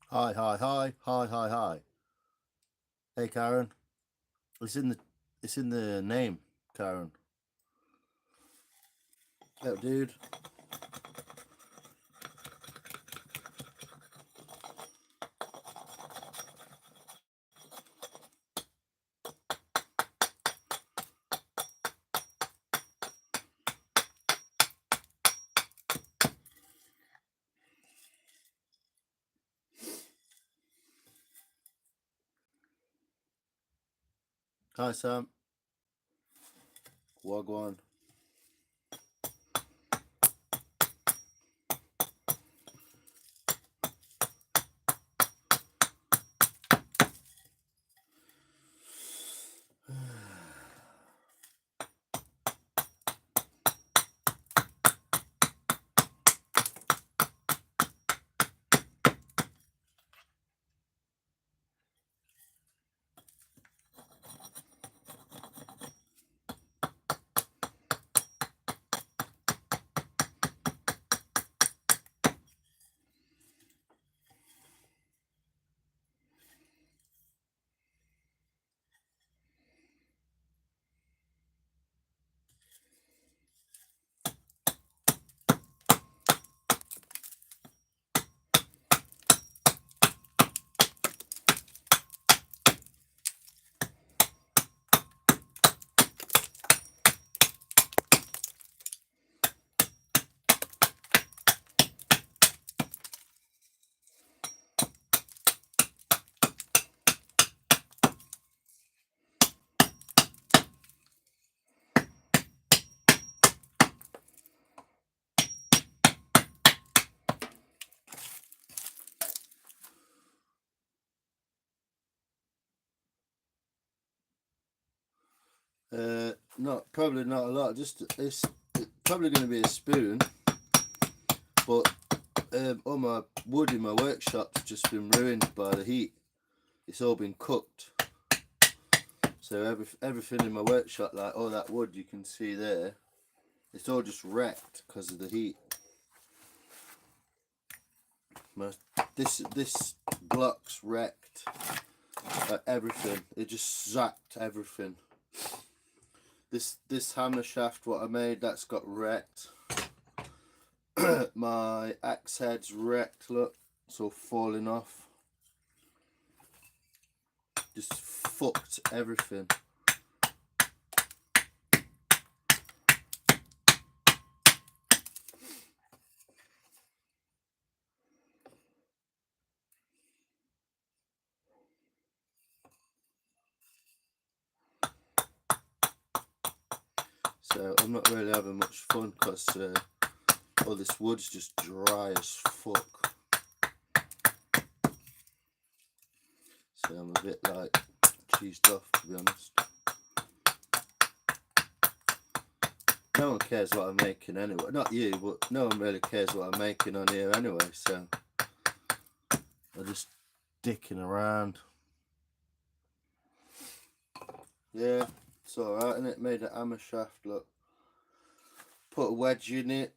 Hi, hi, hi, hi, hi, hi. Hey, Karen. It's in the it's in the name, Karen. Yo, dude. Hi, Sam. Wagwan. Not probably not a lot. Just it's probably going to be a spoon, but all my wood in my workshop's just been ruined by the heat. It's all been cooked. So everything in my workshop, like all that wood you can see there, it's all just wrecked because of the heat. My, this block's wrecked. Everything. It just zapped everything. This hammer shaft what I made, that's got wrecked. My axe head's wrecked. Look, it's all falling off. Just fucked everything. So I'm not really having much fun because all this wood's just dry as fuck. So I'm a bit like cheesed off, to be honest. No one cares what I'm making anyway. Not you, but no one really cares what I'm making on here anyway. So I'm just dicking around. Yeah, it's alright, and it made a hammer shaft. Look, put a wedge in it,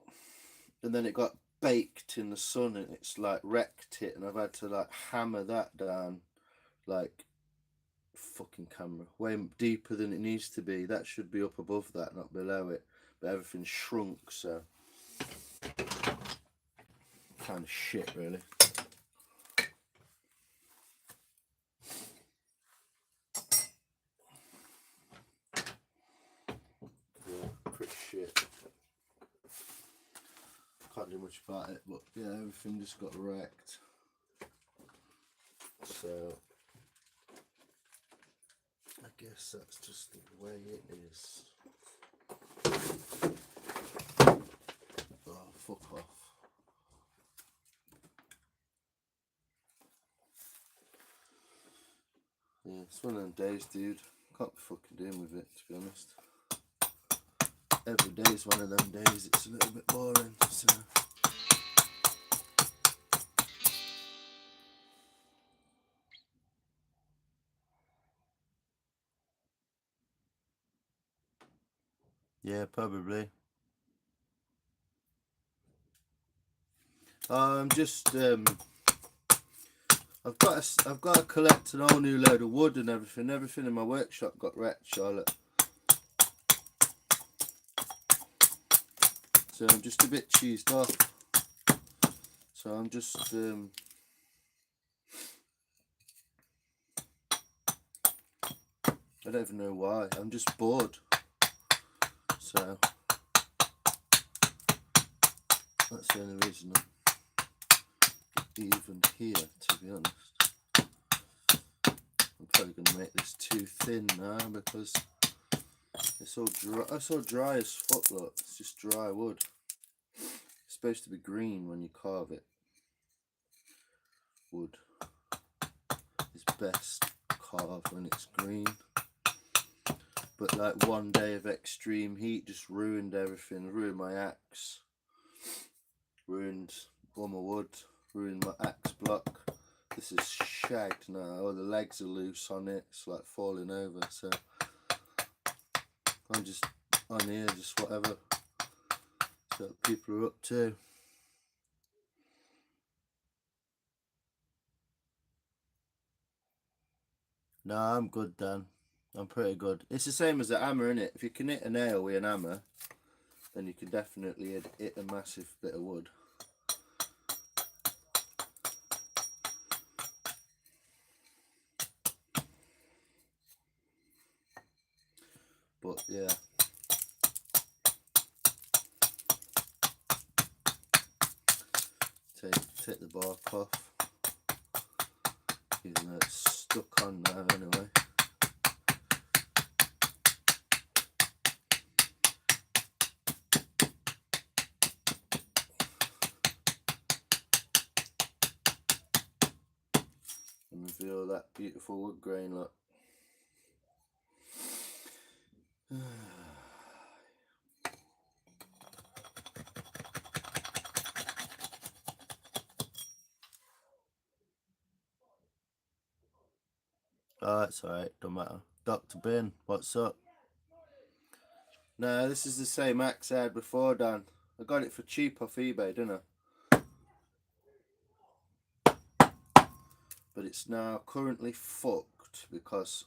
and then it got baked in the sun, and it's like wrecked it, and I've had to like hammer that down, like fucking camera, way deeper than it needs to be. That should be up above that, not below it. But everything's shrunk, so kind of shit, really. Yeah, pretty shit. Can't do much about it, but yeah, everything just got wrecked. So I guess that's just the way it is. Oh, fuck off. Yeah, it's one of them days, dude. Can't be fucking dealing with it, to be honest. Every day is one of them days. It's a little bit boring. So yeah, probably. I'm just I've got to collect an whole new load of wood and everything. Everything in my workshop got wrecked, Charlotte. So I'm just a bit cheesed off. So I'm just I don't even know why. I'm just bored. So that's the only reason I'm even here, to be honest. I'm probably going to make this too thin now because it's all dry. It's all dry as fuck, look. It's just dry wood. It's supposed to be green when you carve it. Wood is best carved when it's green. But like one day of extreme heat just ruined everything. Ruined my axe. Ruined all my wood. Ruined my axe block. This is shagged now. Oh, the legs are loose on it. It's like falling over. So I'm just on here, just whatever. So people are up to. No, I'm good, Dan. I'm pretty good. It's the same as a hammer, innit? If you can hit a nail with an hammer, then you can definitely hit a massive bit of wood. But yeah. Take the bark off. Even though it's stuck on now anyway. And reveal that beautiful wood grain, look. Oh, it's alright, don't matter. Dr. Bin, what's up? No, this is the same axe I had before, Dan. I got it for cheap off eBay, didn't I? But it's now currently fucked because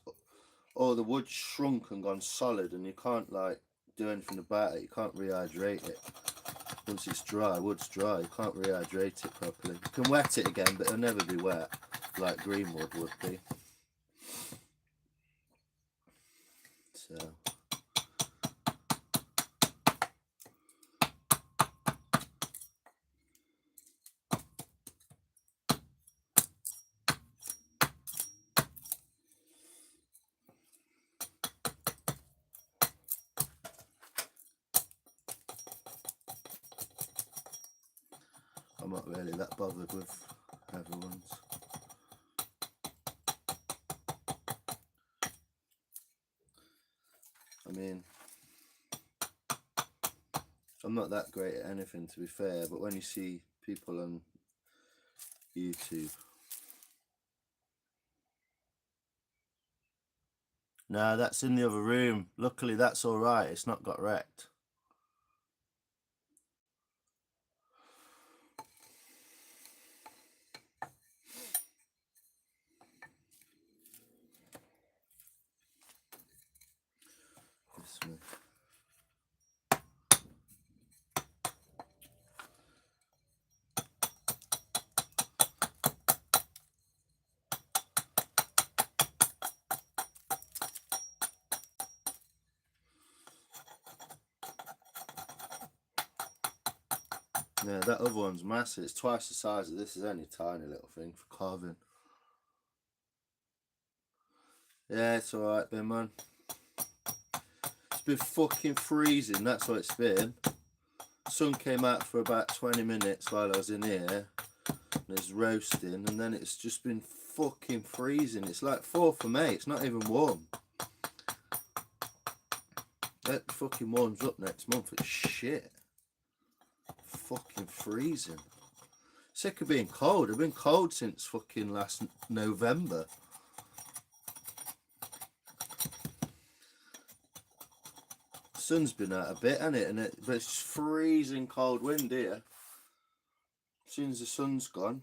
all the wood's shrunk and gone solid and you can't like do anything about it. You can't rehydrate it. Once it's dry, wood's dry, you can't rehydrate it properly. You can wet it again, but it'll never be wet like green wood would be. So I'm not really that bothered with everyone's. I mean, I'm not that great at anything, to be fair, but when you see people on YouTube. No, that's in the other room. Luckily, that's alright. It's not got wrecked. This way. Yeah, that other one's massive. It's twice the size of this. Is only a tiny little thing for carving. Yeah, it's alright, Ben, man. It's been fucking freezing. That's what it's been. Sun came out for about 20 minutes while I was in here. And it's roasting, and then it's just been fucking freezing. It's like 4th of May. It's not even warm. It fucking warms up next month. It's shit. Fucking freezing. Sick of being cold. I've been cold since fucking last November. Sun's been out a bit, hasn't it? But it's freezing cold wind here. As soon as the sun's gone.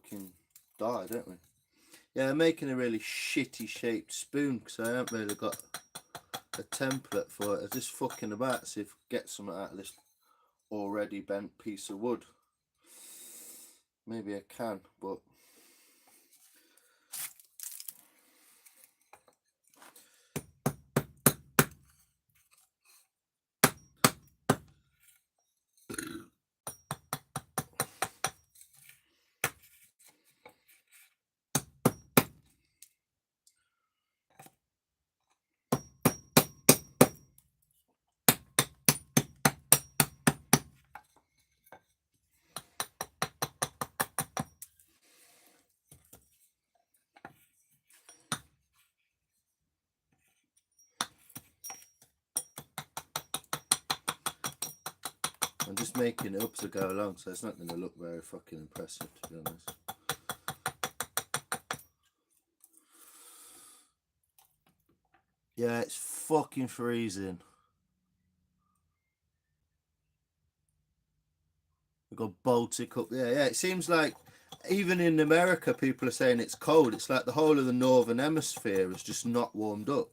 fucking die, don't we? Yeah, I'm making a really shitty shaped spoon because I haven't really got a template for it. I'm just fucking about to see if I can get something out of this already bent piece of wood. Maybe I can, but I'm just making it up as I go along, so it's not going to look very fucking impressive, to be honest. Yeah, it's fucking freezing. We've got Baltic up there. Yeah, it seems like even in America people are saying it's cold. It's like the whole of the northern hemisphere is just not warmed up.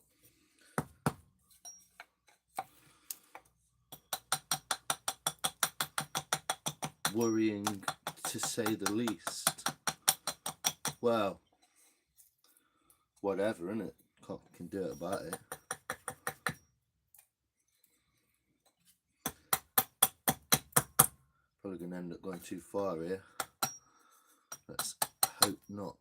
Worrying, to say the least. Well, whatever, innit? Can do it about it. Probably going to end up going too far here. Let's hope not.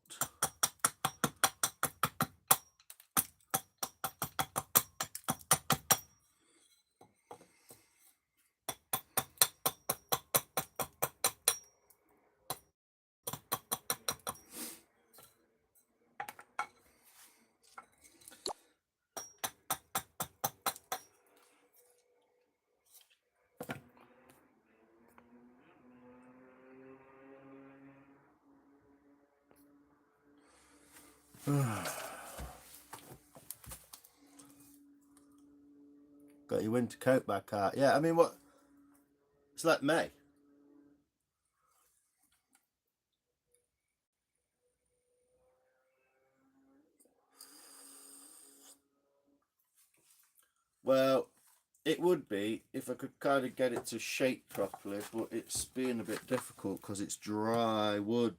Got your winter coat back out. Yeah, I mean, what? It's like May. Well, it would be if I could kind of get it to shape properly, but it's being a bit difficult because it's dry wood,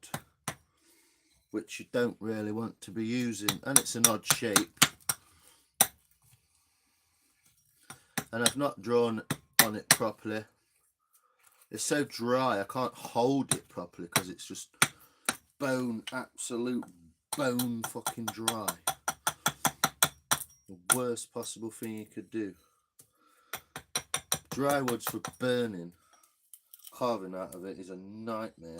which you don't really want to be using, and it's an odd shape. And I've not drawn on it properly. It's so dry I can't hold it properly because it's just bone, absolute bone fucking dry. The worst possible thing you could do. Dry wood's for burning. Carving out of it is a nightmare.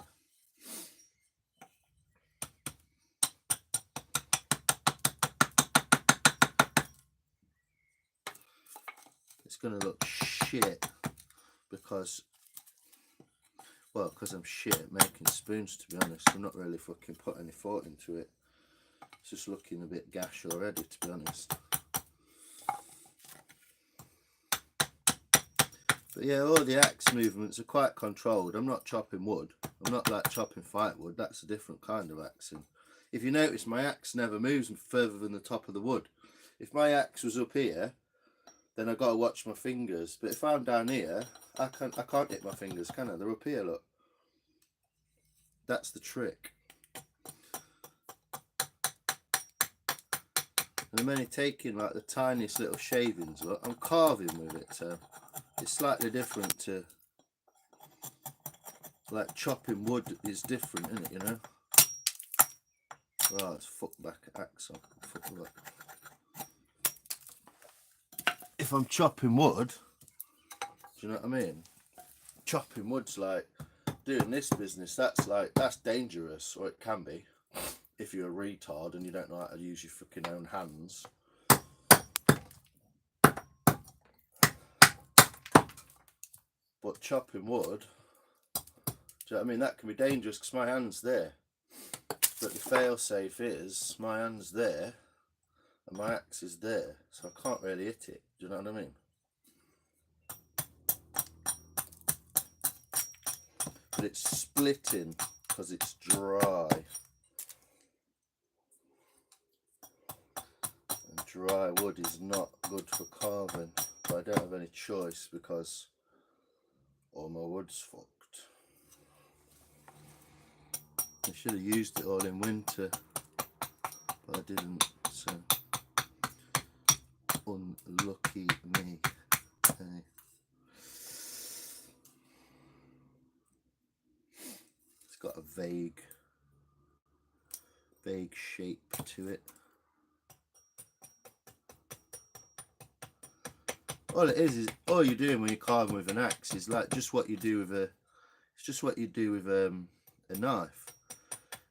It's gonna look shit because I'm shit at making spoons, to be honest. I'm not really fucking put any thought into it. It's just looking a bit gash already, to be honest. But yeah, all the axe movements are quite controlled. I'm not chopping wood. I'm not like chopping firewood. That's a different kind of axing. If you notice, my axe never moves further than the top of the wood. If my axe was up here, then I got to watch my fingers. But if I'm down here, I can't hit my fingers, can I? They're up here, look. That's the trick. And I'm only taking like the tiniest little shavings, look. I'm carving with it, so it's slightly different to, like, chopping wood is different, isn't it, you know? Oh, it's fuck back axe on. Fuck back. If I'm chopping wood, do you know what I mean? Chopping wood's like doing this business. That's dangerous, or it can be, if you're a retard and you don't know how to use your fucking own hands. But chopping wood, do you know what I mean? That can be dangerous because my hand's there. But the fail-safe is my hand's there and my axe is there, so I can't really hit it. Do you know what I mean? But it's splitting because it's dry. And dry wood is not good for carving, but I don't have any choice because all my wood's fucked. I should have used it all in winter, but I didn't, so unlucky me. Okay. It's got a vague shape to it. All it is all you're doing when you're carving with an axe is like just what you do with a knife,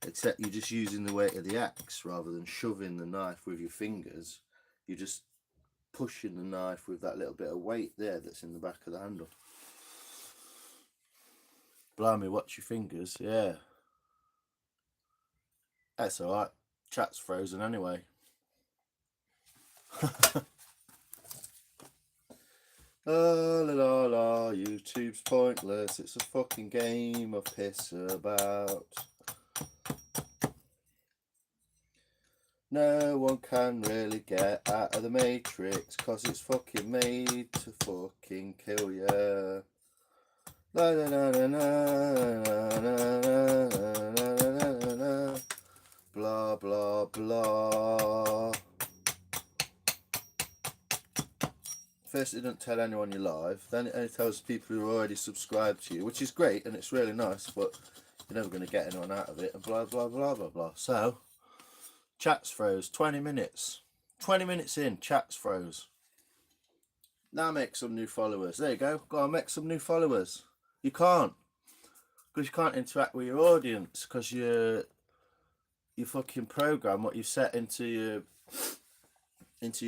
except you're just using the weight of the axe rather than shoving the knife with your fingers. You're just pushing the knife with that little bit of weight there that's in the back of the handle. Blimey, watch your fingers. Yeah, that's all right. Chat's frozen anyway. La la la la, YouTube's pointless. It's a fucking game of piss about. No one can really get out of the Matrix, cause it's fucking made to fucking kill ya. La la la la la la la la, blah blah blah. First, it doesn't tell anyone you're live. Then it only tells people who are already subscribed to you, which is great and it's really nice, but you're never going to get anyone out of it, and blah blah blah blah blah. So, chat's froze. 20 minutes. 20 minutes in, chat's froze. Now make some new followers. There you go. Go on, make some new followers. You can't, because you can't interact with your audience, because your fucking program, what you set into your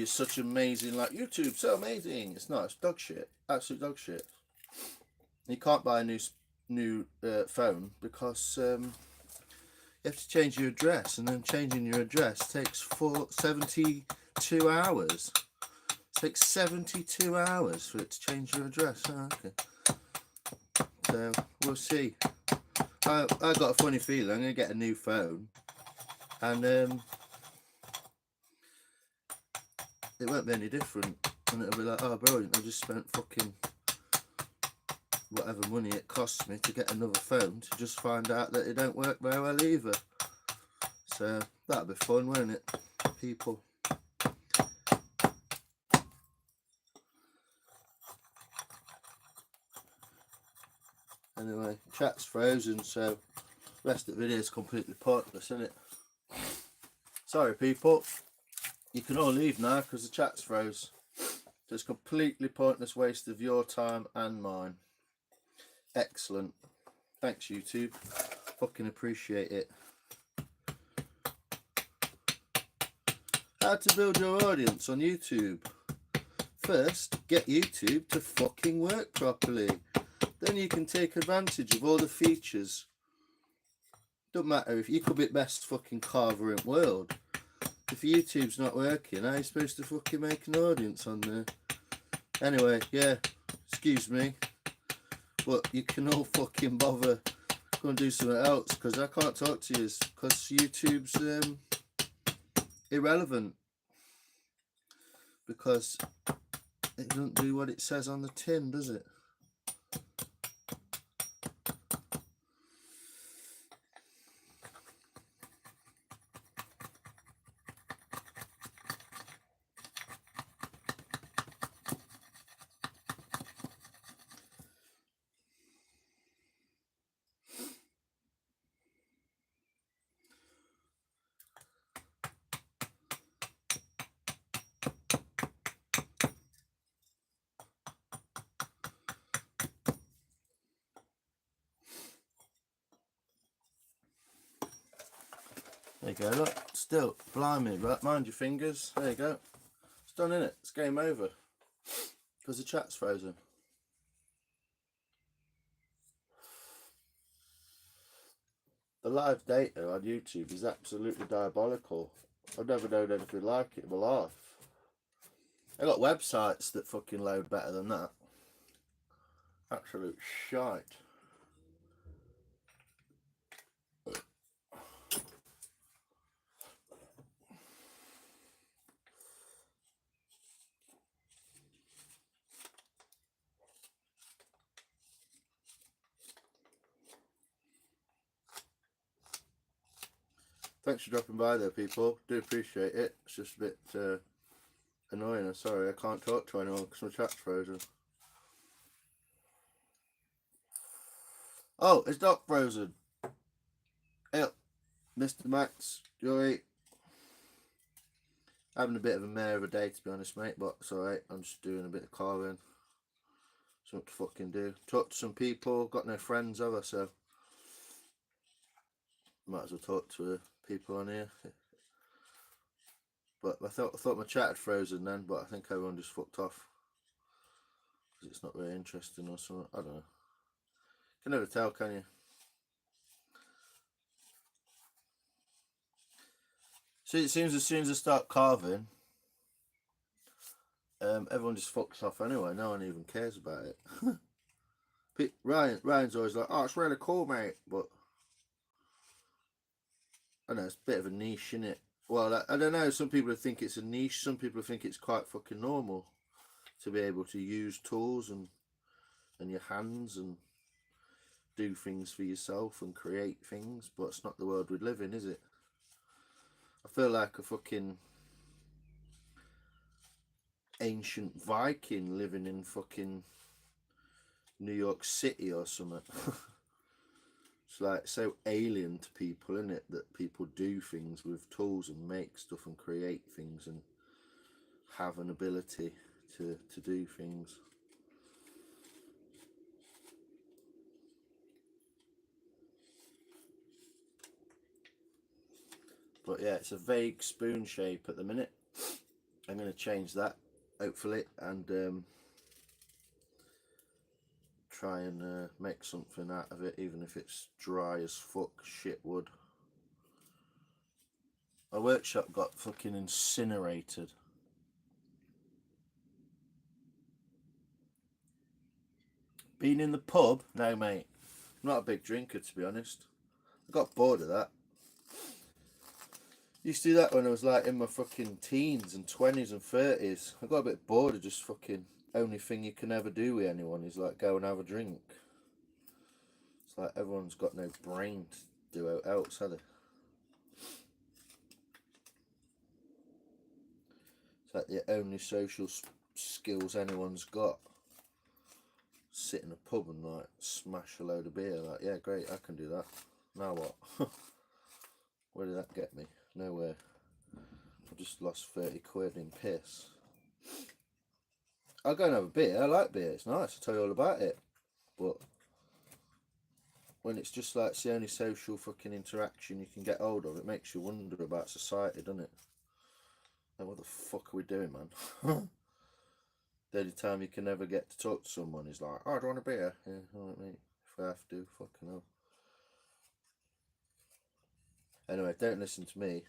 such amazing, like YouTube, so amazing. It's not. It's dog shit. Absolute dog shit. You can't buy a new phone because you have to change your address, and then changing your address takes 72 hours. It takes 72 hours for it to change your address. Oh, okay. So we'll see. I got a funny feeling I'm gonna get a new phone, and it won't be any different, and it'll be like, oh brilliant, I just spent fucking whatever money it costs me to get another phone to just find out that it don't work very well either. So that'll be fun, won't it, people? Anyway, chat's frozen, so the rest of the video is completely pointless, isn't it? Sorry people, you can all leave now because the chat's froze. So it's a completely pointless waste of your time and mine. Excellent. Thanks YouTube. Fucking appreciate it. How to build your audience on YouTube. First, get YouTube to fucking work properly. Then you can take advantage of all the features. Don't matter if you could be the best fucking carver in the world. If YouTube's not working, how are you supposed to fucking make an audience on there? Anyway, yeah, excuse me, but you can all fucking bother go and do something else, because I can't talk to you because YouTube's irrelevant, because it doesn't do what it says on the tin, does it? There you go, look, still, blimey, right, mind your fingers, there you go. It's done, innit? It's game over. Because the chat's frozen. The live data on YouTube is absolutely diabolical. I've never known anything like it in my life. I got websites that fucking load better than that. Absolute shite. Thanks for dropping by there, people. Do appreciate it. It's just a bit annoying. I'm sorry, I can't talk to anyone because my chat's frozen. Oh, it's not frozen. Hey, Mr. Max, you're having a bit of a mare of a day, to be honest, mate, but it's alright. I'm just doing a bit of carving. Something to fucking do. Talk to some people. Got no friends, have I? So might as well talk to people on here. But I thought my chat had frozen then, but I think everyone just fucked off because it's not very interesting or something. I don't know. Can never tell, can you? See, it seems as soon as I start carving, everyone just fucks off anyway. No one even cares about it. Ryan's always like, "Oh, it's really cool, mate," but I know it's a bit of a niche, isn't it? Well, I don't know. Some people think it's a niche. Some people think it's quite fucking normal to be able to use tools and your hands and do things for yourself and create things. But it's not the world we live in, is it? I feel like a fucking ancient Viking living in fucking New York City or something. It's like so alien to people, isn't it, that people do things with tools and make stuff and create things and have an ability to do things. But yeah, it's a vague spoon shape at the minute. I'm going to change that, hopefully, and try and make something out of it, even if it's dry as fuck shit wood. My workshop got fucking incinerated. Been in the pub? No, mate. I'm not a big drinker, to be honest. I got bored of that. Used to do that when I was like in my fucking teens and 20s and 30s. I got a bit bored of just fucking only thing you can ever do with anyone is like go and have a drink. It's like everyone's got no brain to do else, have they? It's like the only social skills anyone's got. Sit in a pub and like smash a load of beer. Like, yeah, great, I can do that. Now what? Where did that get me? Nowhere. I just lost 30 quid in piss. I'll go and have a beer. I like beer. It's nice. I'll tell you all about it. But when it's just like it's the only social fucking interaction you can get hold of, it makes you wonder about society, doesn't it? Like, what the fuck are we doing, man? The only time you can ever get to talk to someone is like, "Oh, do you want a beer?" Yeah, alright, mate. If I have to, fucking hell. Anyway, don't listen to me.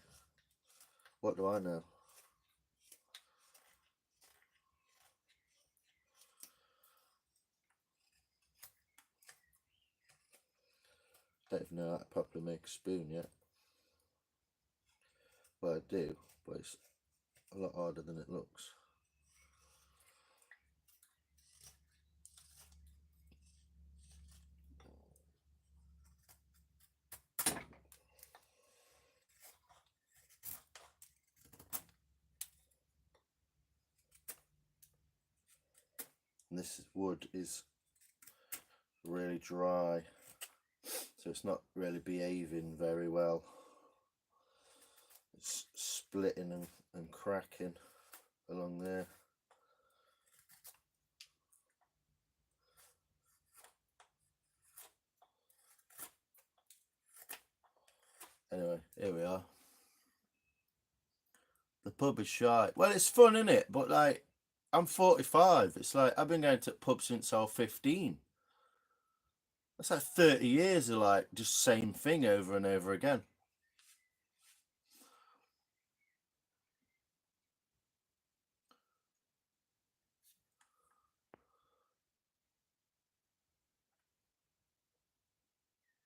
What do I know? Don't even know how to properly make a spoon yet. Well, I do, but it's a lot harder than it looks. And this wood is really dry, so it's not really behaving very well. It's splitting and cracking along there. Anyway, here we are. The pub is shy. Well, it's fun, isn't it? But like, I'm 45. It's like I've been going to the pub since I was 15. That's like 30 years of like just same thing over and over again.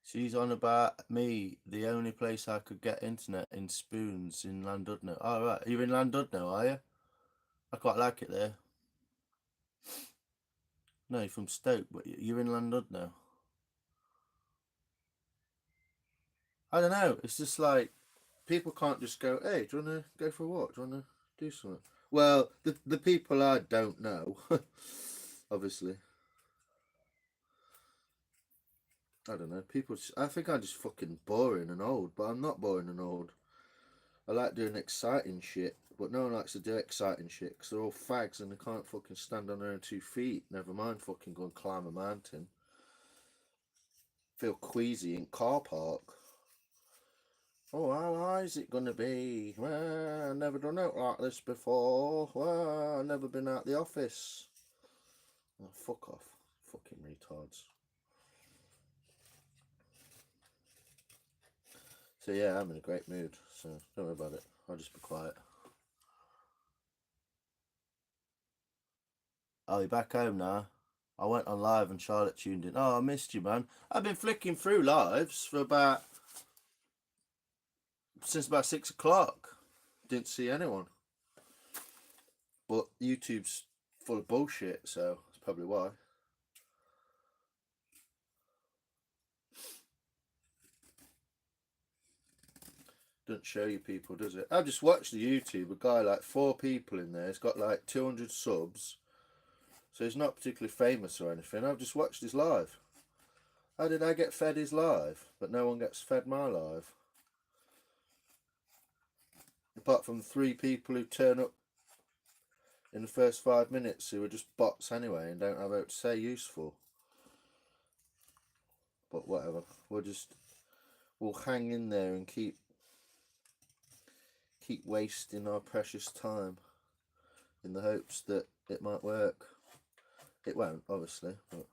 She's on about me, the only place I could get internet in Spoons in Llandudno. Oh, right. You're in Llandudno, are you? I quite like it there. No, you're from Stoke, but you're in Llandudno. I don't know. It's just like people can't just go, hey, do you want to go for a walk? Do you want to do something? Well, the people I don't know, obviously. I don't know. People, I think I'm just fucking boring and old, but I'm not boring and old. I like doing exciting shit, but no one likes to do exciting shit because they're all fags and they can't fucking stand on their own 2 feet. Never mind fucking go and climb a mountain. Feel queasy in car park. Oh, how high is it gonna be? Well, I've never done it like this before. Well, I've never been out the office. Oh, fuck off. Fucking retards. So yeah, I'm in a great mood, so don't worry about it. I'll just be quiet. Are you back home now? I went on live and Charlotte tuned in. Oh, I missed you, man. I've been flicking through lives for since about 6 o'clock. Didn't see anyone. But YouTube's full of bullshit, so that's probably why. Doesn't show you people, does it? I've just watched the YouTube. A guy, like 4 people in there. He's got like 200 subs. So he's not particularly famous or anything. I've just watched his live. How did I get fed his live? But no one gets fed my live. Apart from the 3 people who turn up in the first 5 minutes who are just bots anyway and don't have out to say useful. But whatever. We'll hang in there and keep wasting our precious time in the hopes that it might work. It won't, obviously, but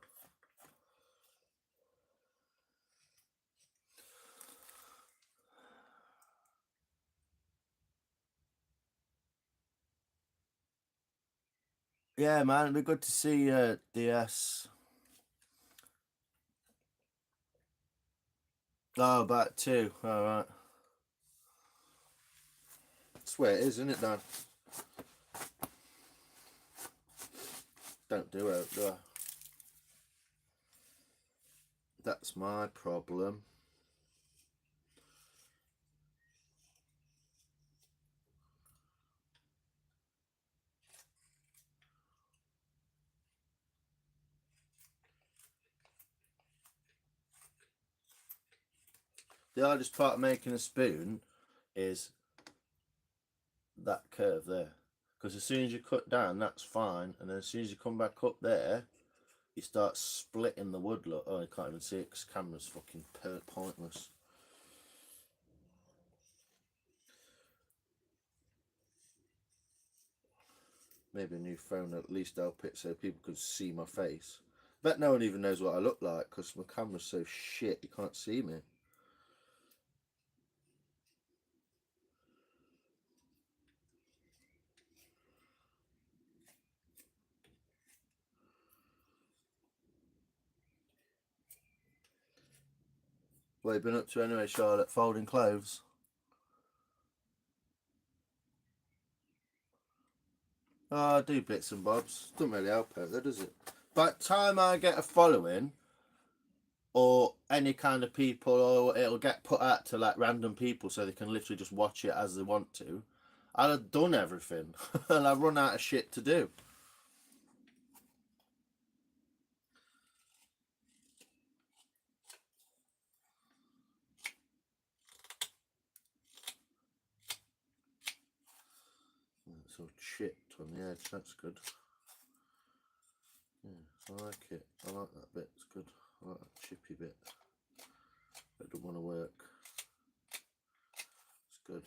yeah, man, it'd be good to see DS. Oh, about 2. All right. That's where it is, isn't it, Dan? Don't do it, do I? That's my problem. The hardest part of making a spoon is that curve there. Because as soon as you cut down, that's fine. And then as soon as you come back up there, you start splitting the wood. Look, oh, you can't even see it because camera's fucking pointless. Maybe a new phone at least help it so people can see my face. Bet no one even knows what I look like because my camera's so shit you can't see me. What have you been up to anyway, Charlotte? Folding clothes? Oh, I do bits and bobs. Doesn't really help out though, does it? By the time I get a following, or any kind of people, or it'll get put out to like random people so they can literally just watch it as they want to, I'll have done everything and I've run out of shit to do. It's all chipped on the edge, that's good. Yeah, I like it. I like that bit, it's good. I like that chippy bit. It don't want to work. It's good.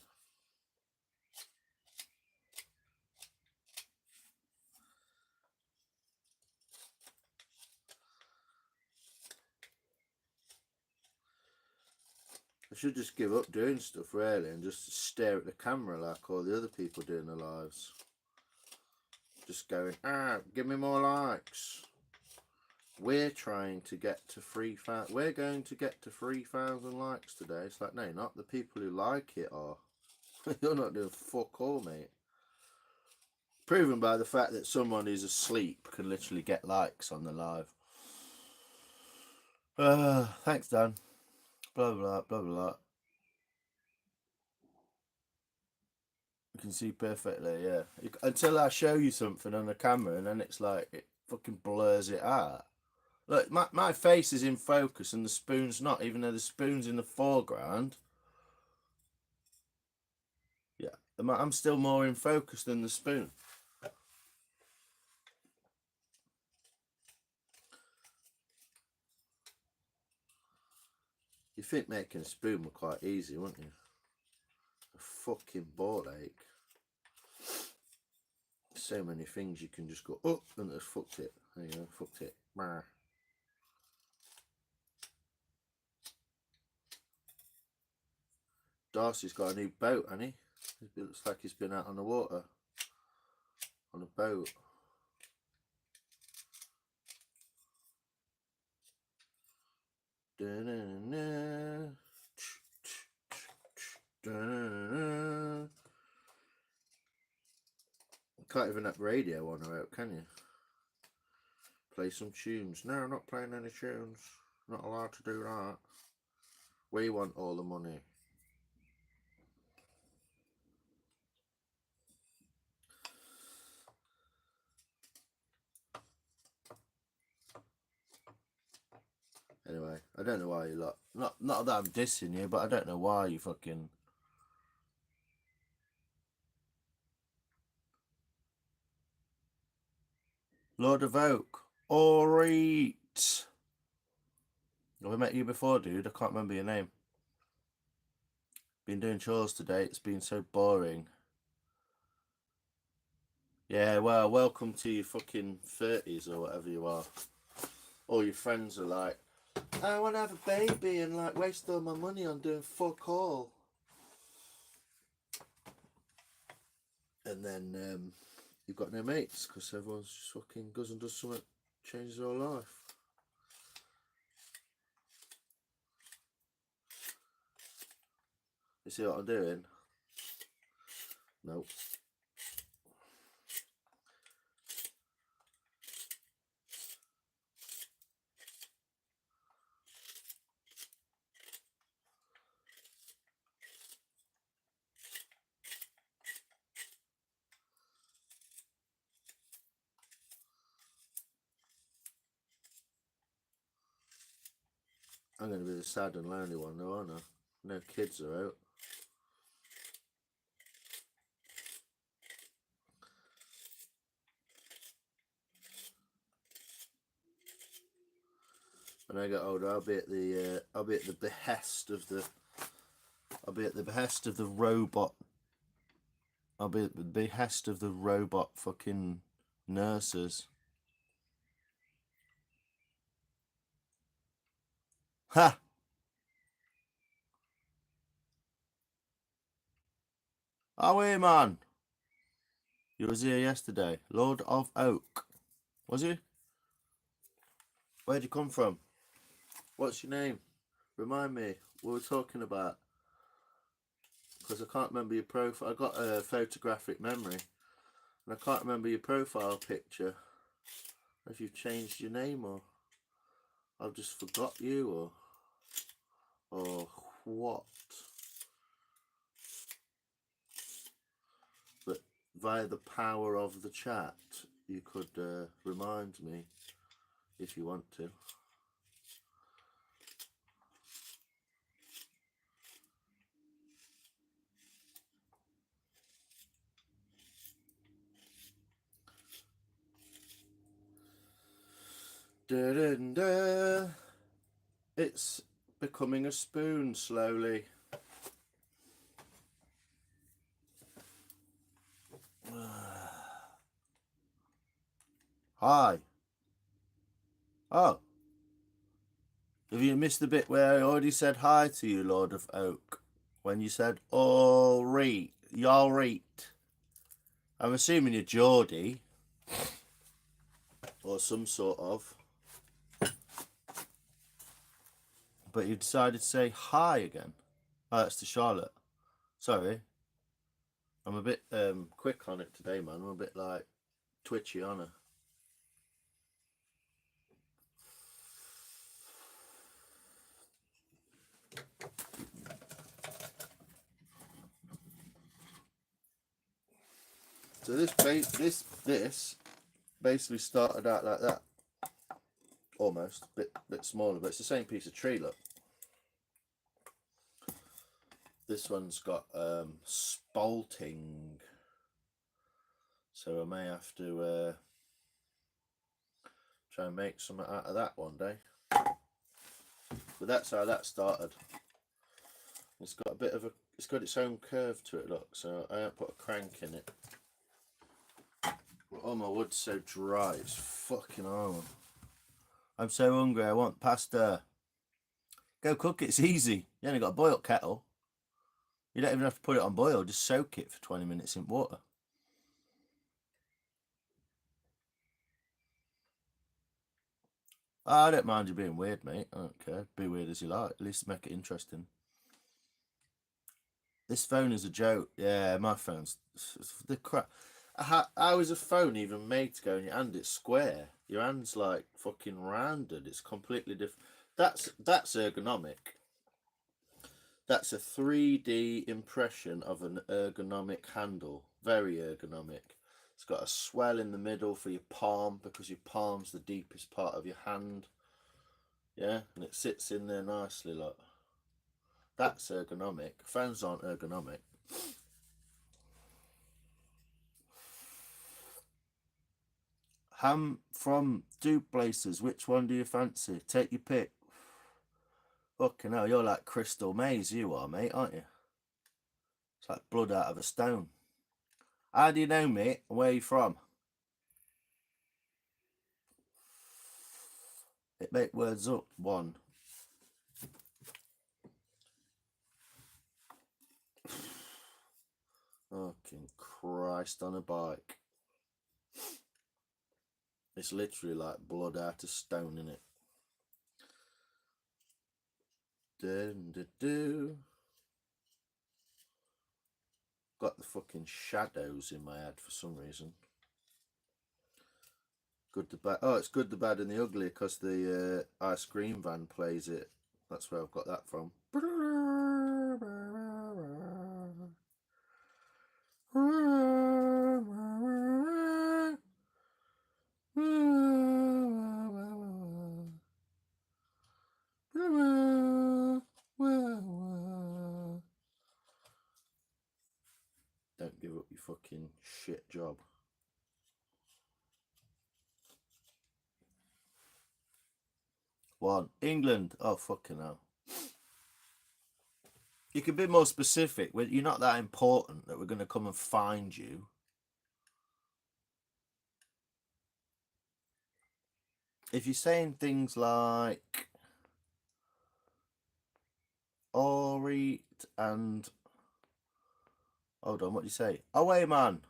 I should just give up doing stuff really and just stare at the camera like all the other people doing their lives. Just going, give me more likes. We're trying to get to 3,000. We're going to get to 3,000 likes today. It's like, no, not the people who like it are. You're not doing fuck all, mate. Proven by the fact that someone who's asleep can literally get likes on the live. Thanks, Dan. Blah, blah, blah, blah. You can see perfectly, yeah. Until I show you something on the camera, and then it's like it fucking blurs it out. Look, my face is in focus and the spoon's not, even though the spoon's in the foreground. Yeah, I'm still more in focus than the spoon. You think making a spoon were quite easy, wouldn't you? A fucking ball ache. So many things you can just go up and just fucked it. There you go, fucked it. Brr. Darcy's got a new boat, hasn't he? It looks like he's been out on the water. On a boat. Da-na-na. Da-na-na. Can't even have radio on her out, can you? Play some tunes. No, I'm not playing any tunes. Not allowed to do that. We want all the money. Anyway, I don't know why you lot. Not that I'm dissing you, but I don't know why you fucking. Lord of Oak. Alright. Have I met you before, dude? I can't remember your name. Been doing chores today. It's been so boring. Yeah, well, welcome to your fucking 30s or whatever you are. All your friends are like, I want to have a baby and like waste all my money on doing fuck all. And then you've got no mates because everyone's just fucking goes and does something, changes their whole life. You see what I'm doing? Nope. I'm going to be the sad and lonely one though, aren't I? No kids are out. When I get older, I'll be at the behest of the robot. I'll be at the behest of the robot fucking nurses. Ha! Oh, hey, man. You was here yesterday. Lord of Oak. Was you? Where'd you come from? What's your name? Remind me. What we're talking about. Because I can't remember your profile. I got a photographic memory. And I can't remember your profile picture. If you've changed your name or I've just forgot you or what. But via the power of the chat, you could remind me if you want to. Da-da-da. It's becoming a spoon slowly. Hi. Oh. Have you missed the bit where I already said hi to you, Lord of Oak? When you said, all right, y'all right. I'm assuming you're Geordie. Or some sort of. But you decided to say hi again. Oh, that's to Charlotte. Sorry. I'm a bit quick on it today, man. I'm a bit like twitchy on her. So this basically started out like that, almost bit smaller, but it's the same piece of tree. Look, this one's got spalting, so I may have to try and make something out of that one day. But that's how that started. It's got a bit of it's got its own curve to it. Look, so I haven't put a crank in it. Oh, my wood's so dry, it's fucking horrible. I'm so hungry, I want pasta. Go cook it, it's easy. You only got a boil kettle. You don't even have to put it on boil, just soak it for 20 minutes in water. I don't mind you being weird, mate. I don't care. Be weird as you like. At least make it interesting. This phone is a joke. Yeah, my phone's the crap. How is a phone even made to go in your hand? It's square. Your hand's like fucking rounded. It's completely different. That's ergonomic. That's a 3D impression of an ergonomic handle. Very ergonomic. It's got a swell in the middle for your palm because your palm's the deepest part of your hand. Yeah, and it sits in there nicely, look. That's ergonomic. Phones aren't ergonomic. Ham from two places. Which one do you fancy? Take your pick. Fucking hell, you're like Crystal Maze, you are, mate, aren't you? It's like blood out of a stone. How do you know, mate? Where are you from? It make words up. One. Fucking Christ on a bike. It's literally like blood out of stone, in it. Got the fucking shadows in my head for some reason. Good, the bad. Oh, it's Good, the Bad, and the Ugly because the ice cream van plays it. That's where I've got that from. Don't give up your fucking shit job. One. England. Oh, fucking hell. You can be more specific. You're not that important that we're going to come and find you. If you're saying things like Ori and... Hold on, what do you say? Away, man.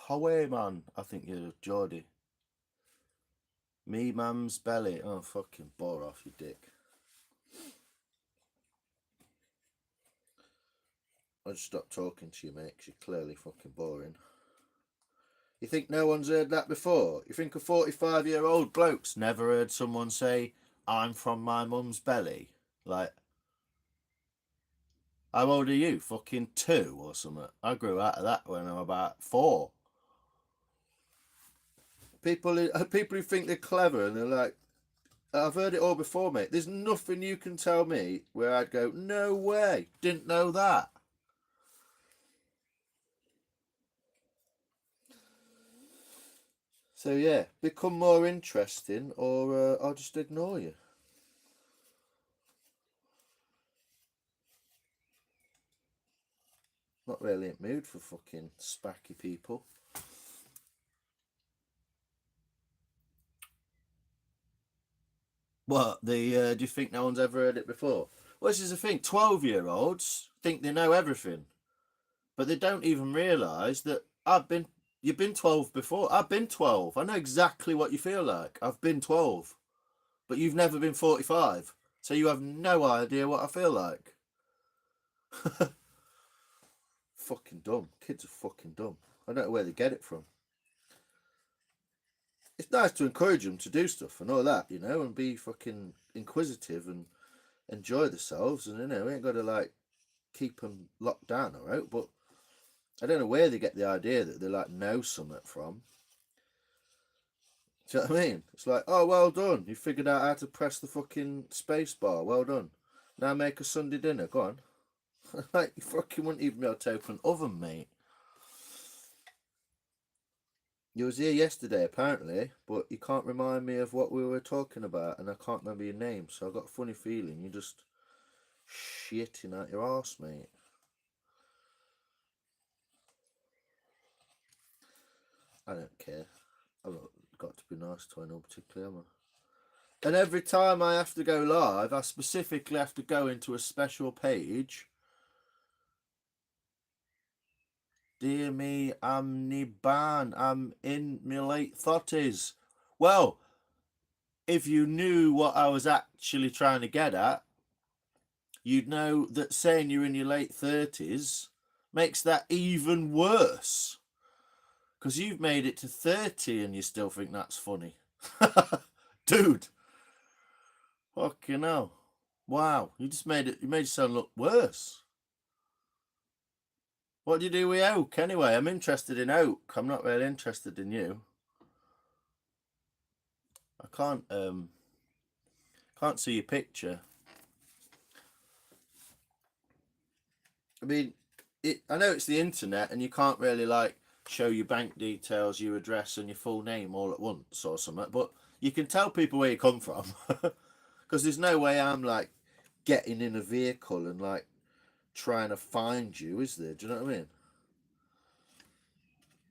Away, man. I think you're Geordie. Me, mam's belly. Oh, fucking bore off, you dick. I'll just stop talking to you, mate, because you're clearly fucking boring. You think no one's heard that before? You think a 45-year-old bloke's never heard someone say, I'm from my mum's belly? Like, how old are you? Fucking 2 or something? I grew out of that when I was about 4. People who think they're clever and they're like, I've heard it all before, mate. There's nothing you can tell me where I'd go, no way, didn't know that. So yeah, become more interesting or I'll just ignore you. Not really in the mood for fucking spacky people. What, do you think no one's ever heard it before? Well, this is the thing, 12-year-olds think they know everything. But they don't even realise that you've been 12 before. I've been 12. I know exactly what you feel like. I've been 12. But you've never been 45. So you have no idea what I feel like. Fucking dumb. Kids are fucking dumb. I don't know where they get it from. It's nice to encourage them to do stuff and all that, you know, and be fucking inquisitive and enjoy themselves. And, you know, we ain't got to, like, keep them locked down, all right? But I don't know where they get the idea that they like know something from. Do you know what I mean? It's like, oh, well done. You figured out how to press the fucking space bar. Well done. Now make a Sunday dinner. Go on. Like, you fucking wouldn't even be able to open an oven, mate. You was here yesterday, apparently, but you can't remind me of what we were talking about, and I can't remember your name, so I've got a funny feeling you're just shitting out your arse, mate. I don't care. I've not got to be nice to anyone particularly, am I? And every time I have to go live, I specifically have to go into a special page. Dear me, I'm Niban. I'm in my late 30s. Well, if you knew what I was actually trying to get at, you'd know that saying you're in your late 30s makes that even worse. Because you've made it to 30 and you still think that's funny. Dude. Fucking hell. Wow. You made yourself look worse. What do you do with Oak anyway? I'm interested in Oak. I'm not really interested in you. I can't see your picture. I mean, I know it's the internet and you can't really like show your bank details, your address and your full name all at once or something, but you can tell people where you come from. Because there's no way I'm like getting in a vehicle and like trying to find you, is there? Do you know what I mean?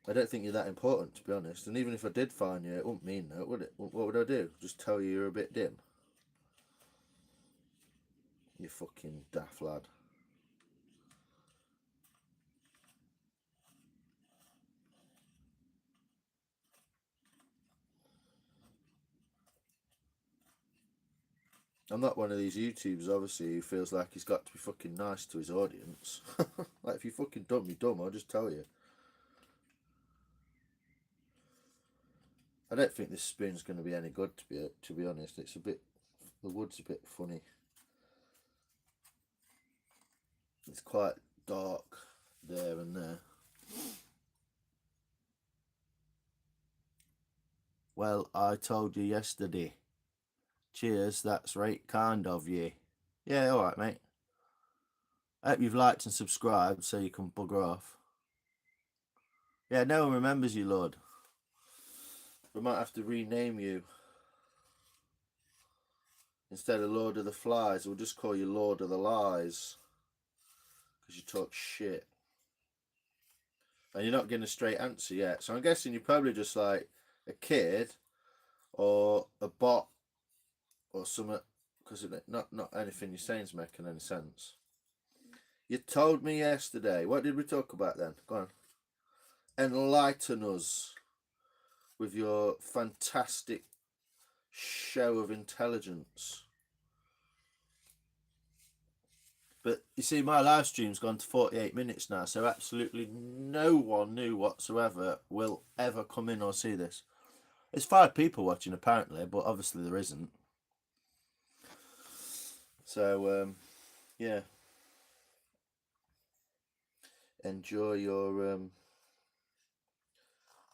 I don't think you're that important, to be honest. And even if I did find you, it wouldn't mean that, would it? What would I do? Just tell you you're a bit dim? You fucking daft lad. I'm not one of these YouTubers, obviously, who feels like he's got to be fucking nice to his audience. Like, if you fucking dumb, you're dumb, I'll just tell you. I don't think this spoon's going to be any good, to be honest. It's a bit... The wood's a bit funny. It's quite dark there and there. Well, I told you yesterday. Cheers, that's right kind of you. Yeah, alright, mate. I hope you've liked and subscribed so you can bugger off. Yeah, no one remembers you, Lord. We might have to rename you. Instead of Lord of the Flies, we'll just call you Lord of the Lies. Because you talk shit. And you're not getting a straight answer yet. So I'm guessing you're probably just like a kid or a bot or something. Because not anything you're saying is making any sense. You told me yesterday. What did we talk about then? Go on. Enlighten us with your fantastic show of intelligence. But you see, my live stream's gone to 48 minutes now, so absolutely no one new whatsoever will ever come in or see this. There's 5 people watching apparently, but obviously there isn't. So, yeah. Enjoy your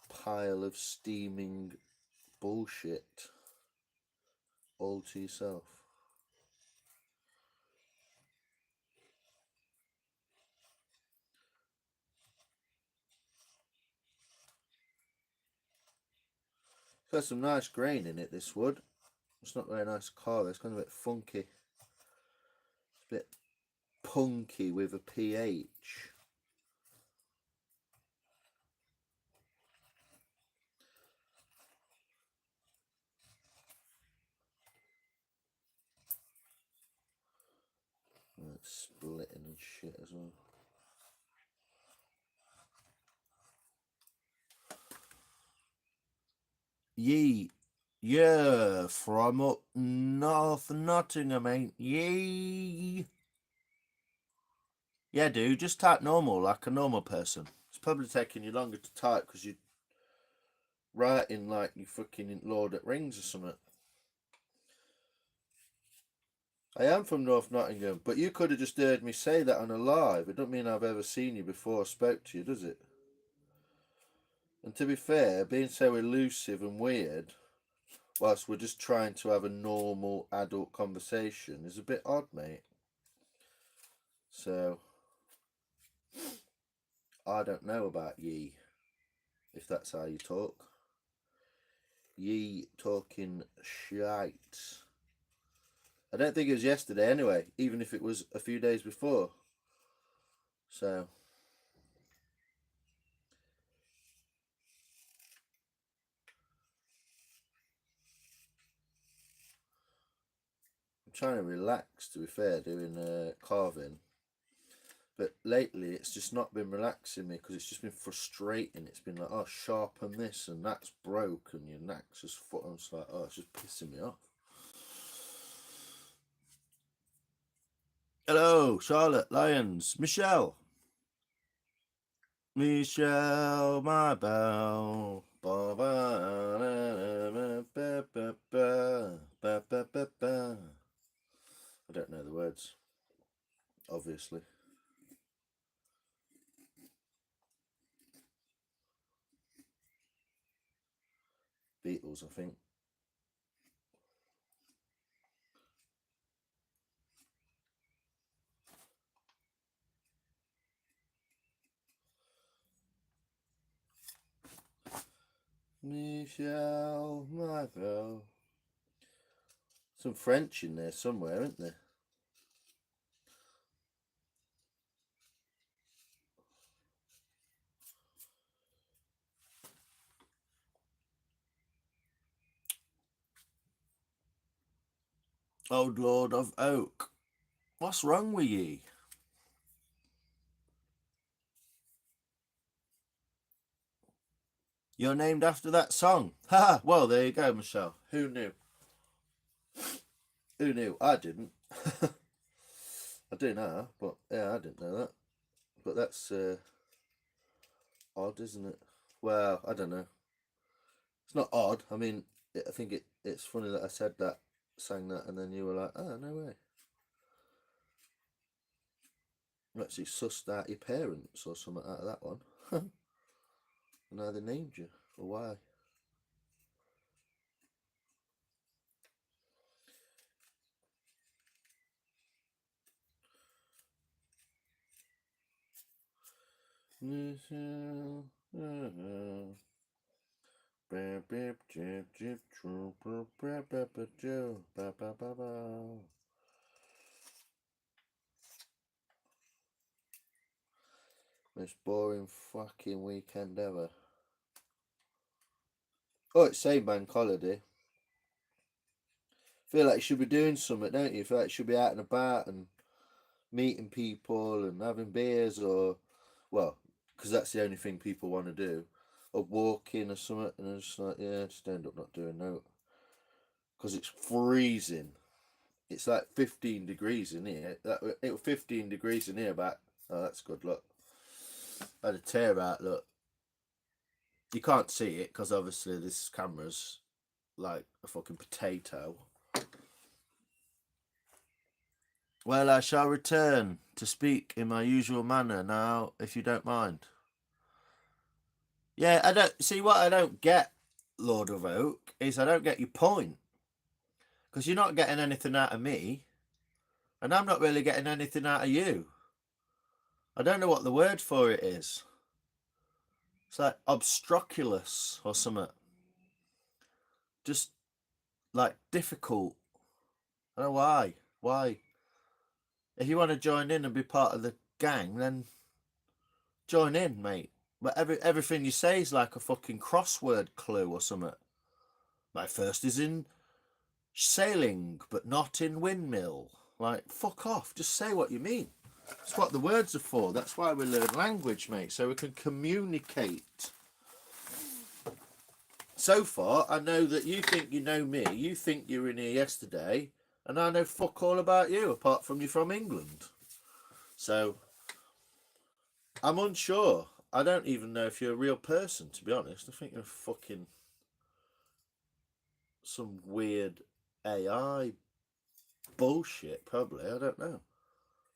pile of steaming bullshit all to yourself. It's got some nice grain in it, this wood. It's not very nice colour, it's kind of a bit funky. It's a bit punky with a pH. And it's splitting and shit as well. Ye, yeah, from up north Nottingham, ain't ye? Yeah, dude, just type normal like a normal person. It's probably taking you longer to type because you're writing like you fucking Lord of the Rings or something. I am from North Nottingham, but you could have just heard me say that on a live. It don't mean I've ever seen you before or spoke to you, does it? And to be fair, being so elusive and weird, whilst we're just trying to have a normal adult conversation, is a bit odd, mate. So, I don't know about ye, if that's how you talk. Ye talking shite. I don't think it was yesterday anyway, even if it was a few days before. So, I'm trying to relax, to be fair, doing carving. But lately, it's just not been relaxing me because it's just been frustrating. It's been like, oh, sharpen this and that's broke, and your neck's just foot. I'm just like, oh, it's just pissing me off. Hello, Charlotte Lyons, Michelle, my belle. I don't know the words, obviously. Beatles, I think. Michelle, my belle. Some French in there somewhere, isn't there? Old Lord of Oak. What's wrong with ye? You're named after that song. Ha! Well, there you go, Michelle. Who knew? Who knew? I didn't. I do now, but yeah, I didn't know that. But that's odd, isn't it? Well, I don't know. It's not odd. I mean, I think it's funny that I said that, sang that, and then you were like, oh, no way. You actually sussed out your parents or something out of that one. And now they named you. Or why? Most boring fucking weekend ever. Oh, it's same bank holiday. Feel like you should be doing something, don't you? Feel like you should be out and about and meeting people and having beers, or, well, because that's the only thing people want to do, or walking or something. And I'm just like, yeah, just end up not doing that because it's freezing. It's like 15 degrees in here. It was 15 degrees in here back. Oh, that's good. Look, I had a tear out. Look, you can't see it because obviously this camera's like a fucking potato. Well, I shall return to speak in my usual manner now, if you don't mind. Yeah, I don't see what I don't get, Lord of Oak, is I don't get your point. Because you're not getting anything out of me, and I'm not really getting anything out of you. I don't know what the word for it is. It's like obstruculous or something. Just like difficult. I don't know why. Why? If you want to join in and be part of the gang, then join in, mate. But everything you say is like a fucking crossword clue or something. My first is in sailing, but not in windmill. Like, fuck off. Just say what you mean. That's what the words are for. That's why we learn language, mate, so we can communicate. So far, I know that you think you know me. You think you were in here yesterday, and I know fuck all about you, apart from you're from England. So, I'm unsure. I don't even know if you're a real person, to be honest. I think you're fucking some weird AI bullshit, probably. I don't know.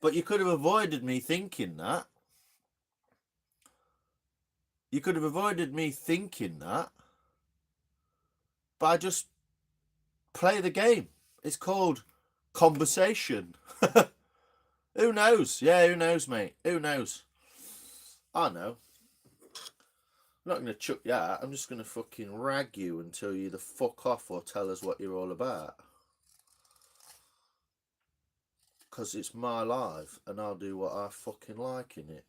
But you could have avoided me thinking that. You could have avoided me thinking that by just play the game. It's called conversation. Who knows? Yeah, who knows, mate? Who knows? I know. I'm not going to chuck you out. I'm just going to fucking rag you until you either fuck off or tell us what you're all about. Because it's my life and I'll do what I fucking like in it.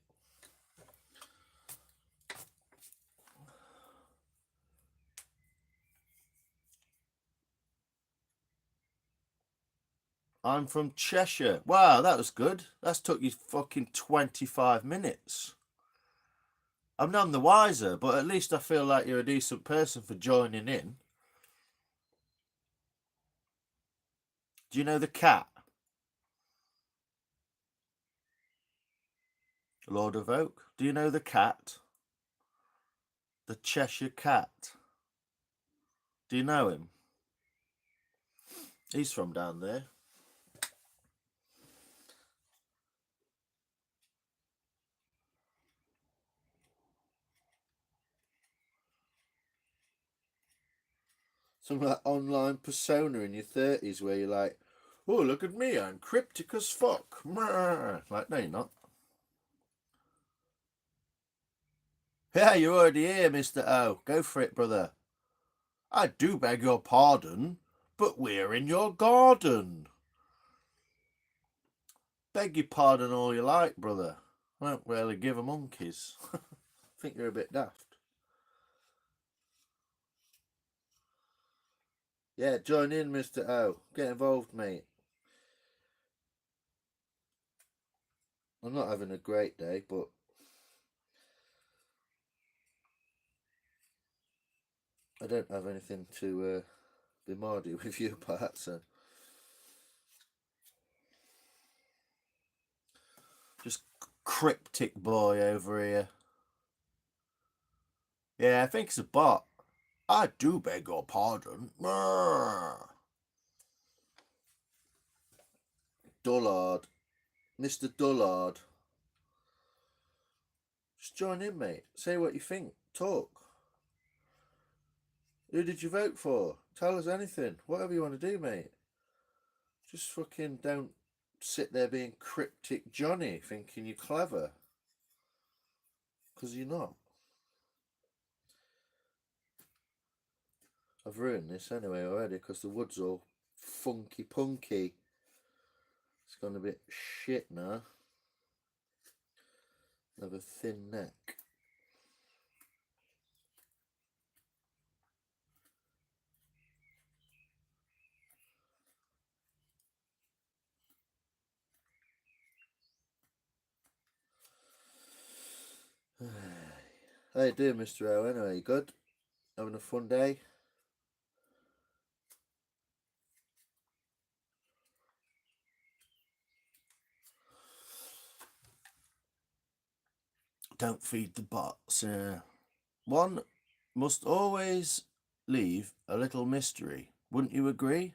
I'm from Cheshire. Wow, that was good. That's took you fucking 25 minutes. I'm none the wiser, but at least I feel like you're a decent person for joining in. Do you know the cat? Lord of Oak. Do you know the cat? The Cheshire Cat. Do you know him? He's from down there. Some like online persona in your 30s where you're like, oh, look at me, I'm cryptic as fuck. Like, no, you're not. Yeah, you're already here, Mr. O. Go for it, brother. I do beg your pardon, but we're in your garden. Beg your pardon all you like, brother. I don't really give a monkeys. I think you're a bit daft. Yeah, join in, Mr. O. Get involved, mate. I'm not having a great day, but I don't have anything to be mardy with you about, so just cryptic boy over here. Yeah, I think it's a bot. I do beg your pardon. Dullard. Mr. Dullard. Just join in, mate. Say what you think. Talk. Who did you vote for? Tell us anything. Whatever you want to do, mate. Just fucking don't sit there being cryptic Johnny thinking you're clever. Because you're not. I've ruined this anyway already because the wood's all funky punky. It's gone a bit shit now. I have a thin neck. How you doing, Mr. O? Anyway, you good? Having a fun day? Don't feed the bots. One must always leave a little mystery. Wouldn't you agree?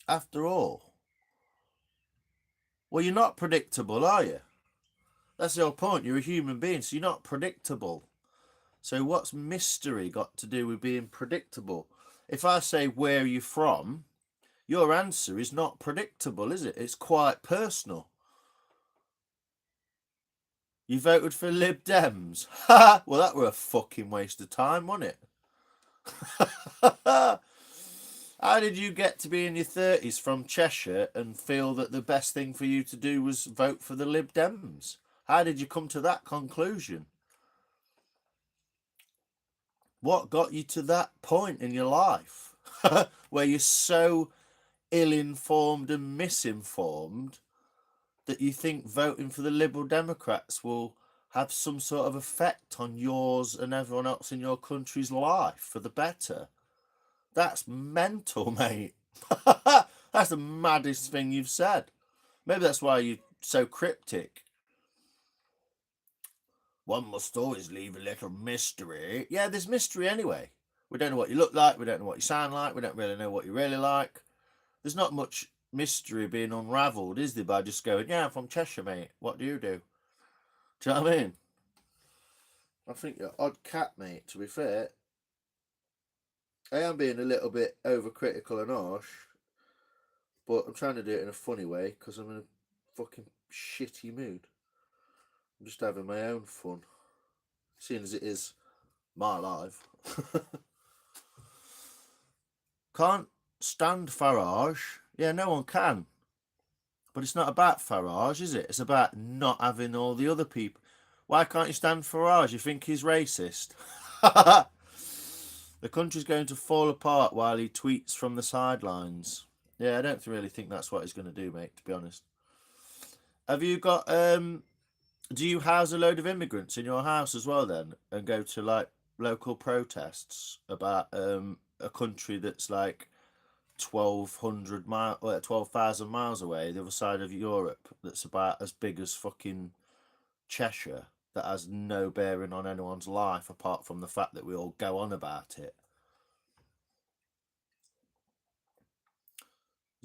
After all. Well, you're not predictable, are you? That's the whole point. You're a human being, so you're not predictable. So what's mystery got to do with being predictable? If I say, where are you from? Your answer is not predictable, is it? It's quite personal. You voted for Lib Dems? Ha! Well, that were a fucking waste of time, wasn't it? How did you get to be in your 30s from Cheshire and feel that the best thing for you to do was vote for the Lib Dems? How did you come to that conclusion? What got you to that point in your life where you're so ill-informed and misinformed that you think voting for the Liberal Democrats will have some sort of effect on yours and everyone else in your country's life for the better? That's mental, mate. That's the maddest thing you've said. Maybe that's why you're so cryptic. One must always leave a little mystery. Yeah, there's mystery anyway. We don't know what you look like. We don't know what you sound like. We don't really know what you really like. There's not much mystery being unravelled, is there, by just going, yeah, I'm from Cheshire, mate. What do you do? Do you know what I mean? I think you're odd cat, mate, to be fair. I am being a little bit overcritical and harsh, but I'm trying to do it in a funny way because I'm in a fucking shitty mood. I'm just having my own fun, seeing as it is my life. Can't stand Farage. Yeah, no one can. But it's not about Farage, is it? It's about not having all the other people. Why can't you stand Farage? You think he's racist? The country's going to fall apart while he tweets from the sidelines. Yeah, I don't really think that's what he's going to do, mate, to be honest. Have you got, do you house a load of immigrants in your house as well then? And go to, like, local protests about a country that's, like, 12,000 miles away, the other side of Europe, that's about as big as fucking Cheshire, that has no bearing on anyone's life apart from the fact that we all go on about it.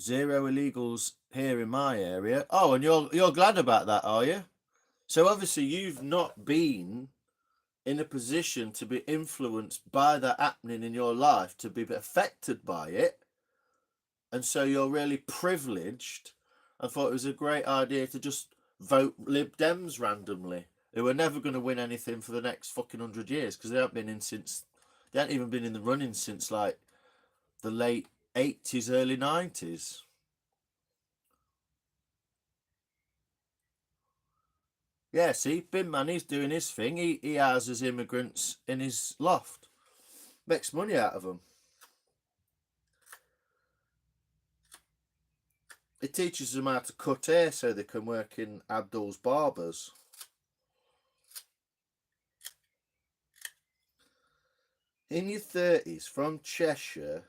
Zero illegals here in my area. Oh, and you're glad about that, are you? So obviously you've not been in a position to be influenced by that happening in your life, to be affected by it. And so you're really privileged. I thought it was a great idea to just vote Lib Dems randomly, who are never going to win anything for the next fucking 100 years because they haven't been in since, they haven't even been in the running since like the late 80s, early 90s. Yeah, see, Bin Manny's doing his thing. He houses immigrants in his loft, makes money out of them. It teaches them how to cut hair so they can work in Abdul's barbers. In your 30s, from Cheshire,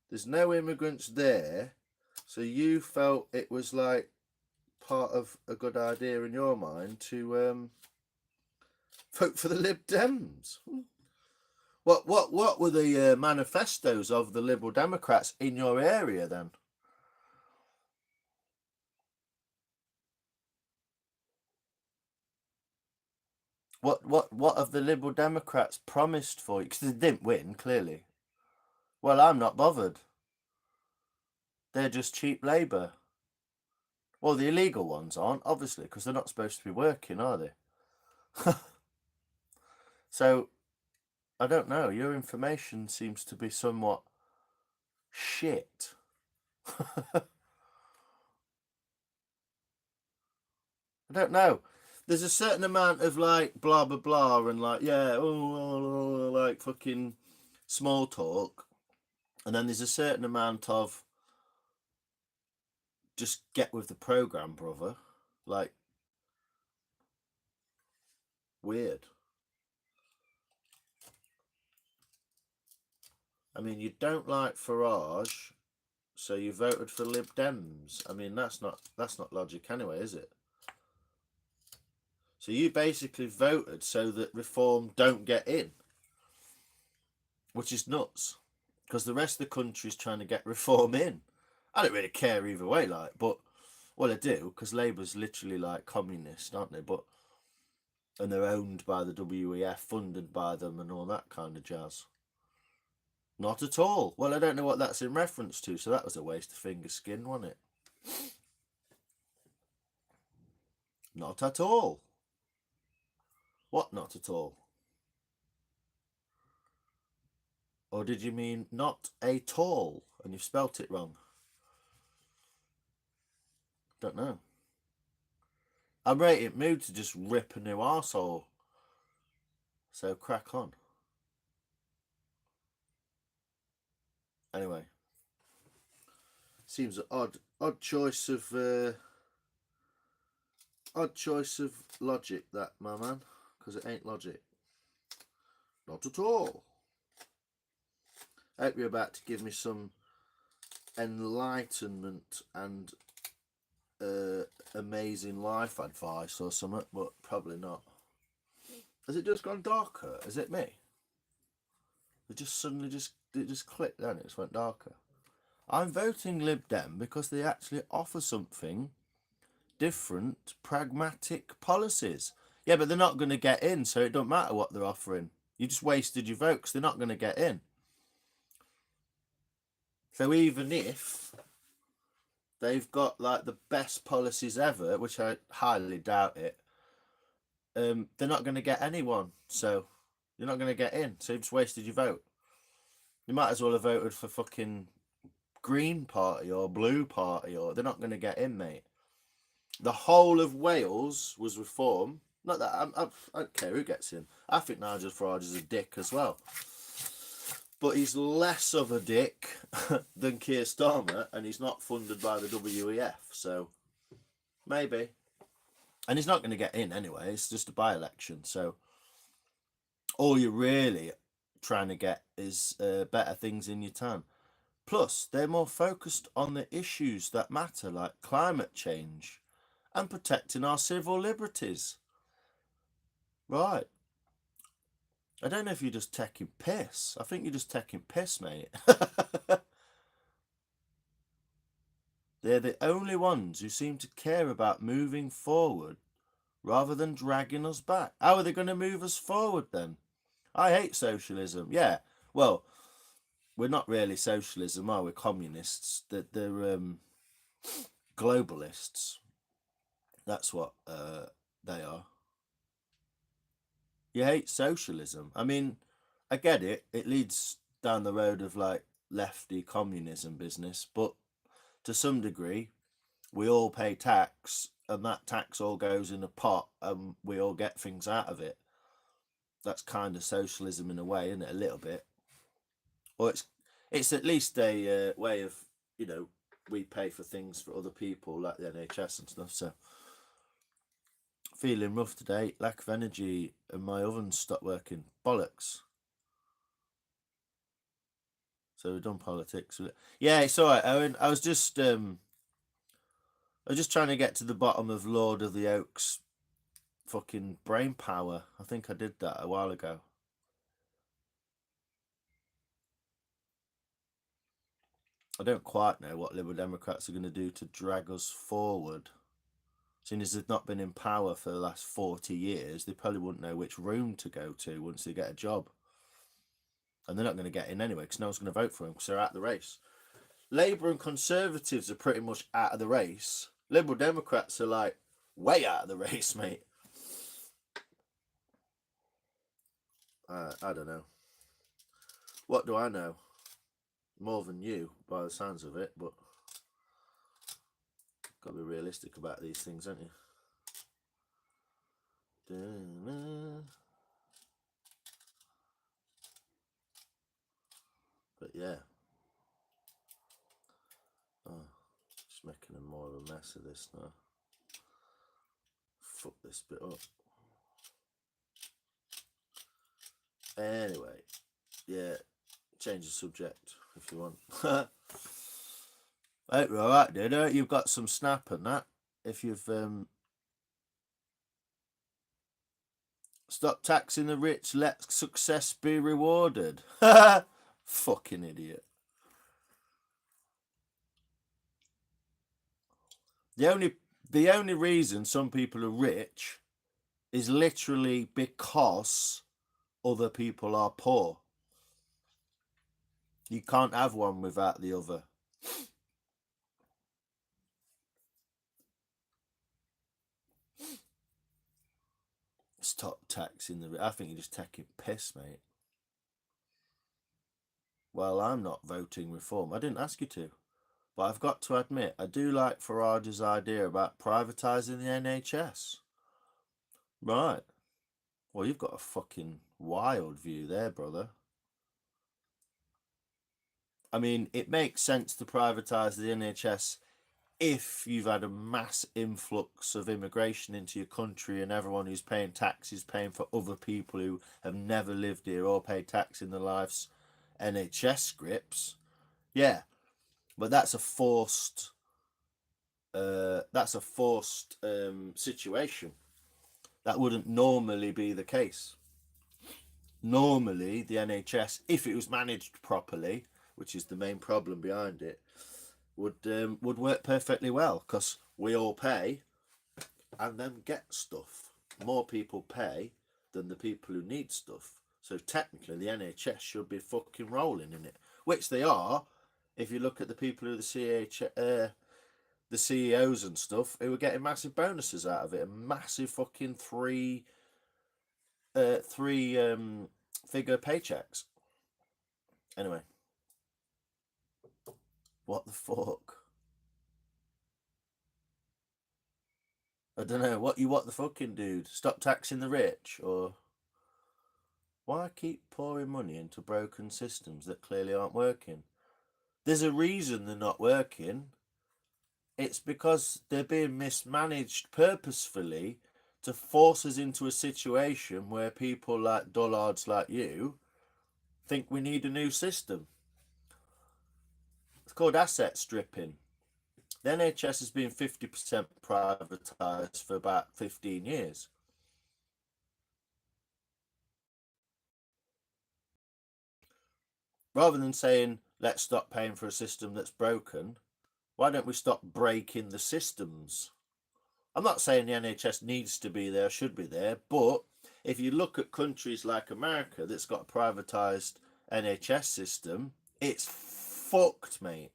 there's no immigrants there, so you felt it was like part of a good idea in your mind to vote for the Lib Dems. What were the manifestos of the Liberal Democrats in your area then? What have the Liberal Democrats promised for you? Because they didn't win, clearly. Well, I'm not bothered. They're just cheap labour. Well, the illegal ones aren't, obviously, because they're not supposed to be working, are they? So, I don't know. Your information seems to be somewhat shit. I don't know. There's a certain amount of like blah blah blah and like yeah, like fucking small talk, and then there's a certain amount of just get with the program, brother. Like weird. I mean, you don't like Farage, so you voted for Lib Dems. I mean, that's not logic anyway, is it? So you basically voted so that reform don't get in, which is nuts, because the rest of the country is trying to get reform in. I don't really care either way, like, but well, I do, because Labour's literally like communist, aren't they? But and they're owned by the WEF, funded by them, and all that kind of jazz. Not at all. Well, I don't know what that's in reference to, so that was a waste of finger skin, wasn't it? Not at all. What not at all? Or did you mean not at all, and you've spelt it wrong? Don't know. I'm right in mood to just rip a new arsehole. So crack on. Anyway. Seems an odd choice of logic, that, my man, because it ain't logic. Not at all. I hope you're about to give me some enlightenment and amazing life advice or something, but probably not. Has it just gone darker? Is it me? It just suddenly it just clicked then, it just went darker. I'm voting Lib Dem because they actually offer something different, pragmatic policies. Yeah, but they're not going to get in, so it don't matter what they're offering. You just wasted your vote because they're not going to get in. So even if they've got like the best policies ever, which I highly doubt it, they're not going to get anyone. So you're not going to get in. So you've just wasted your vote. You might as well have voted for fucking Green Party or Blue Party, or they're not going to get in, mate. The whole of Wales was reform. Not that I don't care who gets in. I think Nigel Farage is a dick as well, but he's less of a dick than Keir Starmer, and he's not funded by the WEF. So maybe, and he's not going to get in anyway. It's just a by-election. So all you're really trying to get is better things in your town. Plus, they're more focused on the issues that matter, like climate change and protecting our civil liberties. Right. I don't know if you're just taking piss. I think you're just taking piss, mate. They're the only ones who seem to care about moving forward rather than dragging us back. How are they going to move us forward then? I hate socialism. Yeah, well, we're not really socialism, are we? Communists. They're globalists. That's what they are. You hate socialism. I mean, I get it. It leads down the road of like lefty communism business, but to some degree, we all pay tax, and that tax all goes in a pot, and we all get things out of it. That's kind of socialism in a way, isn't it? A little bit. Or it's at least a way of, we pay for things for other people like the NHS and stuff. So feeling rough today, lack of energy, and my oven stopped working. Bollocks. So we've done politics. Yeah, it's all right, Owen. I was just trying to get to the bottom of Lord of the Oaks fucking brain power. I think I did that a while ago. I don't quite know what Liberal Democrats are going to do to drag us forward. Seeing as they've not been in power for the last 40 years, they probably wouldn't know which room to go to once they get a job. And they're not going to get in anyway because no one's going to vote for them because they're out of the race. Labour and Conservatives are pretty much out of the race. Liberal Democrats are like way out of the race, mate. I don't know. What do I know? More than you, by the sounds of it, but got to be realistic about these things, haven't you? But yeah. Oh, just making more of a mess of this now. Fuck this bit up. Anyway, yeah, change the subject if you want. Right, we're alright, dude. You've got some snap and that. If you've stop taxing the rich, let success be rewarded. Fucking idiot. The only reason some people are rich is literally because other people are poor. You can't have one without the other. Stop taxing the rich. I think you're just taking piss, mate. Well, I'm not voting reform. I didn't ask you to. But I've got to admit, I do like Farage's idea about privatising the NHS. Right. Well, you've got a fucking wild view there, brother. I mean, it makes sense to privatise the NHS if you've had a mass influx of immigration into your country and everyone who's paying tax is paying for other people who have never lived here or paid tax in their lives NHS scripts. Yeah, but that's a forced situation. That wouldn't normally be the case. Normally, the NHS, if it was managed properly, which is the main problem behind it, would work perfectly well, because we all pay and then get stuff. More people pay than the people who need stuff. So technically, the NHS should be fucking rolling in it, which they are. If you look at the people who the CEOs and stuff, who were getting massive bonuses out of it, a massive fucking three figure paychecks. Anyway, what the fuck? I don't know. What the fucking dude? Stop taxing the rich, or why keep pouring money into broken systems that clearly aren't working? There's a reason they're not working. It's because they're being mismanaged purposefully to force us into a situation where people like dullards like you think we need a new system. It's called asset stripping. The NHS has been 50% privatised for about 15 years. Rather than saying, let's stop paying for a system that's broken, why don't we stop breaking the systems? I'm not saying the NHS needs to be there, should be there, but if you look at countries like America that's got a privatised NHS system, it's fucked, mate.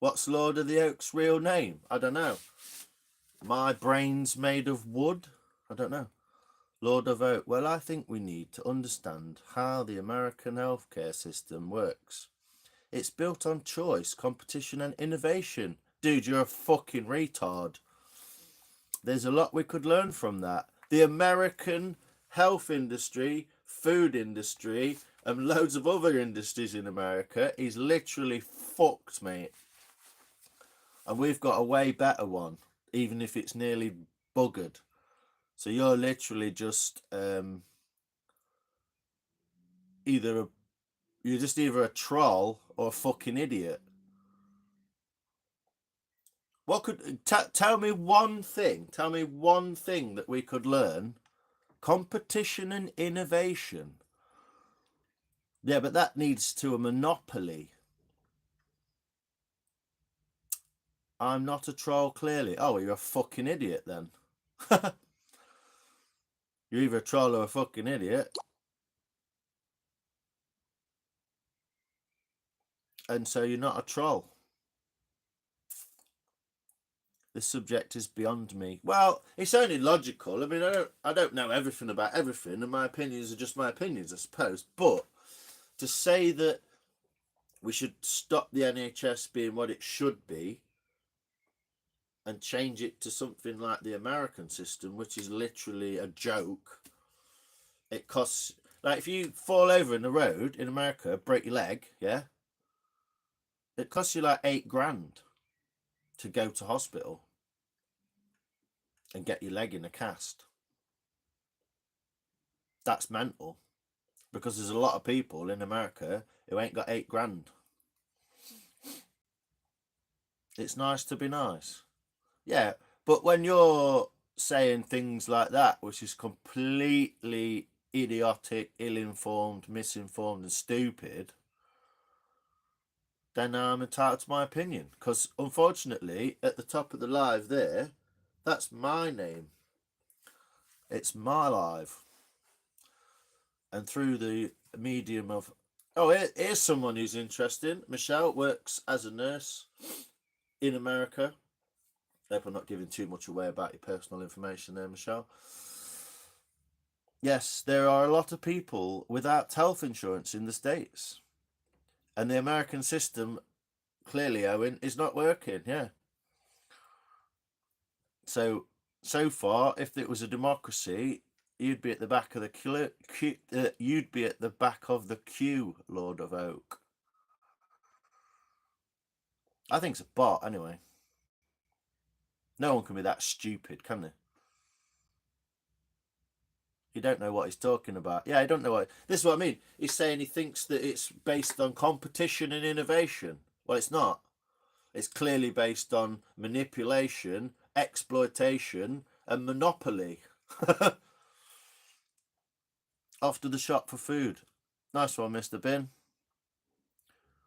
What's Lord of the Oak's real name? I don't know. My brain's made of wood? I don't know. Lord of Oak. Well, I think we need to understand how the American healthcare system works. It's built on choice, competition, and innovation. Dude, you're a fucking retard. There's a lot we could learn from that. The American health industry, food industry, and loads of other industries in America is literally fucked, mate. And we've got a way better one, even if it's nearly buggered. So you're literally just either a troll or a fucking idiot. What could tell me one thing? Tell me one thing that we could learn. Competition and innovation. Yeah, but that needs to a monopoly. I'm not a troll, clearly. Oh, you're a fucking idiot then. You're either a troll or a fucking idiot. And so you're not a troll. This subject is beyond me. Well, it's only logical. I mean, I don't know everything about everything, and my opinions are just my opinions, I suppose. But to say that we should stop the NHS being what it should be and change it to something like the American system, which is literally a joke. It costs, like, if you fall over in the road in America, break your leg, yeah, it costs you like $8,000 to go to hospital and get your leg in a cast. That's mental, because there's a lot of people in America who ain't got $8,000. It's nice to be nice. Yeah, but when you're saying things like that, which is completely idiotic, ill-informed, misinformed, and stupid, then I'm entitled to my opinion. Because unfortunately, at the top of the live there, that's my name. It's my live. And through the medium of... Oh, here's someone who's interesting. Michelle works as a nurse in America. I hope I'm not giving too much away about your personal information there, Michelle. Yes, there are a lot of people without health insurance in the States. And the American system, clearly, Owen, is not working, yeah. So far, if it was a democracy, you'd be at the back of the queue, Lord of Oak. I think it's a bot, anyway. No one can be that stupid, can they? You don't know what he's talking about. Yeah, I don't know what... This is what I mean. He's saying he thinks that it's based on competition and innovation. Well, it's not. It's clearly based on manipulation, exploitation, and monopoly. Off to the shop for food. Nice one, Mr. Bin.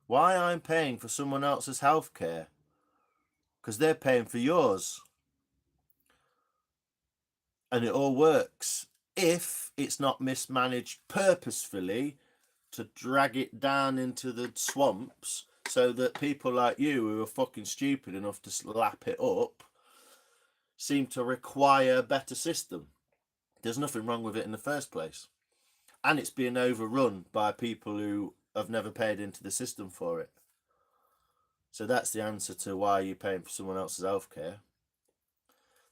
Why I'm paying for someone else's healthcare? Because they're paying for yours. And it all works if it's not mismanaged purposefully to drag it down into the swamps so that people like you who are fucking stupid enough to slap it up seem to require a better system. There's nothing wrong with it in the first place. And it's being overrun by people who have never paid into the system for it. So that's the answer to why you're paying for someone else's healthcare.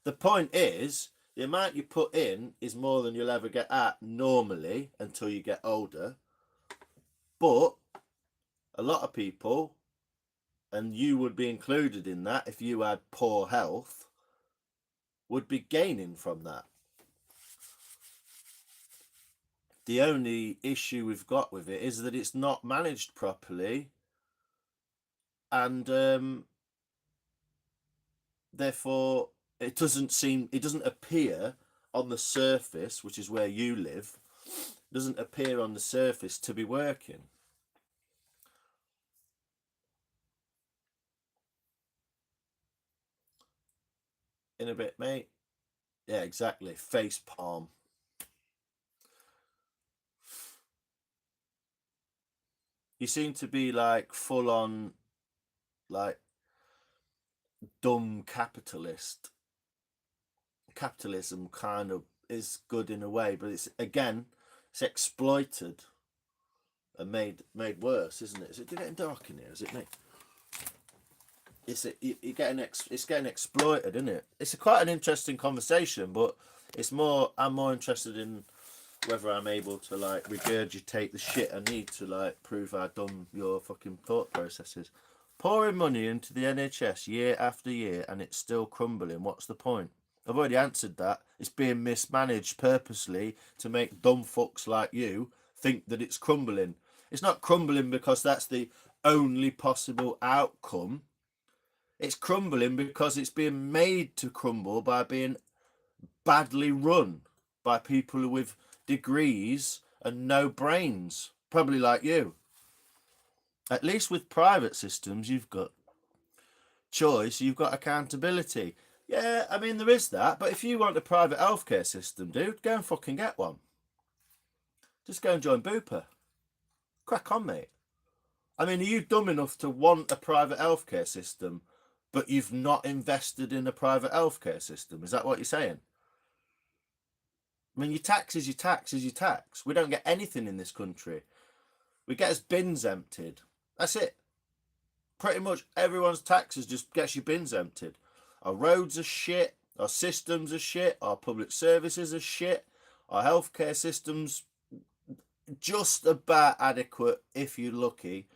The point is, the amount you put in is more than you'll ever get at normally until you get older. But a lot of people, and you would be included in that if you had poor health, would be gaining from that. The only issue we've got with it is that it's not managed properly, and therefore it doesn't appear on the surface, which is where you live, doesn't appear on the surface to be working. In a bit, mate. Yeah, exactly. Face palm. You seem to be like full on, like, dumb capitalist. Capitalism kind of is good in a way, but it's exploited and made worse, isn't it? Is it getting dark in here? Is it, mate? It's getting exploited, isn't it? It's quite an interesting conversation, but I'm more interested in whether I'm able to like regurgitate the shit I need to like prove how dumb your fucking thought process is. Pouring money into the NHS year after year and it's still crumbling. What's the point? I've already answered that. It's being mismanaged purposely to make dumb fucks like you think that it's crumbling. It's not crumbling because that's the only possible outcome. It's crumbling because it's being made to crumble by being badly run by people with degrees and no brains, probably like you. At least with private systems, you've got choice, you've got accountability. Yeah, I mean, there is that, but if you want a private healthcare system, dude, go and fucking get one. Just go and join Bupa. Crack on, mate. I mean, are you dumb enough to want a private healthcare system, but you've not invested in a private healthcare system? Is that what you're saying? I mean, your tax is your tax is your tax. We don't get anything in this country. We get us bins emptied. That's it. Pretty much everyone's taxes just gets your bins emptied. Our roads are shit. Our systems are shit. Our public services are shit. Our healthcare systems just about adequate if you're lucky.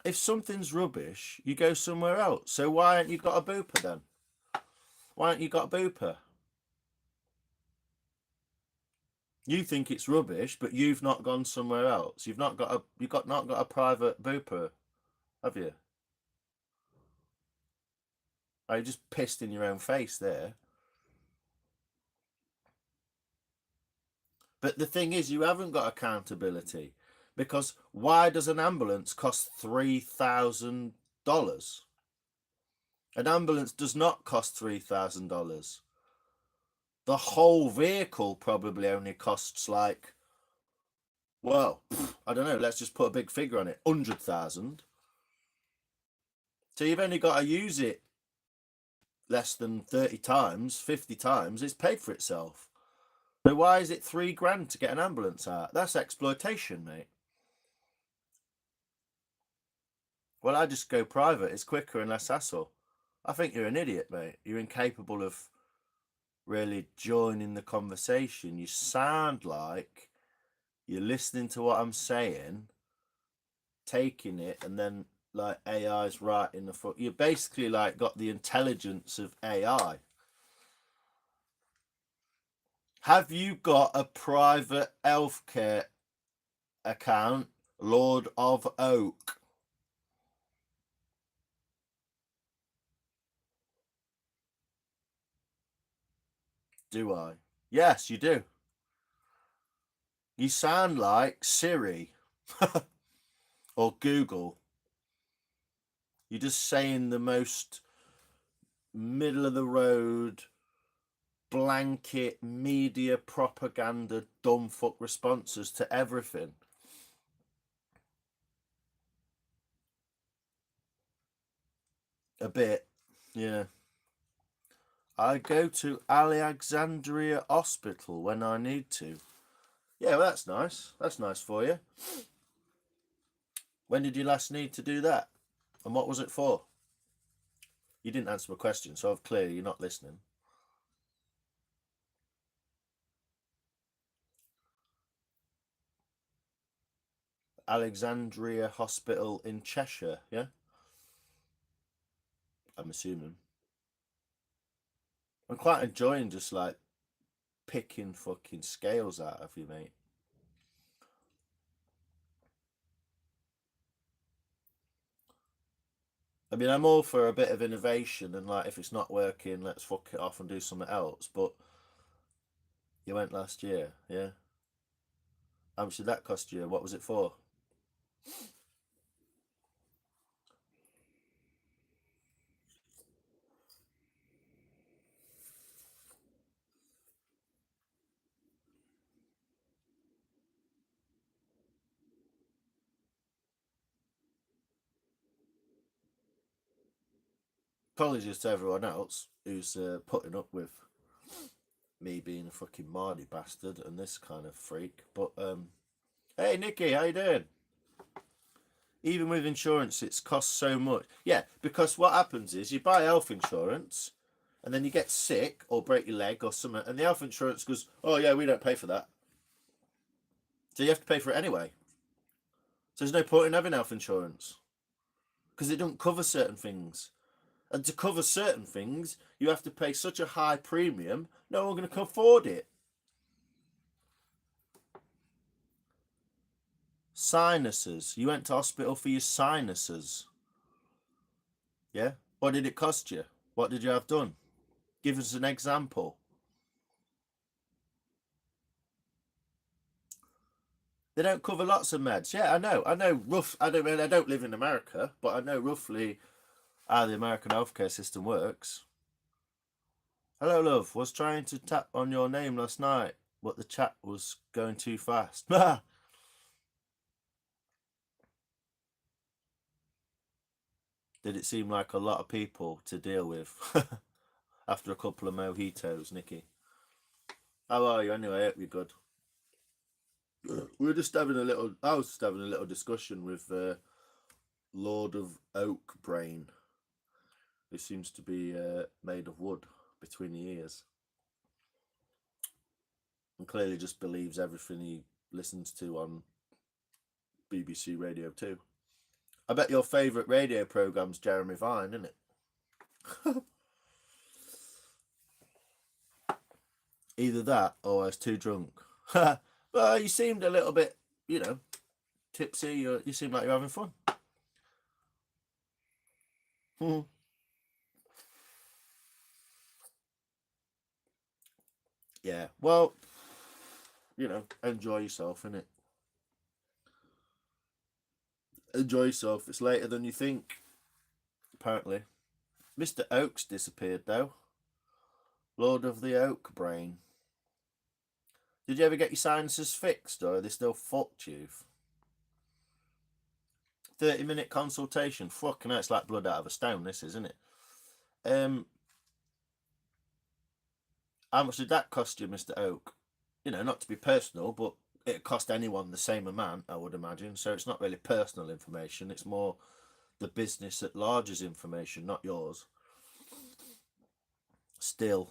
If something's rubbish, you go somewhere else. So why haven't you got a Bupa then? Why haven't you got a Bupa? You think it's rubbish, but you've not gone somewhere else. You've not got a private Bupa, have you? Are you just pissed in your own face there? But the thing is, you haven't got accountability, because why does an ambulance cost $3,000? An ambulance does not cost $3,000. The whole vehicle probably only costs like, well, I don't know. Let's just put a big figure on it: 100,000. So you've only got to use it less than 30 times, 50 times. It's paid for itself. So why is it $3,000 to get an ambulance out? That's exploitation, mate. Well, I just go private. It's quicker and less hassle. I think you're an idiot, mate. You're incapable of really joining the conversation. You sound like you're listening to what I'm saying, taking it, and then like AI's right in the foot. You basically like got the intelligence of AI. Have you got a private healthcare account, Lord of Oak? Do I? Yes, you do. You sound like Siri or Google. You're just saying the most middle of the road, blanket media propaganda dumb fuck responses to everything. A bit, yeah. I go to Alexandria Hospital when I need to. Yeah, well, that's nice. That's nice for you. When did you last need to do that? And what was it for? You didn't answer my question, so I've clearly you're not listening. Alexandria Hospital in Cheshire, yeah? I'm assuming. I'm quite enjoying just like picking fucking scales out of you, mate. I mean, I'm all for a bit of innovation and like if it's not working, let's fuck it off and do something else. But you went last year, yeah? How much did that cost you? What was it for? Apologies to everyone else who's putting up with me being a fucking Mardy bastard and this kind of freak. But hey Nikki, how you doing? Even with insurance, it's cost so much. Yeah, because what happens is you buy health insurance, and then you get sick or break your leg or something, and the health insurance goes, "Oh yeah, we don't pay for that," so you have to pay for it anyway. So there's no point in having health insurance because it don't cover certain things. And to cover certain things, you have to pay such a high premium, no one can afford it. Sinuses. You went to hospital for your sinuses. Yeah? What did it cost you? What did you have done? Give us an example. They don't cover lots of meds. Yeah, I know. I know rough. I don't live in America, but I know roughly how the American healthcare system works. Hello, love. Was trying to tap on your name last night, but the chat was going too fast. Did it seem like a lot of people to deal with after a couple of mojitos, Nikki? How are you anyway? I hope you're good. We were just having a little. I was just having a little discussion with Lord of Oak Brain, who seems to be made of wood between the ears, and clearly just believes everything he listens to on BBC Radio 2. I bet your favourite radio programme's Jeremy Vine, isn't it? Either that or I was too drunk. Well, you seemed a little bit, you know, tipsy. You seem like you're having fun. Yeah, well, you know, enjoy yourself, innit? Enjoy yourself. It's later than you think, apparently. Mr. Oak's disappeared, though. Lord of the Oak Brain. Did you ever get your sinuses fixed, or are they still fucked you? 30-minute consultation. Fucking hell, it's like blood out of a stone, this is, isn't it? How much did that cost you, Mr. Oak? You know, not to be personal, but it cost anyone the same amount, I would imagine. So it's not really personal information. It's more the business at large's information, not yours. Still.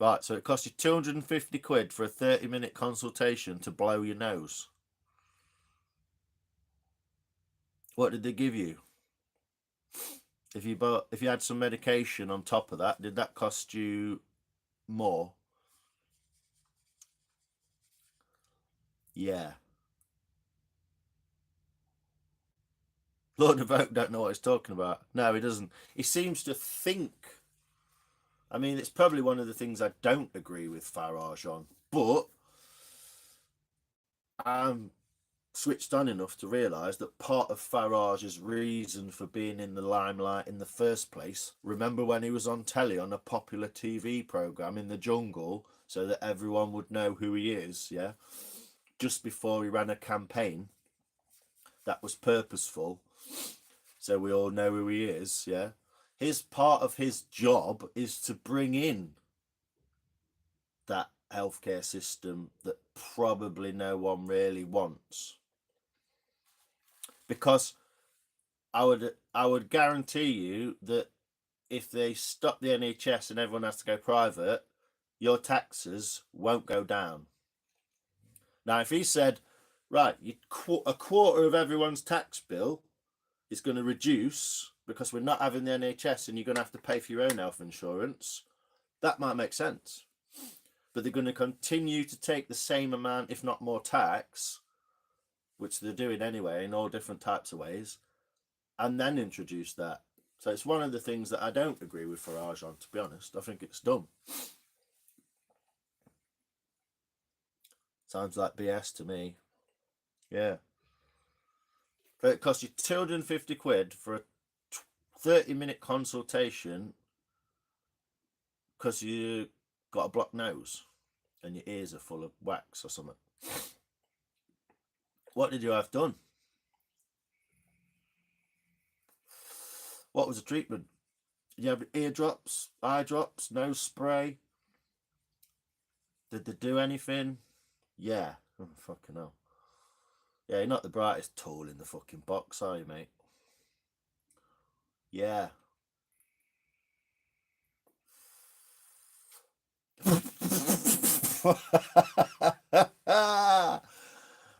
Right, so it cost you 250 quid for a 30-minute consultation to blow your nose. What did they give you? If you had some medication on top of that, did that cost you more? Yeah. Lord of Oak don't know what he's talking about. No, he doesn't. He seems to think I mean, it's probably one of the things I don't agree with Farage on, but I'm switched on enough to realise that part of Farage's reason for being in the limelight in the first place, remember when he was on telly on a popular TV programme in the jungle so that everyone would know who he is, yeah? Just before he ran a campaign that was purposeful, so we all know who he is, yeah? His part of his job is to bring in that healthcare system that probably no one really wants. Because I would guarantee you that if they stop the NHS and everyone has to go private, your taxes won't go down. Now, if he said, right, a quarter of everyone's tax bill is going to reduce because we're not having the NHS and you're going to have to pay for your own health insurance, that might make sense. But they're going to continue to take the same amount, if not more tax, which they're doing anyway in all different types of ways, and then introduce that. So it's one of the things that I don't agree with Farage on, to be honest. I think it's dumb. Sounds like BS to me. Yeah. But it costs you £250 for a 30-minute consultation because you got a blocked nose and your ears are full of wax or something. What did you have done? What was the treatment? Did you have ear drops, eye drops, nose spray? Did they do anything? Yeah. Oh, fucking hell. Yeah, you're not the brightest tool in the fucking box, are you, mate? Yeah.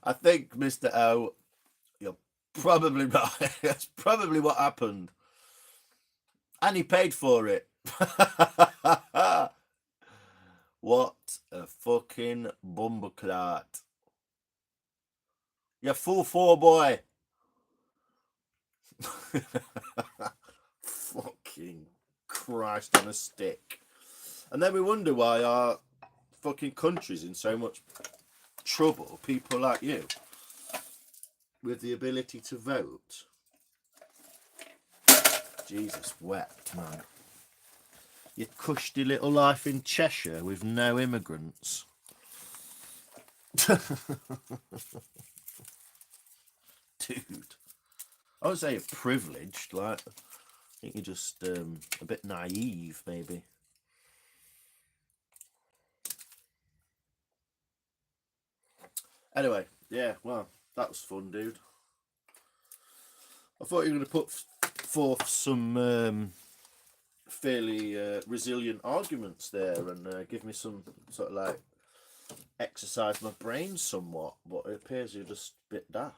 I think, Mr. O, you're probably right. That's probably what happened. And he paid for it. What a fucking bumperclart. You're full four, boy. Fucking Christ on a stick. And then we wonder why our fucking country's in so much trouble. People like you with the ability to vote. Jesus wept, man. Your cushy little life in Cheshire with no immigrants. Dude. I would say you're privileged, like, I think you're just a bit naive, maybe. Anyway, yeah, well, that was fun, dude. I thought you were going to put forth some fairly resilient arguments there and give me some sort of like exercise my brain somewhat, but it appears you're just a bit daft.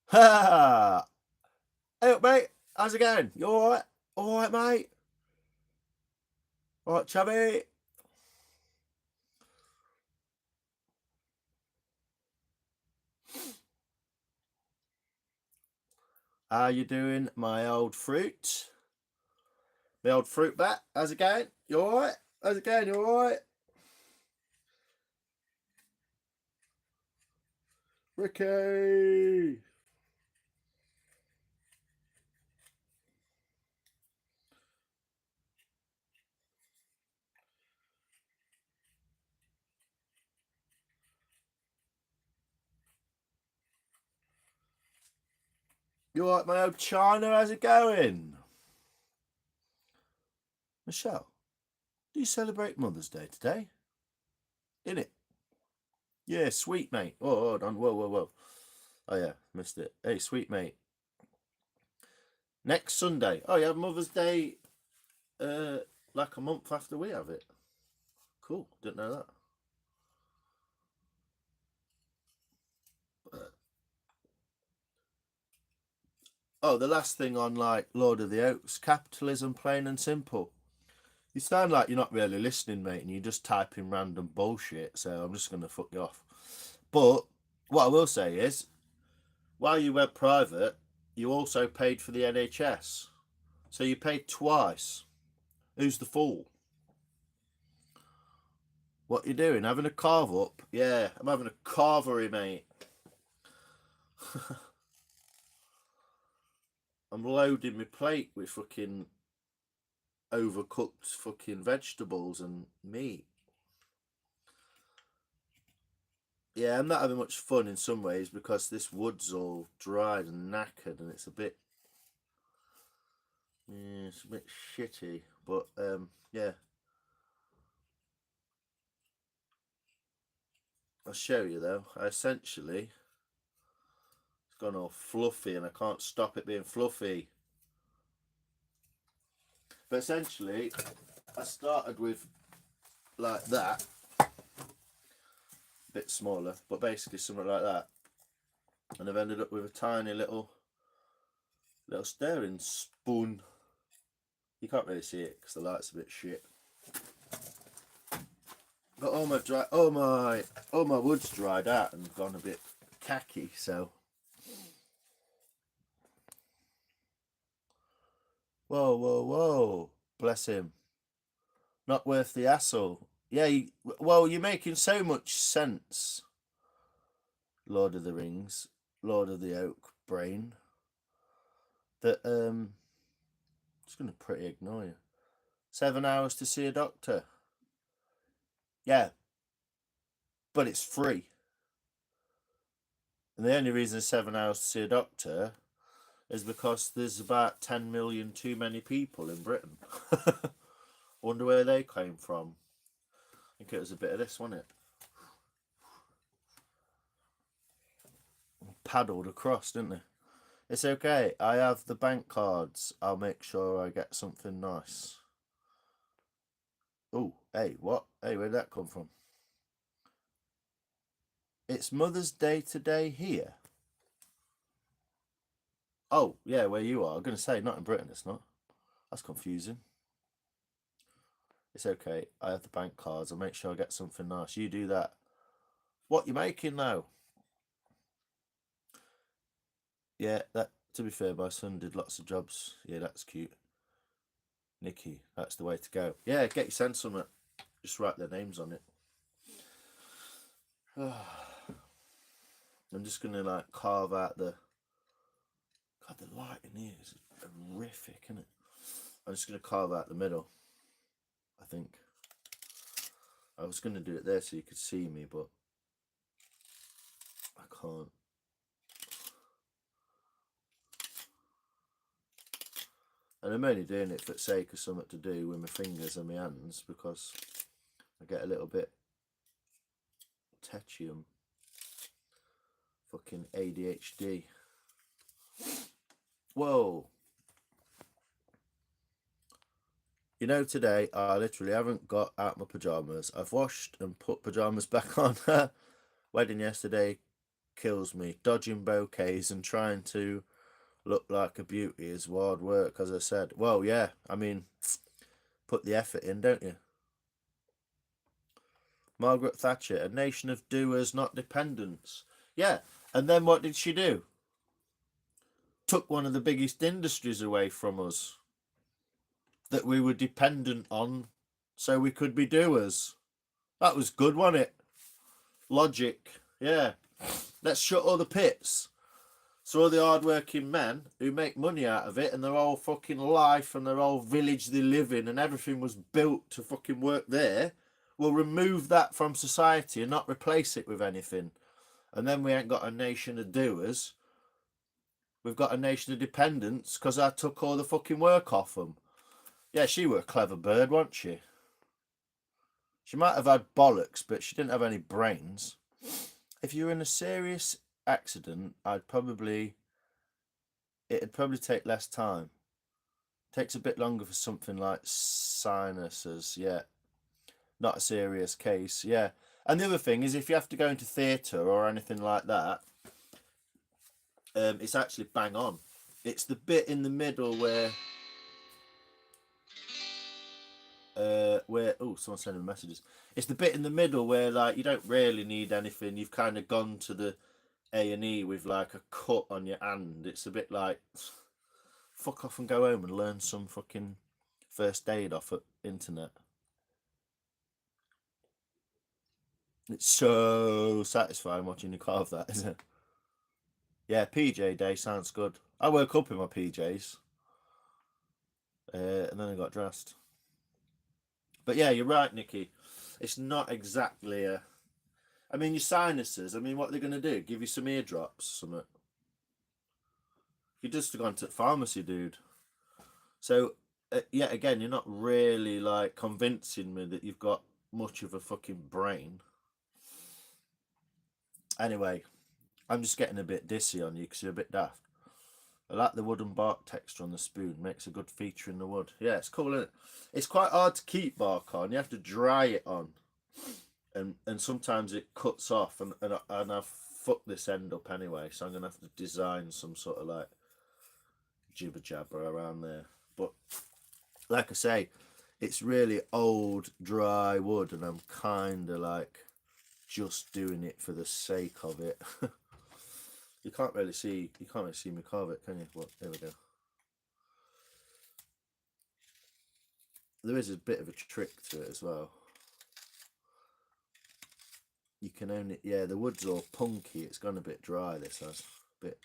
Ha! Hey up, mate. How's it going? You alright? Alright, mate? Alright, chubby? How you doing, my old fruit? My old fruit bat? How's it going? You alright? How's it going? You alright? Ricky! You alright, my old China? How's it going? Michelle, do you celebrate Mother's Day today? Innit? Yeah, sweet mate. Oh, hold on. Whoa, whoa, whoa. Oh, yeah, missed it. Hey, sweet mate. Next Sunday. Oh, you have Mother's Day like a month after we have it. Cool. Didn't know that. Oh, the last thing on like Lord of the Oaks, capitalism, plain and simple. You sound like you're not really listening, mate, and you're just typing random bullshit. So I'm just gonna fuck you off. But what I will say is, while you went private, you also paid for the NHS. So you paid twice. Who's the fool? What you doing? Having a carve up? Yeah, I'm having a carvery, mate. I'm loading my plate with fucking overcooked fucking vegetables and meat. Yeah, I'm not having much fun in some ways because this wood's all dried and knackered and it's a bit shitty. But yeah. I'll show you though. I essentially it's gone all fluffy and I can't stop it being fluffy. But essentially I started with like that. A bit smaller, but basically something like that. And I've ended up with a tiny little stirring spoon. You can't really see it because the light's a bit shit. But all my wood's dried out and gone a bit tacky, so. Whoa. Bless him. Not worth the hassle. Yeah, you're making so much sense. Lord of the Rings, Lord of the Oak brain, that I'm just going to pretty ignore you. 7 hours to see a doctor. Yeah, but it's free. And the only reason it's 7 hours to see a doctor is because there's about 10 million too many people in Britain. Wonder where they came from. I think it was a bit of this, wasn't it? Paddled across, didn't they? It's okay. I have the bank cards. I'll make sure I get something nice. Oh, hey, what? Hey, where'd that come from? It's Mother's Day today here. Oh, yeah, where you are. I'm going to say, not in Britain, it's not. That's confusing. It's okay. I have the bank cards. I'll make sure I get something nice. You do that. What you making now? Yeah, that. To be fair, my son did lots of jobs. Yeah, that's cute. Nikki, that's the way to go. Yeah, get your sense on it. Just write their names on it. I'm just gonna like carve out the. God, the light in here is horrific, isn't it? I'm just gonna carve out the middle. I think. I was gonna do it there so you could see me, but I can't. And I'm only doing it for the sake of something to do with my fingers and my hands because I get a little bit tetchium. Fucking ADHD. Whoa. You know, today I literally haven't got out my pyjamas. I've washed and put pyjamas back on. Wedding yesterday kills me. Dodging bouquets and trying to look like a beauty is hard work, as I said. Well, yeah, I mean, put the effort in, don't you? Margaret Thatcher, a nation of doers, not dependents. Yeah, and then what did she do? Took one of the biggest industries away from us that we were dependent on so we could be doers. That was good, wasn't it? Logic. Yeah. Let's shut all the pits. So all the hard-working men who make money out of it and their whole fucking life and their whole village they live in and everything was built to fucking work there, we'll remove that from society and not replace it with anything. And then we ain't got a nation of doers. We've got a nation of dependents because I took all the fucking work off them. Yeah, she were a clever bird, wasn't she? She might have had bollocks, but she didn't have any brains. If you were in a serious accident, it'd probably take less time. It takes a bit longer for something like sinuses, yeah. Not a serious case, yeah. And the other thing is, if you have to go into theatre or anything like that, it's actually bang on. It's the bit in the middle where where someone's sending messages. It's the bit in the middle where like you don't really need anything. You've kind of gone to the A&E with like a cut on your hand. It's a bit like fuck off and go home and learn some fucking first aid off the internet. It's so satisfying watching you carve that, isn't it? Yeah, PJ day sounds good. I woke up in my PJs, and then I got dressed. But yeah, you're right, Nikki. It's not exactly a. I mean, your sinuses. I mean, what they're gonna do? Give you some eardrops, something. You just gone to the pharmacy, dude. So, yeah, again, you're not really like convincing me that you've got much of a fucking brain. Anyway, I'm just getting a bit dizzy on you because you're a bit daft. I like the wooden bark texture on the spoon. Makes a good feature in the wood. Yeah, it's cool, isn't it? It's quite hard to keep bark on. You have to dry it on. And sometimes it cuts off. And I've fucked this end up anyway. So I'm going to have to design some sort of like jibber jabber around there. But like I say, it's really old, dry wood. And I'm kind of like just doing it for the sake of it. You can't really see me carve it, can you? Well, there we go. There is a bit of a trick to it as well. You can only, yeah, the wood's all punky. It's gone a bit dry. This has a bit.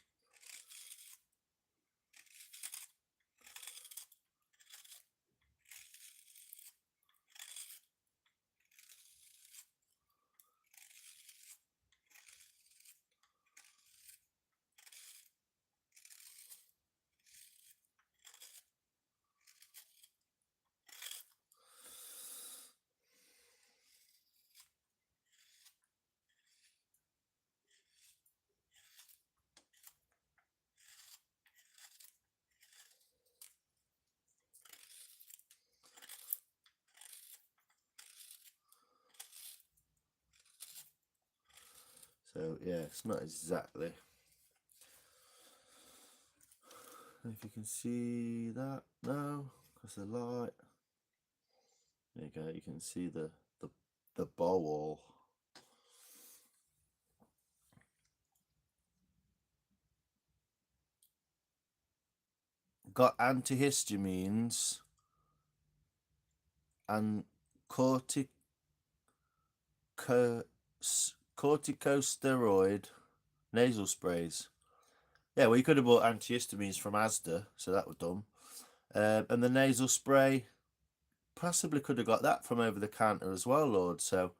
So yeah, it's not exactly. If you can see that, no, because the light. There you go. You can see the bowl. Got antihistamines and corticosteroid nasal sprays. Yeah, well, you could have bought antihistamines from Asda, so that was dumb. And the nasal spray, possibly could have got that from over the counter as well, Lord. So,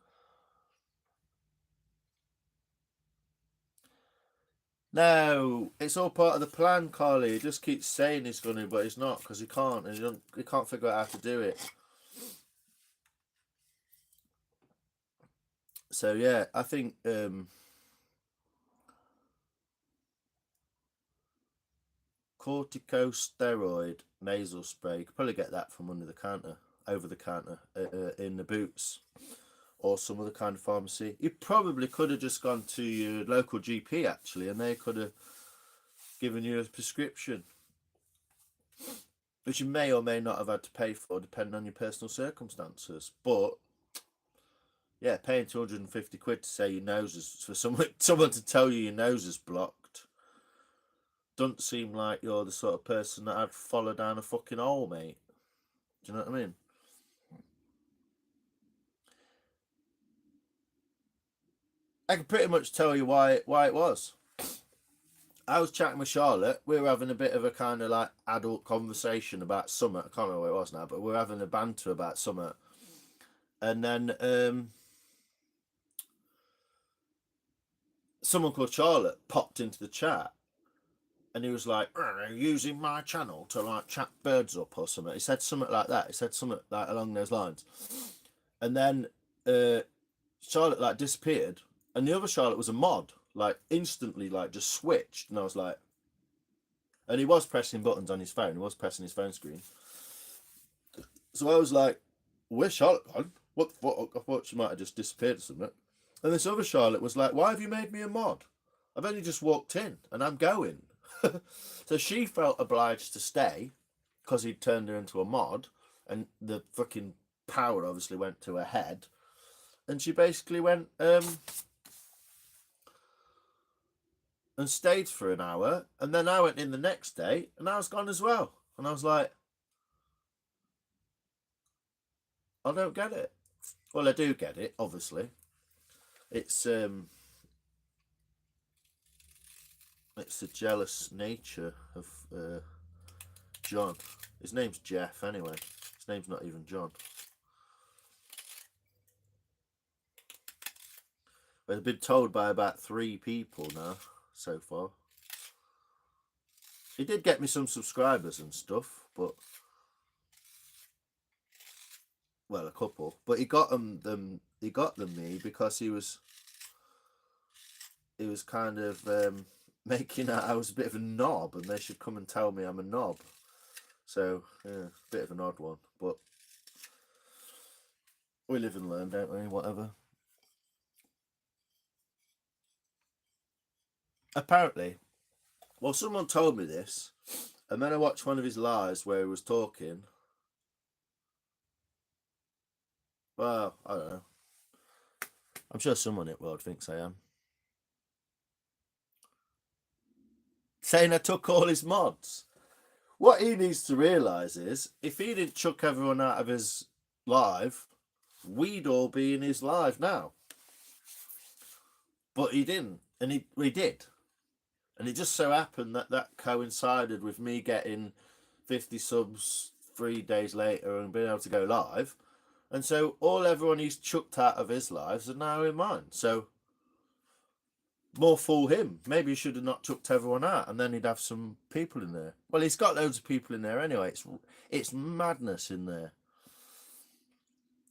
no, it's all part of the plan, Carly. He just keeps saying he's going to, but he's not because he can't, and he can't figure out how to do it. So yeah, I think corticosteroid nasal spray. You could probably get that from under the counter, over the counter, in the Boots or some other kind of pharmacy. You probably could have just gone to your local GP actually, and they could have given you a prescription, which you may or may not have had to pay for, depending on your personal circumstances. But yeah, paying 250 quid to say your nose is for someone to tell you your nose is blocked doesn't seem like you're the sort of person that I'd follow down a fucking hole, mate. Do you know what I mean? I can pretty much tell you why it was. I was chatting with Charlotte. We were having a bit of a kind of like adult conversation about summer. I can't remember what it was now, but we were having a banter about summer. And then someone called Charlotte popped into the chat, and he was like, using my channel to like chat birds up or something. He said something like that. He said something like along those lines. And then Charlotte like disappeared, and the other Charlotte was a mod, like instantly, like just switched. And I was like, and he was pressing buttons on his phone. He was pressing his phone screen. So I was like, where's Charlotte gone? What the fuck? I thought she might have just disappeared or something. And this other Charlotte was like, why have you made me a mod? I've only just walked in and I'm going. So she felt obliged to stay because he'd turned her into a mod, and the fucking power obviously went to her head, and she basically went and stayed for an hour, and then I went in the next day, and I was gone as well. And I was like, I don't get it. Well, I do get it, obviously. It's the jealous nature of John. His name's Jeff, anyway. His name's not even John. I've been told by about 3 people now so far. He did get me some subscribers and stuff, but well, a couple. But he got them. He got them me because he was kind of making out I was a bit of a knob, and they should come and tell me I'm a knob. So yeah, a bit of an odd one, but we live and learn, don't we? Whatever. Apparently, well, someone told me this, and then I watched one of his lives where he was talking. Well, I don't know. I'm sure someone in the world thinks I am. Saying I took all his mods. What he needs to realise is, if he didn't chuck everyone out of his live, we'd all be in his live now. But he didn't, and he did. And it just so happened that coincided with me getting 50 subs 3 days later and being able to go live. And so everyone he's chucked out of his lives are now in mine. So more fool him. Maybe he should have not chucked everyone out, and then he'd have some people in there. Well, he's got loads of people in there anyway. It's madness in there.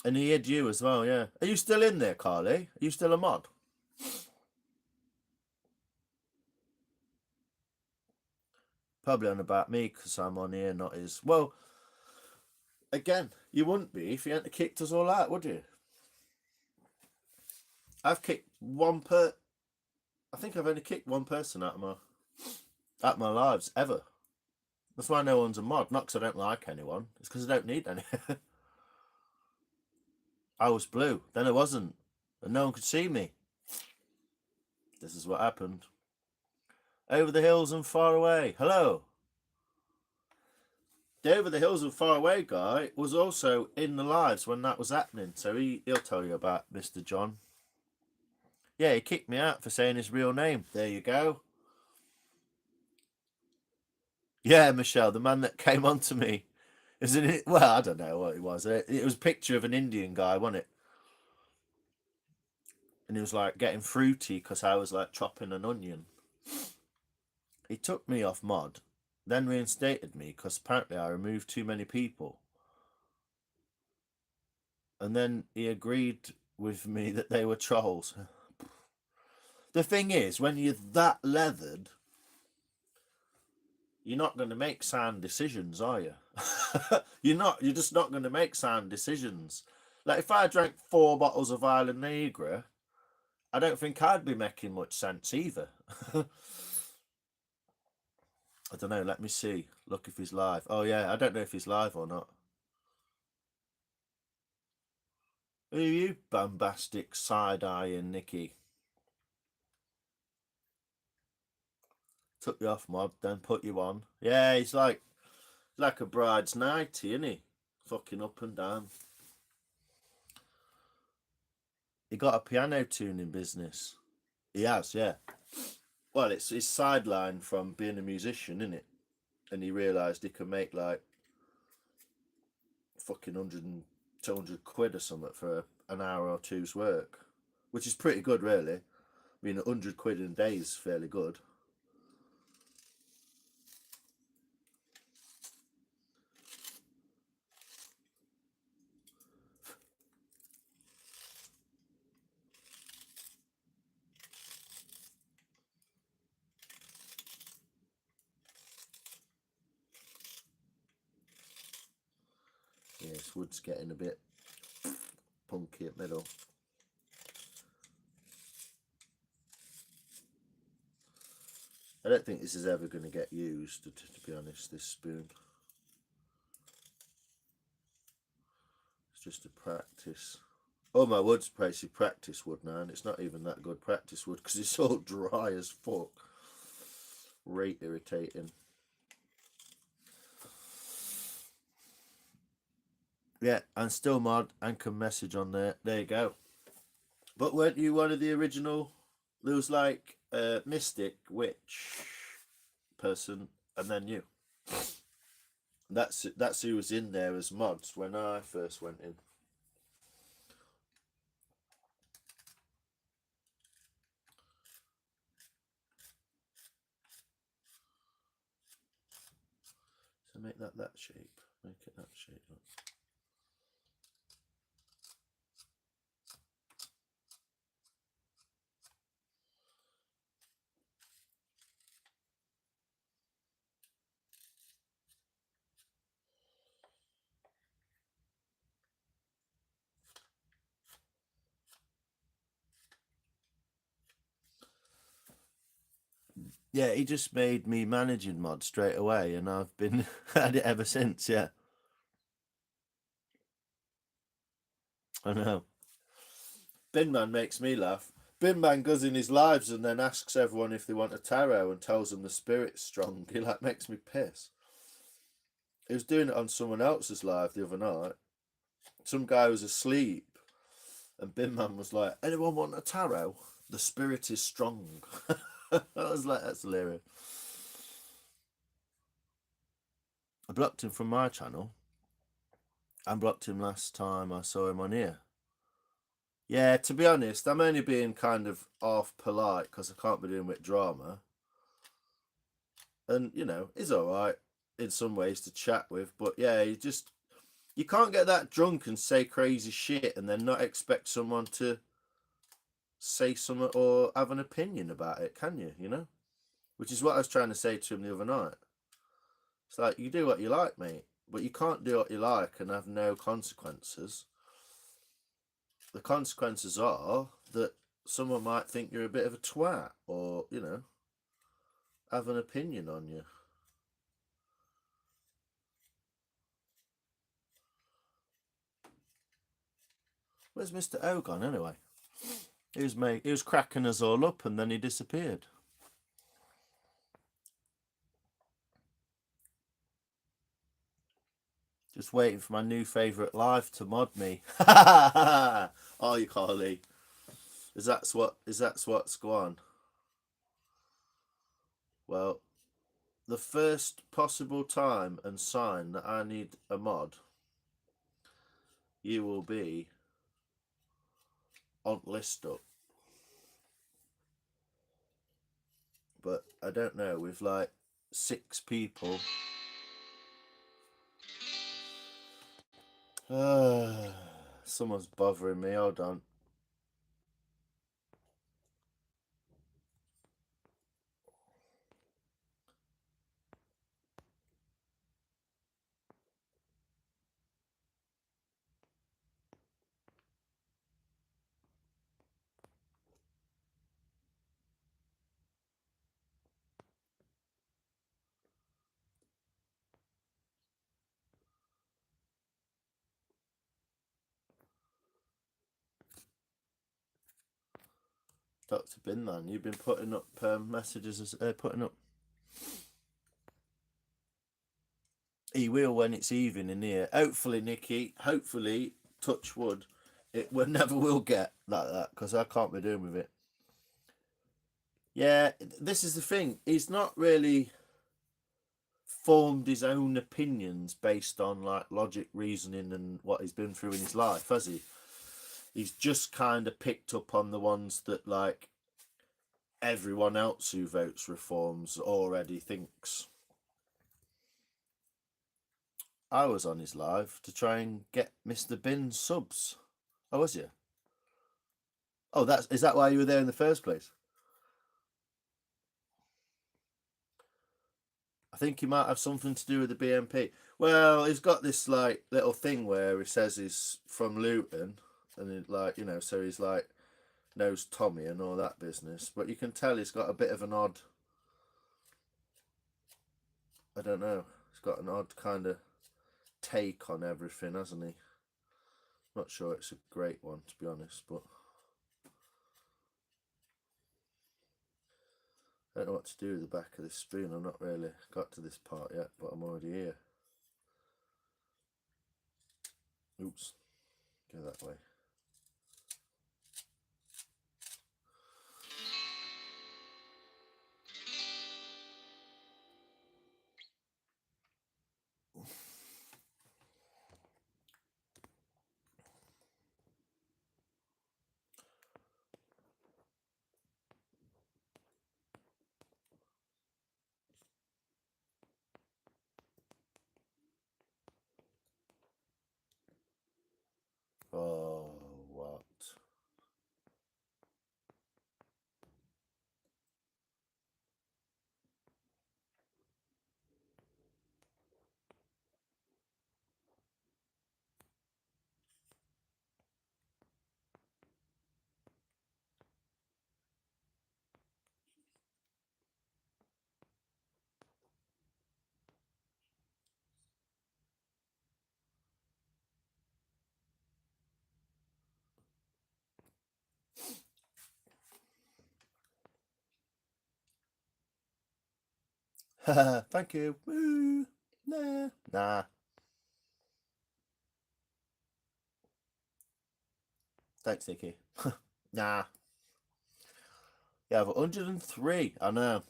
And he had you as well, yeah. Are you still in there, Carly? Are you still a mod? Probably on about me because I'm on here, not his. Well, again, you wouldn't be if you hadn't kicked us all out, would you? I've kicked I think I've only kicked one person out of my lives ever. That's why no one's a mod. Not because I don't like anyone. It's because I don't need any. I was blue. Then I wasn't. And no one could see me. This is what happened. Over the hills and far away. Hello. The Over the Hills and Far Away guy was also in the lives when that was happening. So he'll tell you about Mr. John. Yeah, he kicked me out for saying his real name. There you go. Yeah, Michelle, the man that came on to me. Isn't it? Well, I don't know what it was. It was a picture of an Indian guy, wasn't it? And he was like getting fruity because I was like chopping an onion. He took me off mod, then reinstated me because apparently I removed too many people. And then he agreed with me that they were trolls. The thing is, when you're that leathered, you're not going to make sound decisions, are you? You're just not going to make sound decisions. Like if I drank 4 bottles of Island Negra, I don't think I'd be making much sense either. I don't know, let me see. Look if he's live. Oh yeah, I don't know if he's live or not. Who are you, bombastic side-eyeing Nicky? Took you off mod, then put you on. Yeah, he's like a bride's nightie, isn't he? Fucking up and down. He got a piano tuning business. He has, yeah. Well, it's his sideline from being a musician, isn't it? And he realised he could make like fucking 100 and 200 quid or something for an hour or two's work, which is pretty good, really. I mean, 100 quid in a day is fairly good. Yeah, this wood's getting a bit punky at middle. I don't think this is ever going to get used, to be honest, this spoon. just a practice. All my wood's basically practice wood now, and it's not even that good practice wood because it's all dry as fuck. Right irritating. Yeah, and still mod and can message on there. There you go. But weren't you one of the original? There was like a mystic witch person, and then you. That's who was in there as mods when I first went in. So make that shape. Make it that shape. Yeah, he just made me managing mod straight away, and I've been had it ever since. Yeah, I know. Binman makes me laugh. Binman goes in his lives and then asks everyone if they want a tarot and tells them the spirit's strong. He like makes me piss. He was doing it on someone else's live the other night. Some guy was asleep, and Binman was like, "Anyone want a tarot? The spirit is strong." I was like, "That's hilarious." I blocked him from my channel. I blocked him last time I saw him on here. Yeah, to be honest, I'm only being kind of half polite because I can't be doing with drama. And, you know, he's alright in some ways to chat with, but yeah, you can't get that drunk and say crazy shit and then not expect someone to say something or have an opinion about it, can you? You know? Which is what I was trying to say to him the other night. It's like, you do what you like, mate, but you can't do what you like and have no consequences. The consequences are that someone might think you're a bit of a twat or, you know, have an opinion on you. Where's Mr. O gone anyway? He was cracking us all up and then he disappeared. Just waiting for my new favourite live to mod me. Oh, you Carly. Is that's what's going on? Well, the first possible time and sign that I need a mod, you will be on list up. But I don't know, with like 6 people. Someone's bothering me, hold on. Dr. Binman, you've been putting up messages, putting up. He will when it's even in here. Hopefully, Nikki, hopefully, touch wood, it will never will get like that because I can't be doing with it. Yeah, this is the thing. He's not really formed his own opinions based on like logic, reasoning, and what he's been through in his life, has he? He's just kind of picked up on the ones that like everyone else who votes reforms already thinks. I was on his live to try and get Mr. Bin subs. Oh, was you? Oh, is that why you were there in the first place? I think he might have something to do with the BNP. Well, he's got this like little thing where he says he's from Luton, and it, like, you know, so he's like knows Tommy and all that business. But you can tell he's got a bit of an odd. I don't know. He's got an odd kind of take on everything, hasn't he? Not sure it's a great one, to be honest, but I don't know what to do with the back of this spoon. I've not really got to this part yet, but I'm already here. Oops, go that way. Oh, what? Thank you. Woo. Nah. Thanks, Nikki. Nah. Yeah, but 103. I know.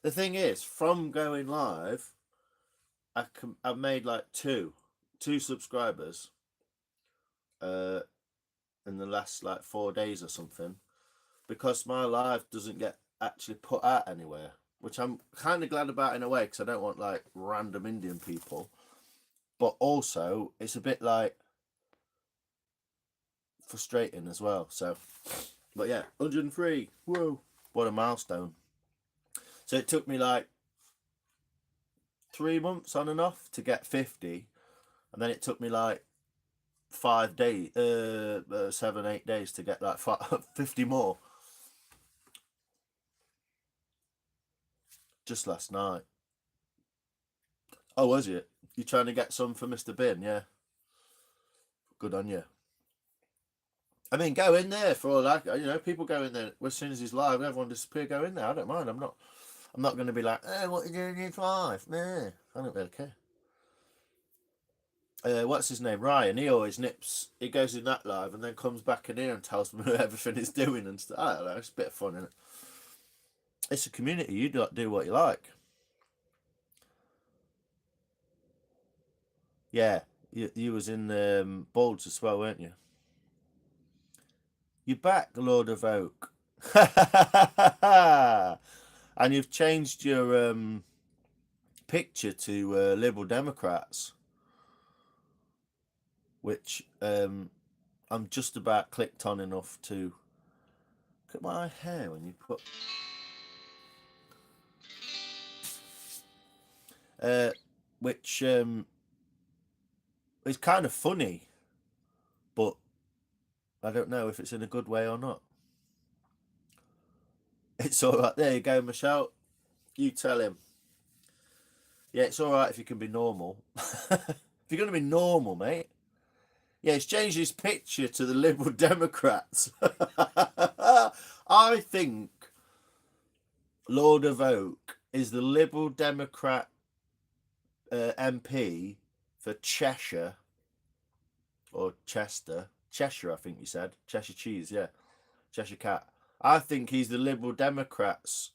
The thing is, from going live, I've made like two subscribers in the last like 4 days or something, because my live doesn't get actually put out anywhere, which I'm kind of glad about in a way, because I don't want like random Indian people, but also it's a bit like frustrating as well. So, but yeah, 103. Whoa, what a milestone. So it took me like 3 months on and off to get 50, and then it took me like 5 days, 7, 8 days to get like 50 more. Just last night. Oh, was it? You trying to get some for Mr. Bin? Yeah. Good on you. I mean, go in there for all that. You know, people go in there as soon as he's live. Everyone disappear. Go in there. I don't mind. I'm not going to be like, "Hey, what are you doing in live?" Nah, I don't really care. What's his name? Ryan. He always nips. He goes in that live and then comes back in here and tells me everything he's doing and stuff. I don't know. It's a bit of fun, isn't it? It's a community. You do what you like. Yeah, you was in Bulge as well, weren't you? You're back, Lord of Oak. And you've changed your picture to Liberal Democrats, which I'm just about clicked on enough to look at my hair when you put. Which is kind of funny, but I don't know if it's in a good way or not. It's all right. There you go, Michelle. You tell him. Yeah, it's all right if you can be normal. If you're going to be normal, mate. Yeah, he's changed his picture to the Liberal Democrats. I think Lord of Oak is the Liberal Democrat MP for Cheshire or Chester. Cheshire, I think you said. Cheshire Cheese, yeah. Cheshire Cat. I think he's the Liberal Democrats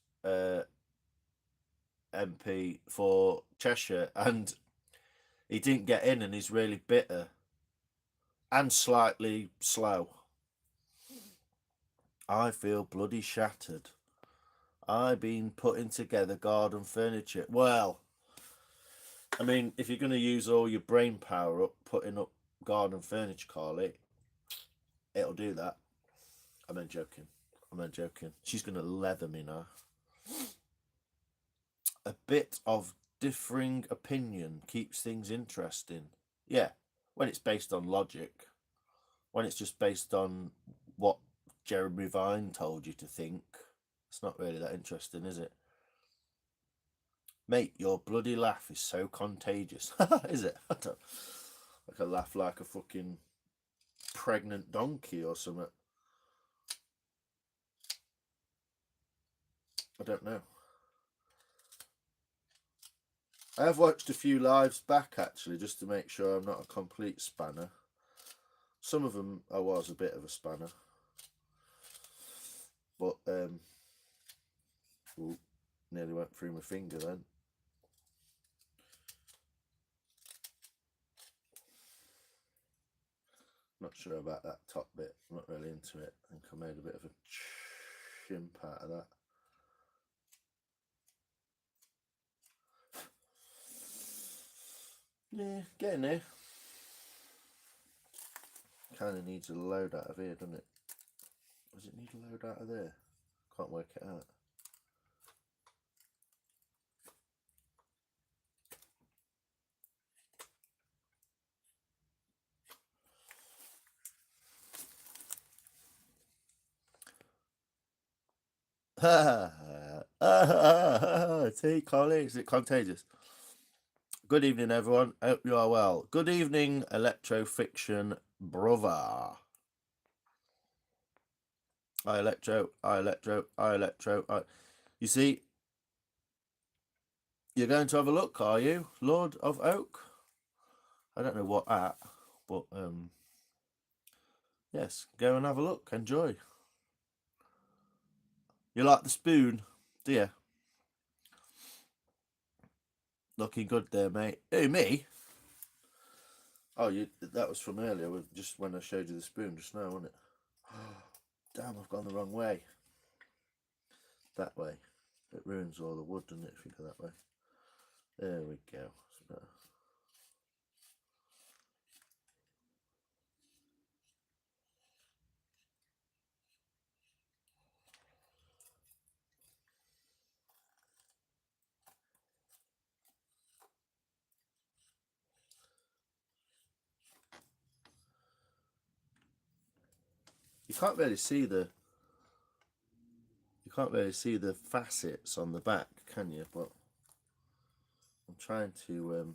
MP for Cheshire, and he didn't get in, and he's really bitter and slightly slow. I feel bloody shattered. I've been putting together garden furniture. Well, I mean, if you're going to use all your brain power up putting up garden furniture, Carly, it'll do that. I'm not joking. I'm not joking. She's going to leather me now. A bit of differing opinion keeps things interesting. Yeah, when it's based on logic. When it's just based on what Jeremy Vine told you to think, it's not really that interesting, is it? Mate, your bloody laugh is so contagious. Is it? I can laugh like a fucking pregnant donkey or something. I don't know. I have watched a few lives back actually, just to make sure I'm not a complete spanner. Some of them I was a bit of a spanner, but ooh, nearly went through my finger then. Not sure about that top bit. I'm not really into it. I think I made a bit of a chimp out of that. Yeah, getting there. Kind of needs a load out of here, doesn't it? Does it need a load out of there? Can't work it out. See, colleagues, is it contagious? Good evening, everyone. Hope you are well. Good evening, Electrofiction brother. I Electro. You see, you're going to have a look, are you, Lord of Oak? I don't know what at, but yes, go and have a look. Enjoy. You like the spoon, do you? Looking good there, mate. Who, me? Oh, that was from earlier, just when I showed you the spoon just now, wasn't it? Damn, I've gone the wrong way. That way. It ruins all the wood, doesn't it, if you go that way? There we go. It's better. You can't really see the facets on the back, can you? But I'm trying to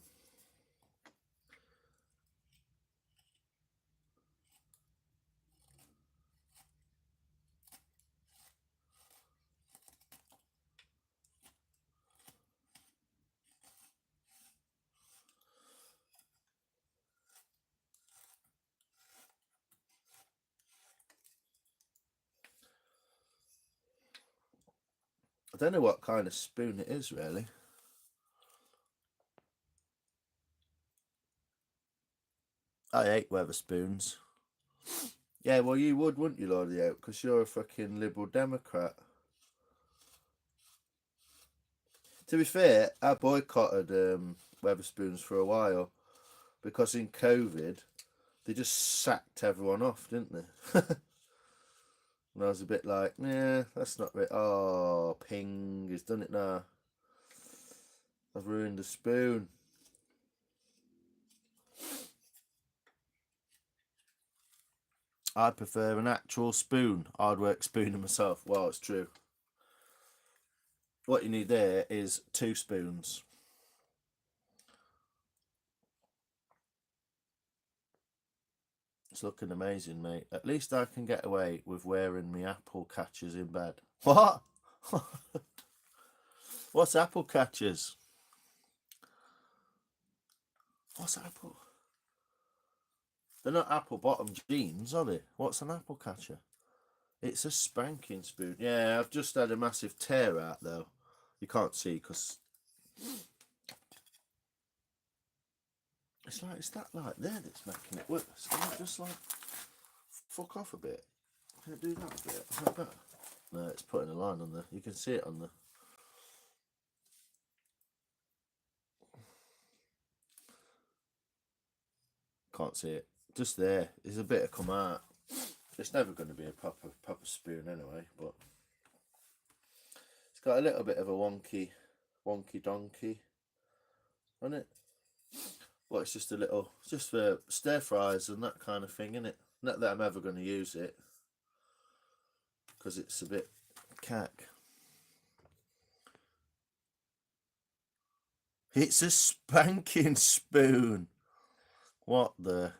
I don't know what kind of spoon it is, really. I hate Weatherspoons. Yeah, well, you would, wouldn't you, Lord of the Oak? Because you're a fucking Liberal Democrat. To be fair, I boycotted Weatherspoons for a while because in COVID, they just sacked everyone off, didn't they? And I was a bit like, yeah, that's not it. Oh, ping, he's done it now. I've ruined the spoon. I prefer an actual spoon. Hard work spooning myself. Well, it's true. What you need there is 2 spoons. It's looking amazing, mate. At least I can get away with wearing my apple catchers in bed. What? What's apple catchers? What's apple? They're not apple bottom jeans, are they? What's an apple catcher? It's a spanking spoon. Yeah, I've just had a massive tear out though. You can't see because it's that light there that's making it worse. Can I just like fuck off a bit? Can I do that a bit? Is that better? No, it's putting a line on there. You can see it on the. Can't see it. Just there. There's a bit of come out. It's never going to be a proper spoon anyway, but it's got a little bit of a wonky donkey on it. Well, it's just a little, just for stir fries and that kind of thing, isn't it? Not that I'm ever going to use it because it's a bit cack. It's a spanking spoon. What the?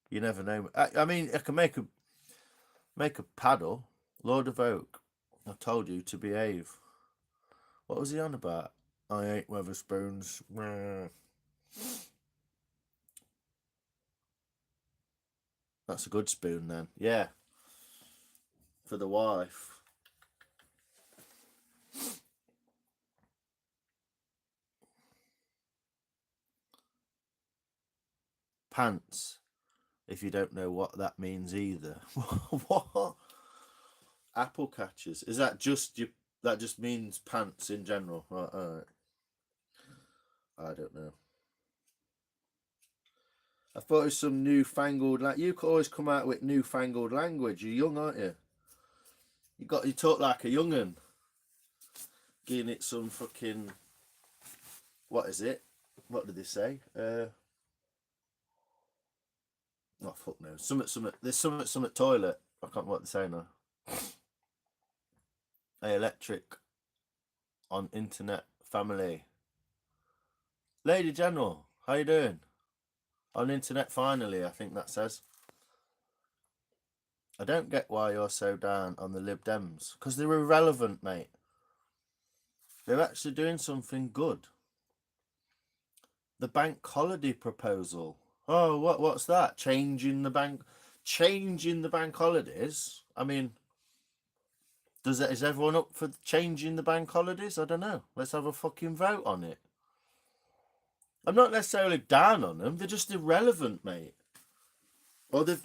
You never know. I mean, I can make a paddle. Lord of Oak. I told you to behave. What was he on about? I ate Weatherspoons. That's a good spoon then. Yeah. For the wife. Pants. If you don't know what that means either. What? Apple catchers. Is that just you? That just means pants in general. Right. I don't know. I thought it was some newfangled. Like you could always come out with newfangled language. You're young, aren't you? You talk like a young'un. Giving it some fucking. What is it? What did they say? Oh fuck no. There's some toilet. I can't remember what they're saying now. Electric on internet family. Lady General, how you doing? On internet finally, I think that says. I don't get why you're so down on the Lib Dems. Because they're irrelevant, mate. They're actually doing something good. The bank holiday proposal. Oh, what's that? Changing the bank holidays? I mean, is everyone up for changing the bank holidays? I don't know. Let's have a fucking vote on it. I'm not necessarily down on them. They're just irrelevant, mate. Or they've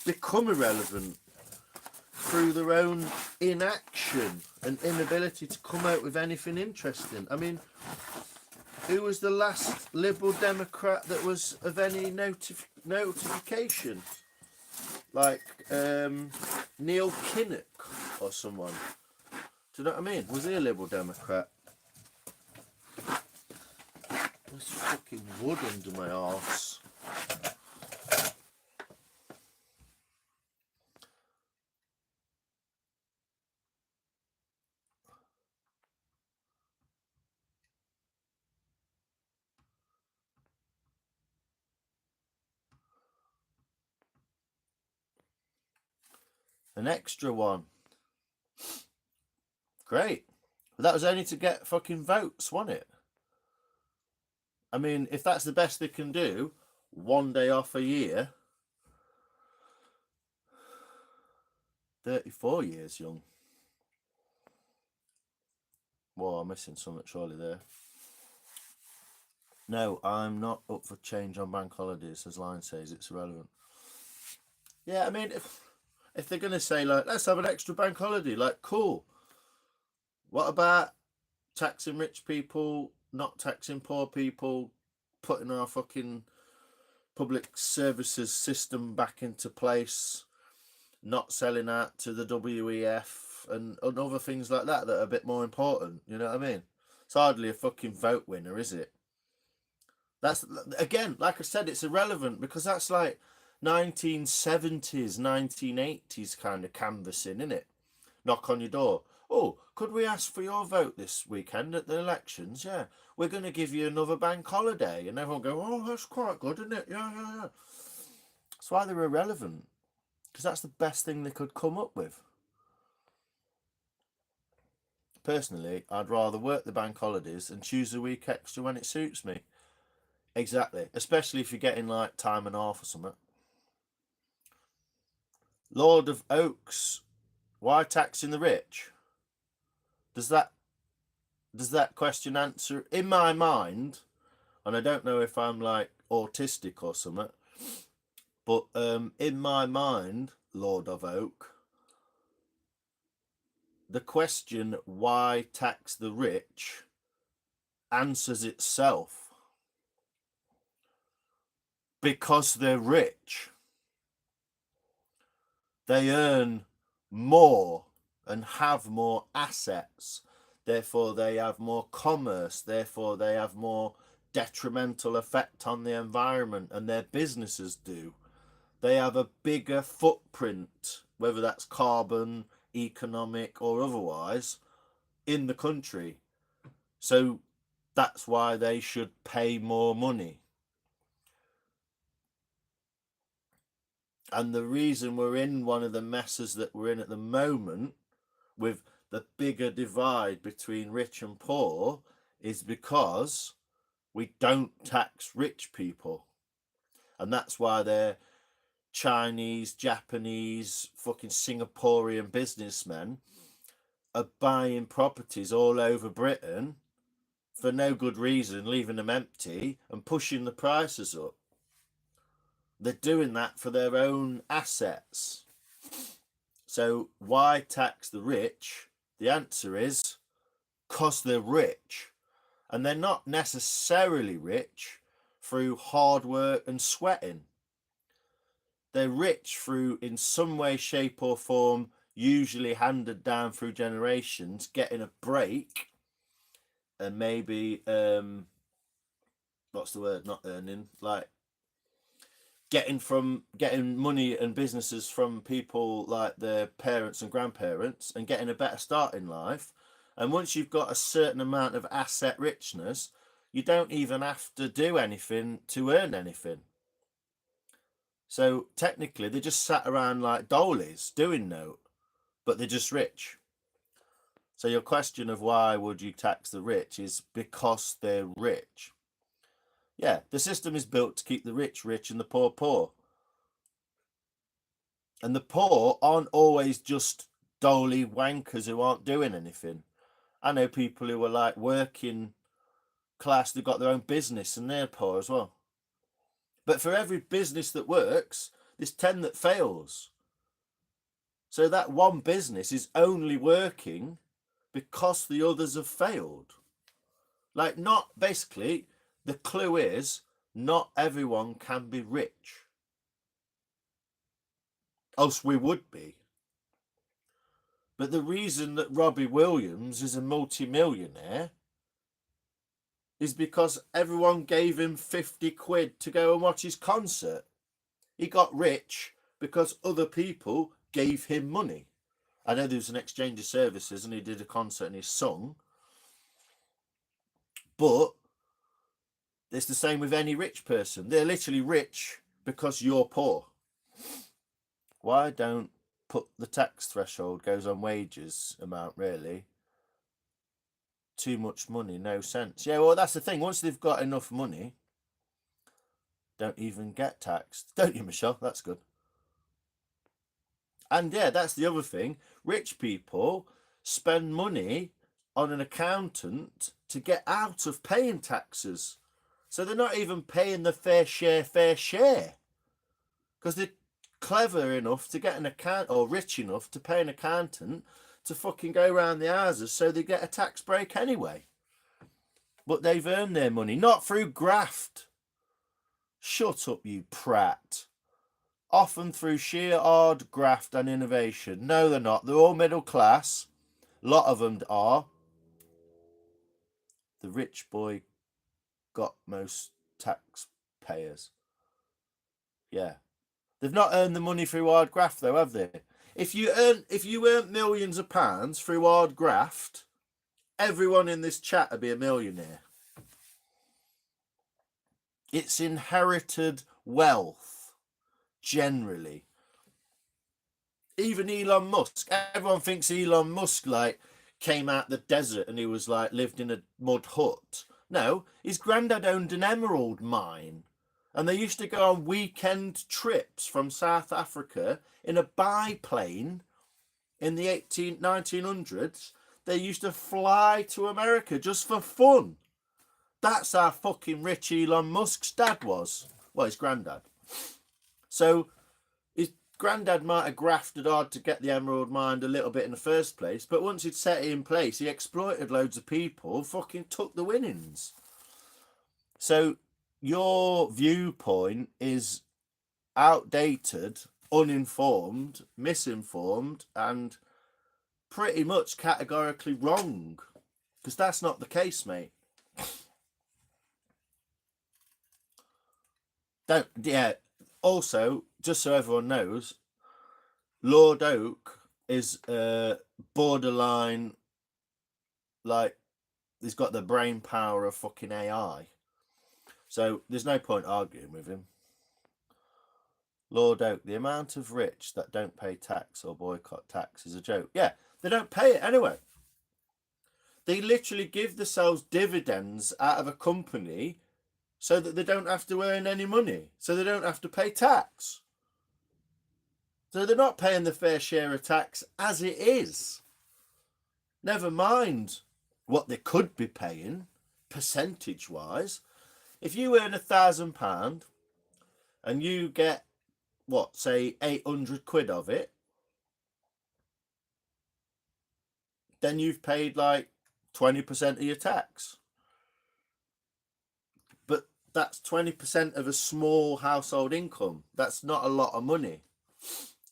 become irrelevant through their own inaction and inability to come out with anything interesting. I mean, who was the last Liberal Democrat that was of any notification? Like Neil Kinnock or someone. Do you know what I mean? Was he a Liberal Democrat? There's fucking wood under my arse. An extra one. Great. But that was only to get fucking votes, wasn't it? I mean, if that's the best they can do, one day off a year. 34 years young. Whoa, I'm missing something surely there. No, I'm not up for change on bank holidays, as Line says. It's irrelevant. Yeah, I mean, if they're going to say, like, let's have an extra bank holiday, like, cool. What about taxing rich people, not taxing poor people, putting our fucking public services system back into place, not selling out to the WEF and other things like that that are a bit more important, you know what I mean? It's hardly a fucking vote winner, is it? That's, again, like I said, it's irrelevant because that's like 1970s, 1980s kind of canvassing, isn't it? Knock on your door. Oh, could we ask for your vote this weekend at the elections? Yeah, we're going to give you another bank holiday. And everyone go, oh, that's quite good, isn't it? Yeah. That's why they're irrelevant. Because that's the best thing they could come up with. Personally, I'd rather work the bank holidays and choose a week extra when it suits me. Exactly. Especially if you're getting like time and a half or something. Lord of Oaks. Why taxing the rich? Does that question answer in my mind? And I don't know if I'm like autistic or something, but in my mind, Lord of Oak, the question why tax the rich answers itself. Because they're rich. They earn more and have more assets. Therefore, they have more commerce. Therefore, they have more detrimental effect on the environment, and their businesses do. They have a bigger footprint, whether that's carbon, economic, or otherwise, in the country. So that's why they should pay more money. And the reason we're in one of the messes that we're in at the moment, with the bigger divide between rich and poor, is because we don't tax rich people. And that's why they're Chinese, Japanese, fucking Singaporean businessmen are buying properties all over Britain for no good reason, leaving them empty and pushing the prices up. They're doing that for their own assets. So why tax the rich? The answer is because they're rich. And they're not necessarily rich through hard work and sweating. They're rich through, in some way, shape or form, usually handed down through generations, getting a break and maybe, what's the word, not earning, like getting money and businesses from people like their parents and grandparents and getting a better start in life. And once you've got a certain amount of asset richness, you don't even have to do anything to earn anything. So technically they just sat around like dolies doing note, but they're just rich. So your question of why would you tax the rich is because they're rich. Yeah, the system is built to keep the rich rich and the poor poor. And the poor aren't always just dolly wankers who aren't doing anything. I know people who are like working class, they've got their own business and they're poor as well. But for every business that works, there's 10 that fails. So that one business is only working because the others have failed. Like, not basically, the clue is not everyone can be rich. Else we would be. But the reason that Robbie Williams is a multi-millionaire is because everyone gave him 50 quid to go and watch his concert. He got rich because other people gave him money. I know there was an exchange of services and he did a concert and he sung. But it's the same with any rich person. They're literally rich because you're poor. Why don't put the tax threshold goes on wages amount, really? Too much money, no sense. Yeah, well, that's the thing. Once they've got enough money, don't even get taxed. Don't you, Michelle? That's good. And yeah, that's the other thing. Rich people spend money on an accountant to get out of paying taxes. So they're not even paying the fair share. Because they're clever enough to get an account, or rich enough to pay an accountant to fucking go around the houses so they get a tax break anyway. But they've earned their money, not through graft. Shut up, you prat. Often through sheer hard graft and innovation. No, they're not. They're all middle class. A lot of them are. The rich boy got most taxpayers. Yeah. They've not earned the money through hard graft, though, have they? If you earn millions of pounds through hard graft, everyone in this chat would be a millionaire. It's inherited wealth, generally. Even Elon Musk. Everyone thinks Elon Musk like came out the desert and he was like lived in a mud hut. No, his granddad owned an emerald mine. And they used to go on weekend trips from South Africa in a biplane in the 1900s. They used to fly to America just for fun. That's how fucking rich Elon Musk's dad was. Well, his granddad. So his granddad might have grafted hard to get the emerald mine a little bit in the first place, but once he'd set it in place, he exploited loads of people, fucking took the winnings. So your viewpoint is outdated, uninformed, misinformed, and pretty much categorically wrong. Because that's not the case, mate. Yeah. Also, just so everyone knows, Lord Oak is borderline, like, he's got the brain power of fucking AI. So there's no point arguing with him. Lord Oak, the amount of rich that don't pay tax or boycott tax is a joke. Yeah, they don't pay it anyway. They literally give themselves dividends out of a company so that they don't have to earn any money, so they don't have to pay tax. So they're not paying the fair share of tax as it is. Never mind what they could be paying, percentage-wise. If you earn £1,000 and you get, what, say 800 quid of it, then you've paid like 20% of your tax. But that's 20% of a small household income. That's not a lot of money.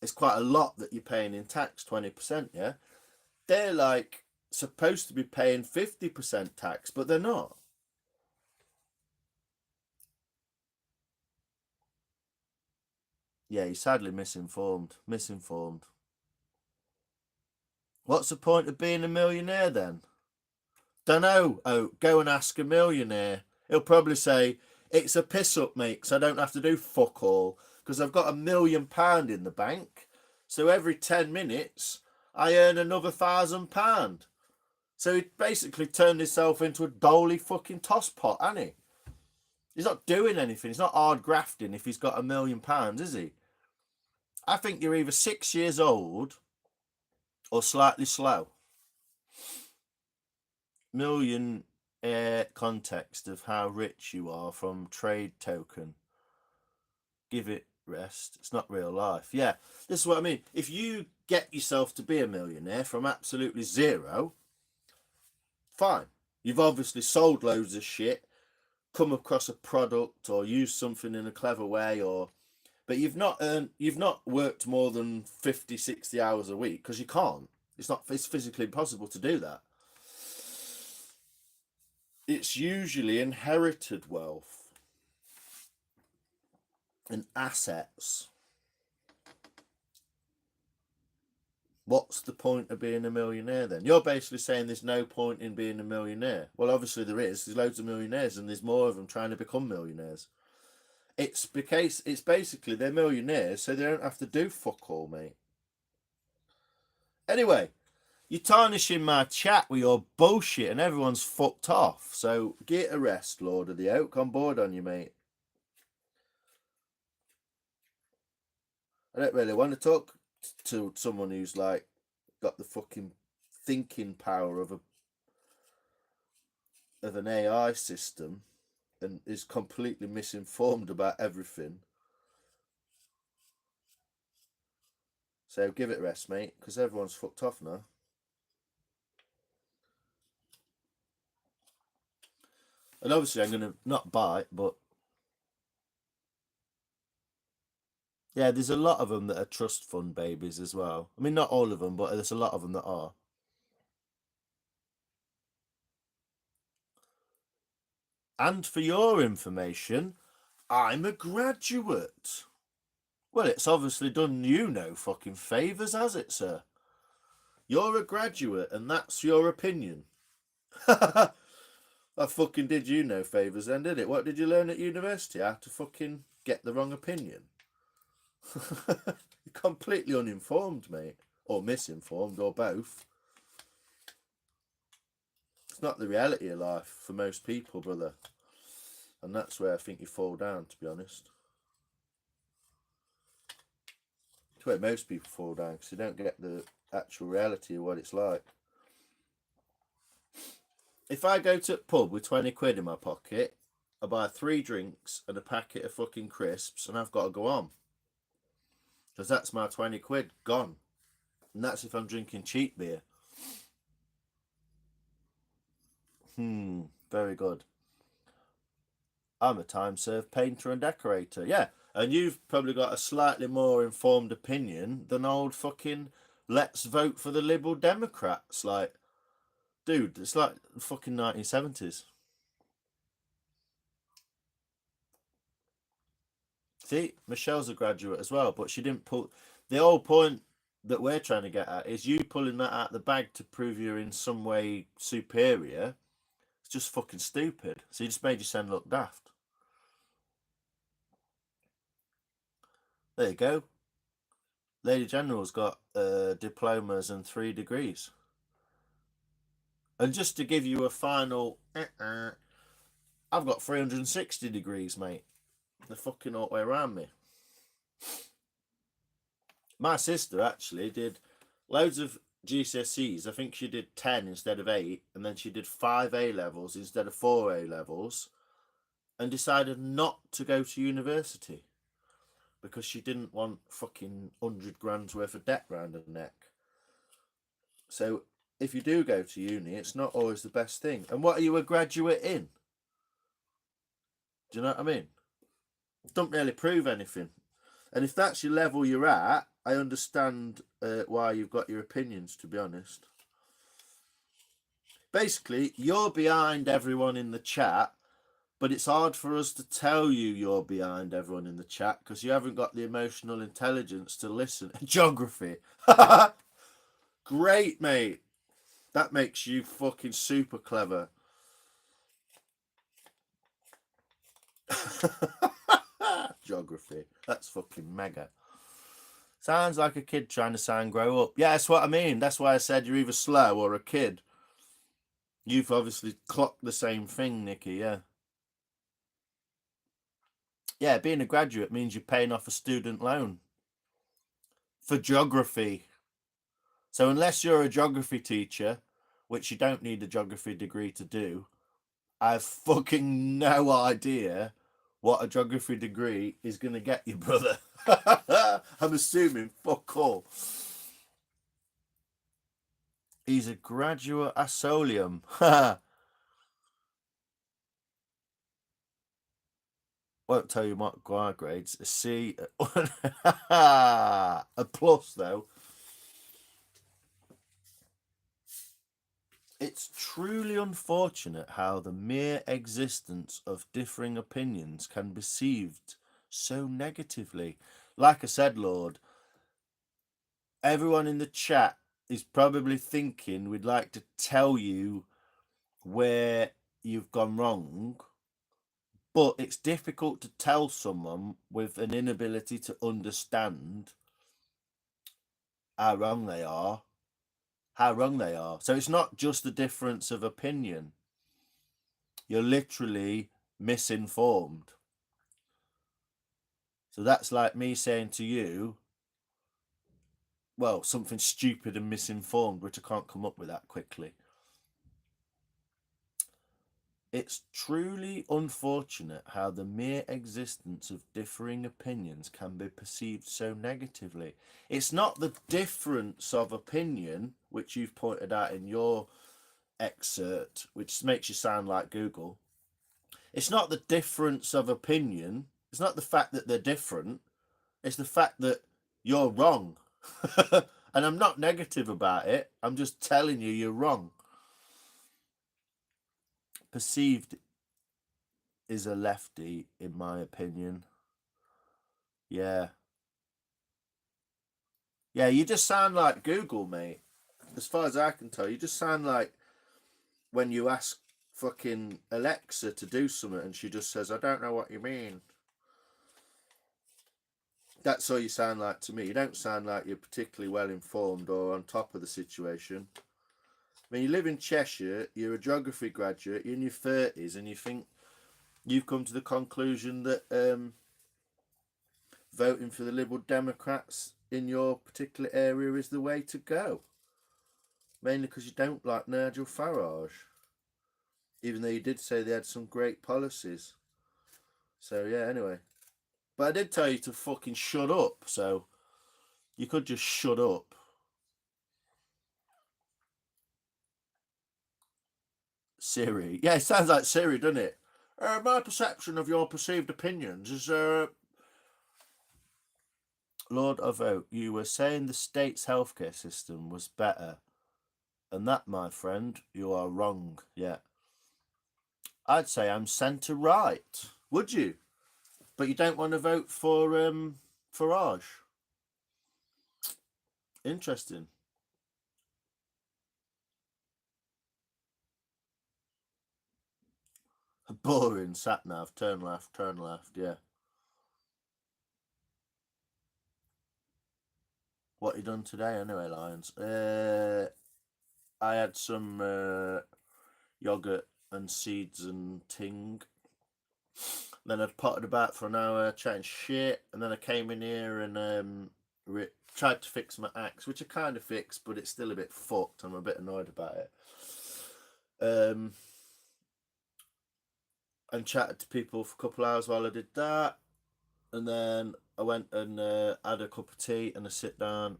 It's quite a lot that you're paying in tax, 20%, yeah? They're like supposed to be paying 50% tax, but they're not. Yeah, he's sadly misinformed. What's the point of being a millionaire then? Dunno. Oh, go and ask a millionaire. He'll probably say, it's a piss up, mate, because I don't have to do fuck all, because I've got £1 million in the bank. So every 10 minutes, I earn another £1,000. So he basically turned himself into a dolly fucking tosspot, hasn't he? He's not doing anything. He's not hard grafting if he's got £1 million, is he? I think you're either 6 years old or slightly slow. Million context of how rich you are from trade token. Give it rest. It's not real life. Yeah, this is what I mean. If you get yourself to be a millionaire from absolutely zero, fine. You've obviously sold loads of shit, come across a product or used something in a clever way, but you've not worked more than 50, 60 hours a week, because you can't. It's physically impossible to do that. It's usually inherited wealth and assets. What's the point of being a millionaire then? You're basically saying there's no point in being a millionaire. Well, obviously there is. There's loads of millionaires and there's more of them trying to become millionaires. It's basically they're millionaires so they don't have to do fuck all, mate. Anyway, you're tarnishing my chat with your bullshit and everyone's fucked off. So get a rest, Lord of the Oak. I'm bored on you, mate. I don't really want to talk to someone who's like got the fucking thinking power of an AI system and is completely misinformed about everything. So give it a rest, mate, because everyone's fucked off now. And obviously I'm going to not bite, but yeah, there's a lot of them that are trust fund babies as well. I mean, not all of them, but there's a lot of them that are. And for your information, I'm a graduate. Well, it's obviously done you no fucking favours, has it, sir? You're a graduate, and that's your opinion. I fucking did you no favours then, did it? What did you learn at university? How to fucking get the wrong opinion? You're completely uninformed, mate. Or misinformed, or both. It's not the reality of life for most people, brother. And that's where I think you fall down, to be honest. It's where most people fall down, because they don't get the actual reality of what it's like. If I go to a pub with 20 quid in my pocket, I buy 3 drinks and a packet of fucking crisps, and I've got to go on. Because that's my 20 quid gone. And that's if I'm drinking cheap beer. Very good. I'm a time-served painter and decorator. Yeah, and you've probably got a slightly more informed opinion than old fucking let's vote for the Liberal Democrats. Like, dude, it's like the fucking 1970s. See, Michelle's a graduate as well, but she didn't pull... The whole point that we're trying to get at is you pulling that out of the bag to prove you're in some way superior. It's just fucking stupid. So you just made your son look daft. There you go. Lady General's got diplomas and 3 degrees. And just to give you a final, I've got 360 degrees, mate. The fucking all the way around me. My sister actually did loads of GCSEs. I think she did 10 instead of 8, and then she did 5 A levels instead of 4 A levels, and decided not to go to university because she didn't want fucking 100 grand's worth of debt round her neck. So if you do go to uni, it's not always the best thing. And what are you a graduate in? Do you know what I mean? It doesn't really prove anything. And if that's your level you're at, I understand why you've got your opinions, to be honest. Basically, you're behind everyone in the chat, but it's hard for us to tell you you're behind everyone in the chat because you haven't got the emotional intelligence to listen. Geography. Great, mate. That makes you fucking super clever. Geography. That's fucking mega. Sounds like a kid trying to sound grow up. Yeah, that's what I mean. That's why I said you're either slow or a kid. You've obviously clocked the same thing, Nikki, yeah. Yeah, being a graduate means you're paying off a student loan for geography. So unless you're a geography teacher, which you don't need a geography degree to do, I have fucking no idea what a geography degree is going to get you, brother. I'm assuming fuck all. He's a graduate Asolium. Won't tell you my grades. A C. A plus, though. It's truly unfortunate how the mere existence of differing opinions can be perceived so negatively. Like I said, Lord, everyone in the chat is probably thinking we'd like to tell you where you've gone wrong, but it's difficult to tell someone with an inability to understand how wrong they are. So it's not just a difference of opinion. You're literally misinformed. So that's like me saying to you, well, something stupid and misinformed, which I can't come up with that quickly. It's truly unfortunate how the mere existence of differing opinions can be perceived so negatively. It's not the difference of opinion, which you've pointed out in your excerpt, which makes you sound like Google. It's not the difference of opinion. It's not the fact that they're different. It's the fact that you're wrong. And I'm not negative about it. I'm just telling you you're wrong. Perceived is a lefty, in my opinion. Yeah. Yeah, you just sound like Google, mate. As far as I can tell, you just sound like when you ask fucking Alexa to do something and she just says, I don't know what you mean. That's all you sound like to me. You don't sound like you're particularly well informed or on top of the situation. I mean, you live in Cheshire, you're a geography graduate, you're in your 30s, and you think you've come to the conclusion that voting for the Liberal Democrats in your particular area is the way to go. Mainly because you don't like Nigel Farage. Even though you did say they had some great policies. So, yeah, anyway. But I did tell you to fucking shut up, so you could just shut up. Siri. Yeah, it sounds like Siri, doesn't it? My perception of your perceived opinions is, Lord of Oak, you were saying the state's healthcare system was better. And that, my friend, you are wrong. Yeah. I'd say I'm centre right. Would you? But you don't want to vote for Farage. Interesting. Boring sat nav, turn left, yeah. What you done today anyway, Lions? I had some yogurt and seeds and ting. Then I potted about for an hour chatting shit, and then I came in here and tried to fix my axe, which I kind of fixed, but it's still a bit fucked. I'm a bit annoyed about it. And chatted to people for a couple of hours while I did that, and then I went and had a cup of tea and a sit down,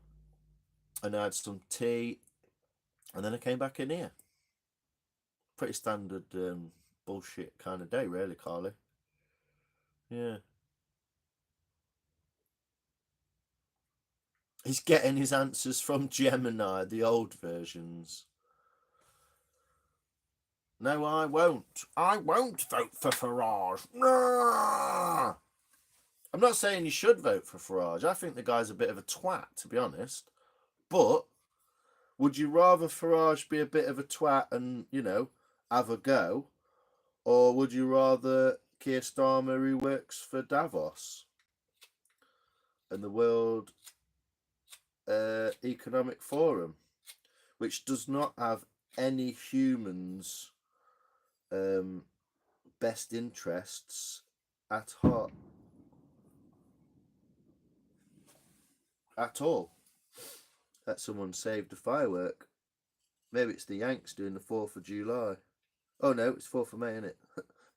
and I had some tea, and then I came back in here. Pretty standard bullshit kind of day, really, Carly. Yeah. He's getting his answers from Gemini, the old versions. No, I won't. I won't vote for Farage. No! I'm not saying you should vote for Farage. I think the guy's a bit of a twat, to be honest. But would you rather Farage be a bit of a twat and, have a go? Or would you rather Keir Starmer, who works for Davos and the World Economic Forum, which does not have any humans' best interests at heart at all? That someone saved a firework. Maybe it's the Yanks doing the 4th of July. Oh no, it's 4th of May, isn't it?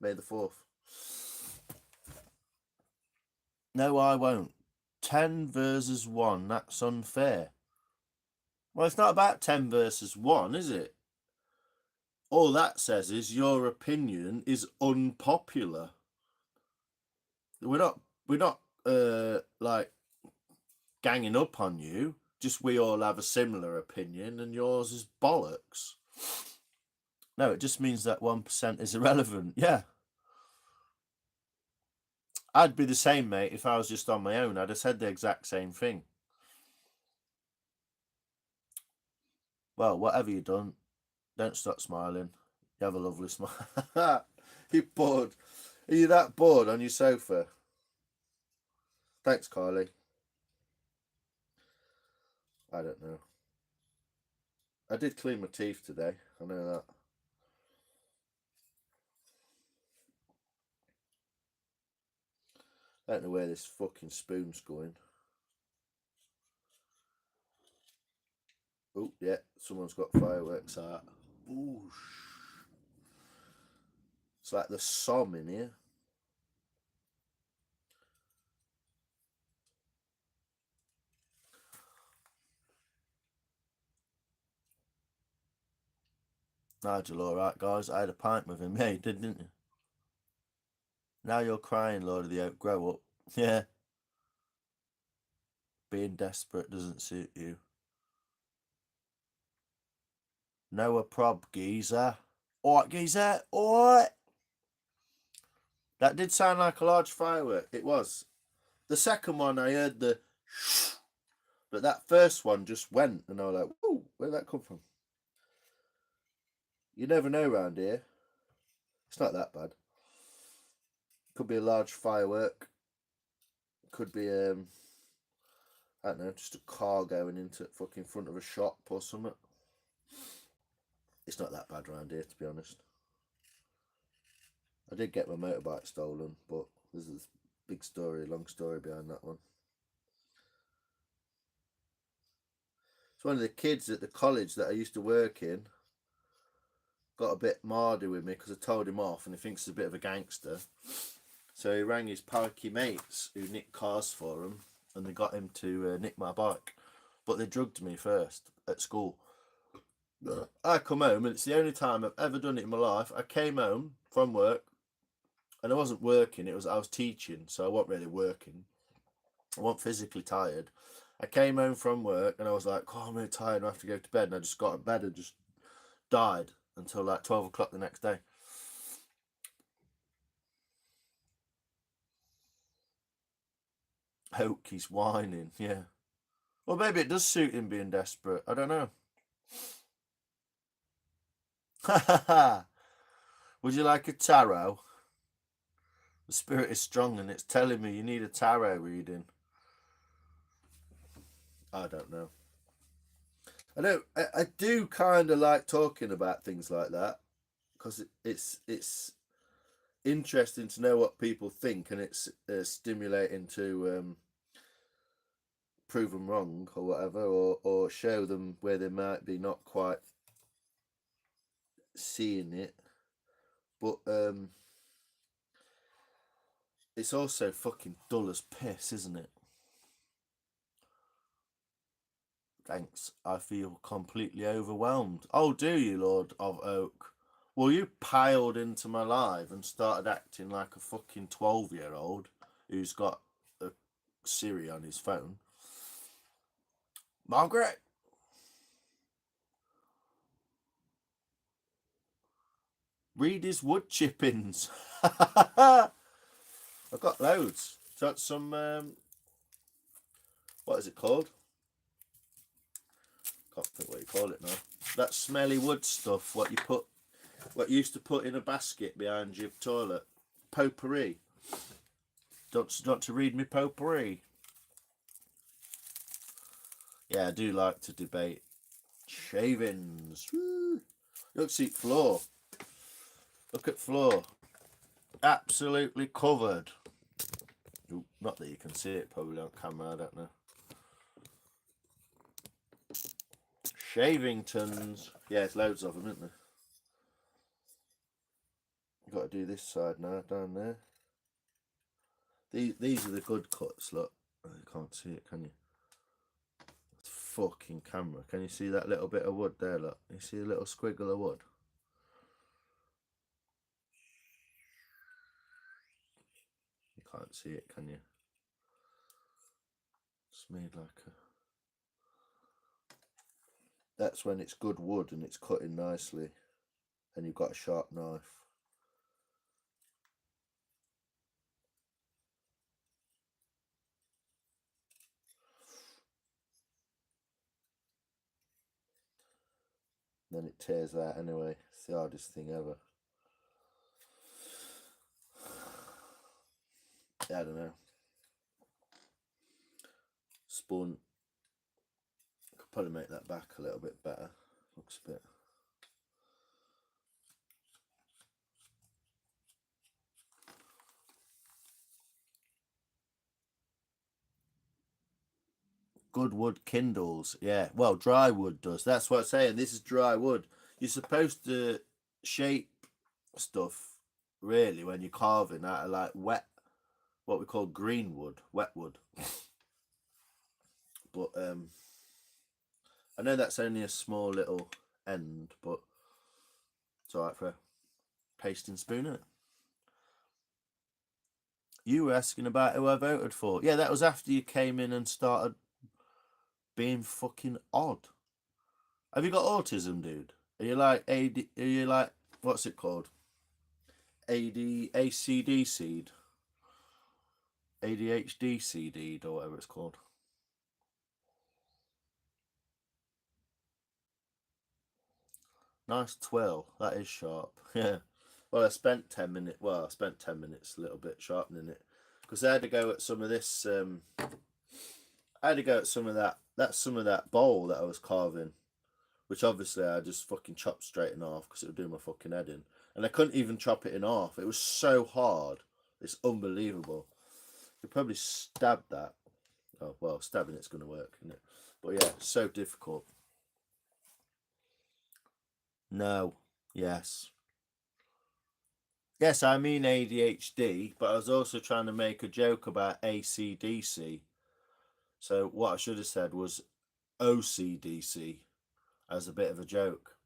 May the 4th. No, I won't. 10 versus 1, that's unfair. Well, it's not about 10 versus 1, is it? All that says is your opinion is unpopular. We're not like ganging up on you. Just we all have a similar opinion and yours is bollocks. No, it just means that 1% is irrelevant. Yeah. I'd be the same, mate, if I was just on my own. I'd have said the exact same thing. Well, whatever you've done, don't stop smiling. You have a lovely smile. You're bored. Are you that bored on your sofa? Thanks, Carly. I don't know. I did clean my teeth today. I know that. I don't know where this fucking spoon's going. Oh, yeah, someone's got fireworks out. Ooh. It's like the Somme in here. Nigel, alright, guys. I had a pint with him. Yeah, you did, didn't you? Now you're crying, Lord of the Oak. Grow up. Yeah. Being desperate doesn't suit you. Noah Prob, geezer. Alright, geezer. Alright. That did sound like a large firework. It was. The second one, I heard the but that first one just went, and I was like, whoa, where'd that come from? You never know around here. It's not that bad. Could be a large firework. Could be, I don't know, just a car going into fucking front of a shop or something. It's not that bad around here, to be honest. I did get my motorbike stolen, but there's a big story, long story behind that one. It's one of the kids at the college that I used to work in. Got a bit mardy with me because I told him off and he thinks he's a bit of a gangster. So he rang his parky mates who nicked cars for him and they got him to nick my bike. But they drugged me first at school. I come home and it's the only time I've ever done it in my life. I came home from work and I wasn't working, I was teaching, so I wasn't really working. I wasn't physically tired. I came home from work and I was like, oh, I'm really tired, I have to go to bed. And I just got in bed and just died until like 12 o'clock the next day. Hoke, he's whining, yeah. Well, maybe it does suit him being desperate. I don't know. Ha ha ha. Would you like a tarot? The spirit is strong and it's telling me you need a tarot reading. I don't know. I do kind of like talking about things like that because it's interesting to know what people think, and it's stimulating to prove them wrong or whatever, or show them where they might be not quite seeing it. But it's also fucking dull as piss, isn't it? Thanks. I feel completely overwhelmed. Oh, do you, Lord of Oak? Well, you piled into my live and started acting like a fucking 12-year-old who's got a Siri on his phone. Margaret! Read his wood chippings. I've got loads. Got some, what is it called? Can't think what you call it now. That smelly wood stuff, what you used to put in a basket behind your toilet. Potpourri. Don't to read me potpourri. Yeah, I do like to debate shavings. Woo. Look, see floor. Look at floor. Absolutely covered. Ooh, not that you can see it probably on camera, I don't know. Shavingtons. Yeah, it's loads of them, isn't there? You've got to do this side now, down there. These are the good cuts, look. Oh, you can't see it, can you? It's fucking camera. Can you see that little bit of wood there, look? You see a little squiggle of wood? You can't see it, can you? It's made like a... That's when it's good wood and it's cutting nicely and you've got a sharp knife. Then it tears out anyway. It's the hardest thing ever. I don't know. Spun. Could probably make that back a little bit better. Looks a bit. Good wood kindles. Yeah, well, dry wood does. That's what I'm saying. This is dry wood. You're supposed to shape stuff, really, when you're carving out of like wet, what we call green wood, wet wood. But I know that's only a small little end, but it's alright for a pasting spoon, isn't it? You were asking about who I voted for. Yeah, that was after you came in and started being fucking odd. Have you got autism, dude? Are you like AD? Are you like, what's it called? ACD seed, ADHD CD or whatever it's called. Nice twirl. That is sharp. Yeah. Well, I spent 10 minutes. Well, I spent 10 minutes a little bit sharpening it because I had to go at some of this. I had to go at some of that. That's some of that bowl that I was carving, which obviously I just fucking chopped straight in half because it would do my fucking head in, and I couldn't even chop it in half. It was so hard. It's unbelievable. You probably stab that. Oh well, stabbing it's going to work, isn't it? But yeah, so difficult. No. Yes. Yes, I mean ADHD, but I was also trying to make a joke about ACDC. So what I should have said was OCDC as a bit of a joke.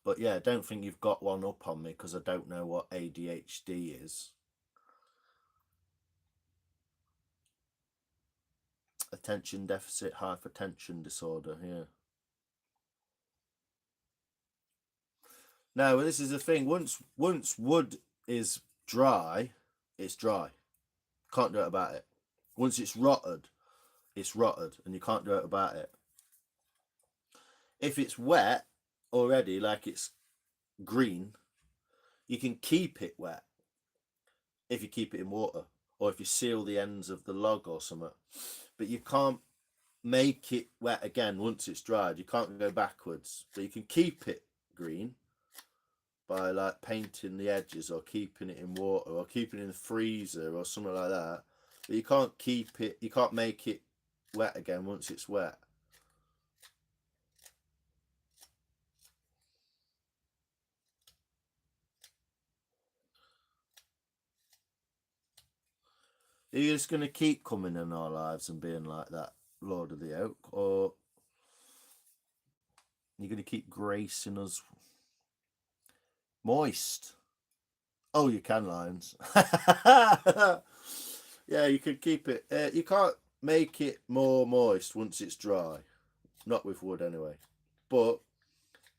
But yeah, don't think you've got one up on me because I don't know what ADHD is. Attention deficit hypertension disorder, yeah. No, this is the thing. Once wood is dry, it's dry. Can't do it about it. Once it's rotted, and you can't do it about it. If it's wet already, like it's green, you can keep it wet if you keep it in water or if you seal the ends of the log or something. But you can't make it wet again once it's dried. You can't go backwards, but you can keep it green by like painting the edges or keeping it in water or keeping it in the freezer or something like that. But you can't keep it, you can't make it wet again once it's wet. Are you just going to keep coming in our lives and being like that, Lord of the Oak, or you're going to keep gracing us? Moist. Oh, you can, Lions. Yeah, you can keep it. You can't make it more moist once it's dry. Not with wood, anyway. But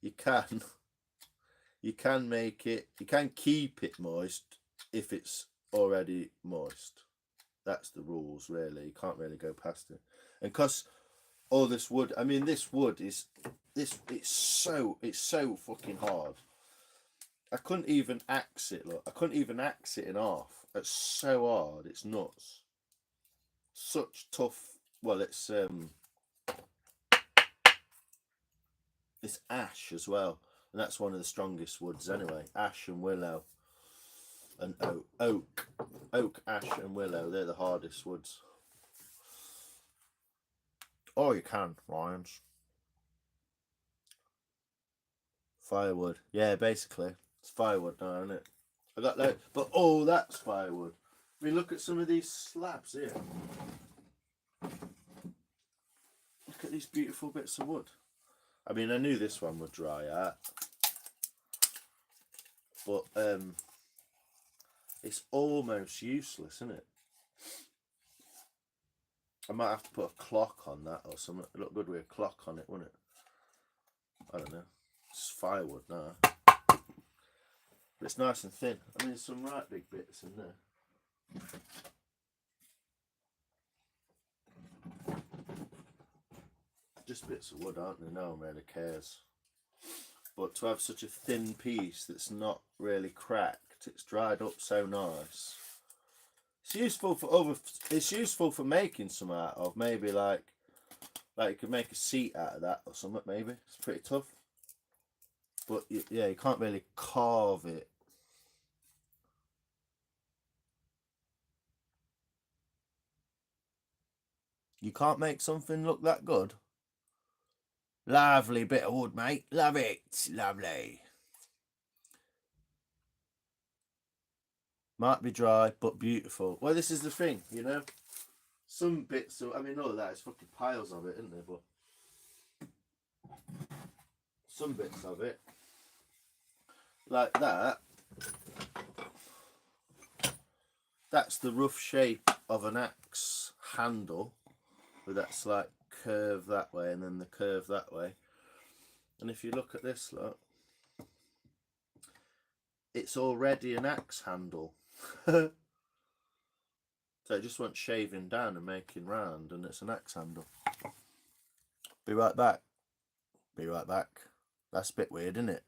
you can. You can make it. You can keep it moist if it's already moist. That's the rules, really. You can't really go past it. And because all this wood, I mean, this wood is this. It's so fucking hard. I couldn't even axe it. Look, I couldn't even axe it in half. It's so hard. It's nuts. Such tough. Well, it's ash as well, and that's one of the strongest woods anyway. Ash and willow, and oak, ash, and willow. They're the hardest woods. Oh, you can, Lions. Firewood. Yeah, basically, it's firewood now, isn't it? I got that, but oh, that's firewood. I mean, look at some of these slabs here. Look at these beautiful bits of wood. I mean, I knew this one would dry out, but it's almost useless, isn't it? I might have to put a clock on that or something. It look good with a clock on it, wouldn't it? I don't know. It's firewood now. But it's nice and thin. I mean, there's some right big bits in there. Just bits of wood, aren't they? No one really cares. But to have such a thin piece that's not really cracked, it's dried up so nice. It's useful for It's useful for making some out of. Maybe like you could make a seat out of that or something. Maybe it's pretty tough. But yeah, you can't really carve it. You can't make something look that good. Lovely bit of wood, mate. Love it. Lovely. Might be dry, but beautiful. Well, this is the thing, you know. Some bits, I mean, all of that is fucking piles of it, isn't there? But some bits of it, like that, that's the rough shape of an axe handle, with that slight curve that way and then the curve that way. And if you look at this, look, it's already an axe handle. So it just wants shaving down and making round, and it's an axe handle. Be right back. Be right back. That's a bit weird, isn't it?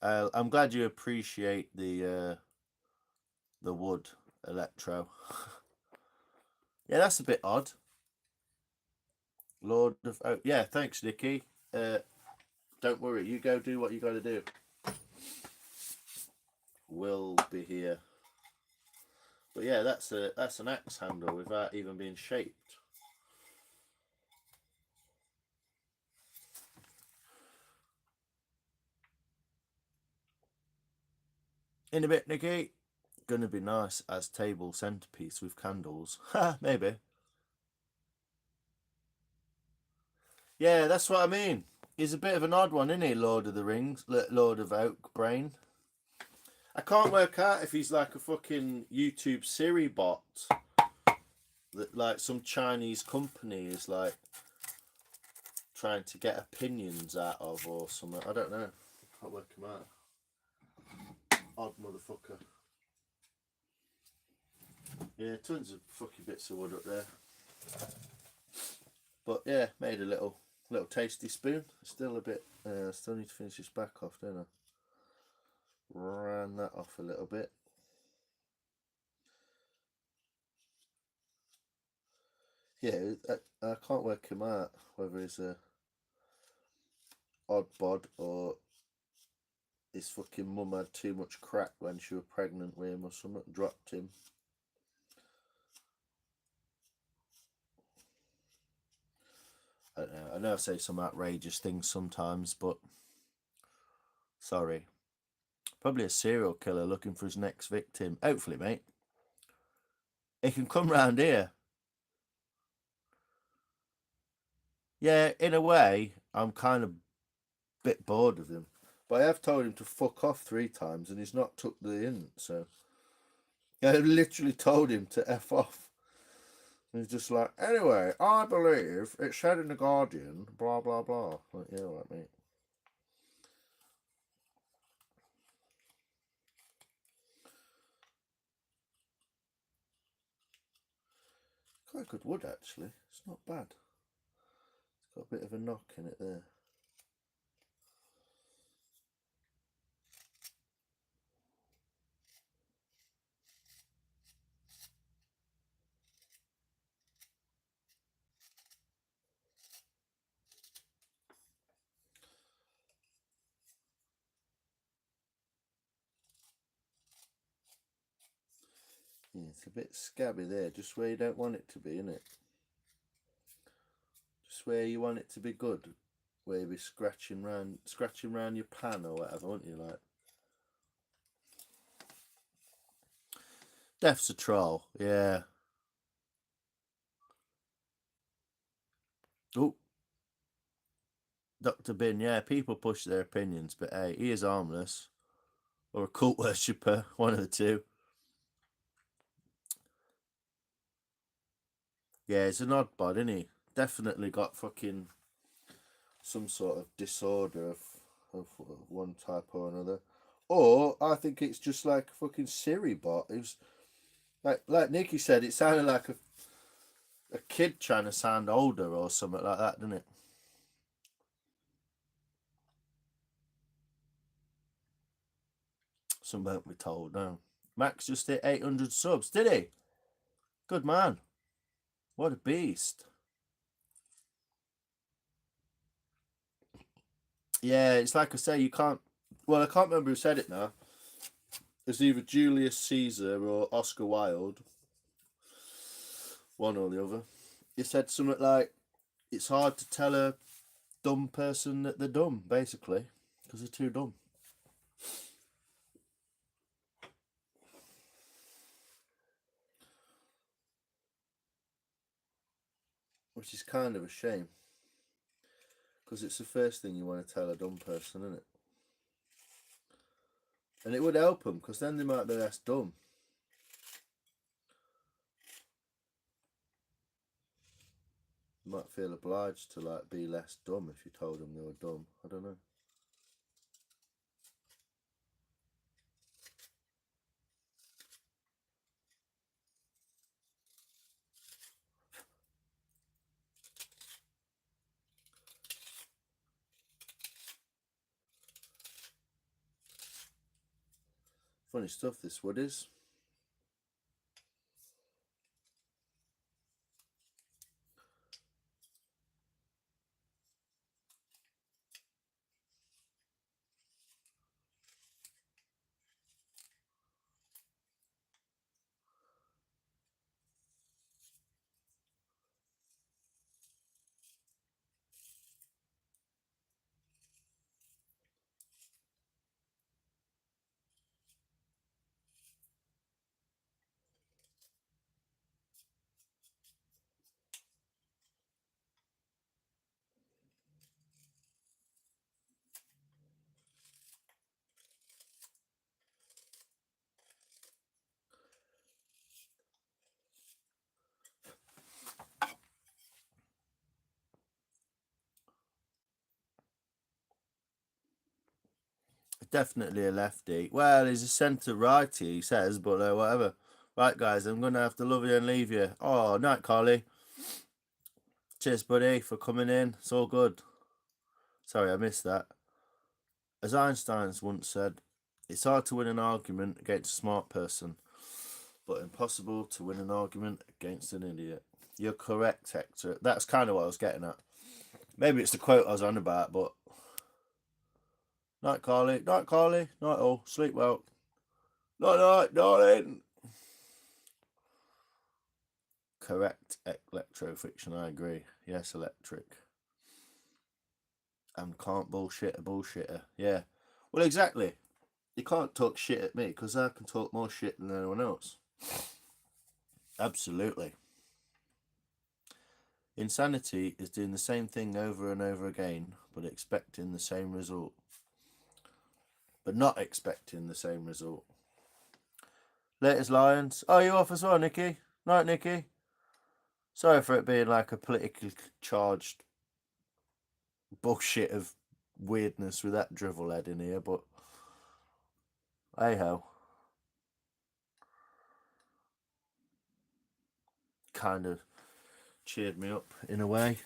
I'm glad you appreciate the wood, Electro. Yeah, that's a bit odd. Lord of Oak. Yeah, thanks, Nikki. Don't worry, you go do what you got to do. We'll be here. But yeah, that's an axe handle without even being shaped. In a bit, Nikki. Gonna be nice as table centerpiece with candles. Ha, maybe. Yeah, that's what I mean. He's a bit of an odd one, isn't he, Lord of the Rings? Lord of Oak Brain. I can't work out if he's like a fucking YouTube Siri bot that like some Chinese company is like trying to get opinions out of or something. I don't know. Can't work him out. Odd motherfucker. Yeah, tons of fucking bits of wood up there. But yeah, made a little tasty spoon. Still a bit. Still need to finish this back off, don't I? Ran that off a little bit. Yeah, I can't work him out whether he's a odd bod or his fucking mum had too much crack when she was pregnant with him or something, dropped him. I don't know. I know I say some outrageous things sometimes, but sorry. Probably a serial killer looking for his next victim. Hopefully, mate. He can come round here. Yeah, in a way, I'm kind of a bit bored of him. But I have told him to fuck off 3 times and he's not took the hint, so. I literally told him to F off. And he's just like, anyway, I believe it said in The Guardian, blah, blah, blah. Like, yeah, all right, mate. Quite good wood, actually. It's not bad. It's got a bit of a knock in it there. Yeah, it's a bit scabby there, just where you don't want it to be, isn't it? Just where you want it to be good. Where you be scratching round your pan or whatever, won't you? Like, Death's a troll, yeah. Oh, Dr. Bin, yeah, people push their opinions, but hey, he is harmless. Or a cult worshipper, one of the two. Yeah, he's an odd bod, isn't he? Definitely got fucking some sort of disorder of one type or another. Or I think it's just like a fucking Siri bot. It was like Nikki said, it sounded like a kid trying to sound older or something like that, didn't it? Some won't be told, no. Max just hit 800 subs, did he? Good man. What a beast. Yeah, it's like I say, you can't. Well, I can't remember who said it now. It's either Julius Caesar or Oscar Wilde, one or the other. He said something like, it's hard to tell a dumb person that they're dumb, basically, because they're too dumb. Which is kind of a shame, because it's the first thing you want to tell a dumb person, isn't it? And it would help them, because then they might be less dumb. You might feel obliged to like be less dumb if you told them they were dumb. I don't know. Funny stuff, this wood is. Definitely a lefty. Well, he's a centre righty, he says, but whatever. Right, guys, I'm going to have to love you and leave you. Oh, night, Carly. Cheers, buddy, for coming in. It's all good. Sorry, I missed that. As Einstein's once said, it's hard to win an argument against a smart person, but impossible to win an argument against an idiot. You're correct, Hector. That's kind of what I was getting at. Maybe it's the quote I was on about, but... Night, Carly. Night, Carly. Night, all. Sleep well. Night, night, darling. Correct, electrofiction. I agree. Yes, electric. And can't bullshit a bullshitter. Yeah. Well, exactly. You can't talk shit at me because I can talk more shit than anyone else. Absolutely. Insanity is doing the same thing over and over again, but expecting the same result. But not expecting the same result. Latest Lions. Oh, you off as well, Nikki? Night, Nikki. Sorry for it being like a politically charged bullshit of weirdness with that drivel head in here, but hey ho. Kind of cheered me up in a way.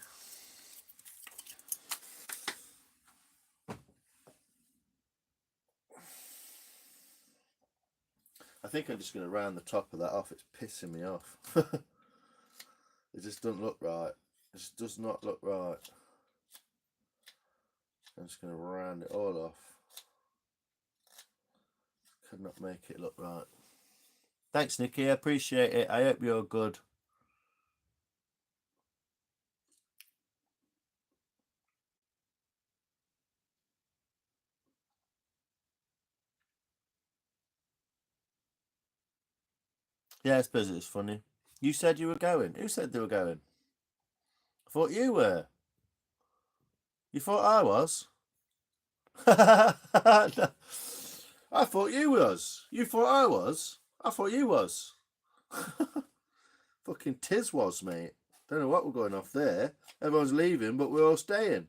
I think I'm just going to round the top of that off. It's pissing me off. It just doesn't look right. It just does not look right. I'm just going to round it all off. Could not make it look right. Thanks, Nikki. I appreciate it. I hope you're good. Yeah, I suppose it's funny. You said you were going. Who said they were going? I thought you were. You thought I was? No. I thought you was. You thought I was? I thought you was. Fucking Tiz was, mate. Don't know what we're going off there. Everyone's leaving, but we're all staying.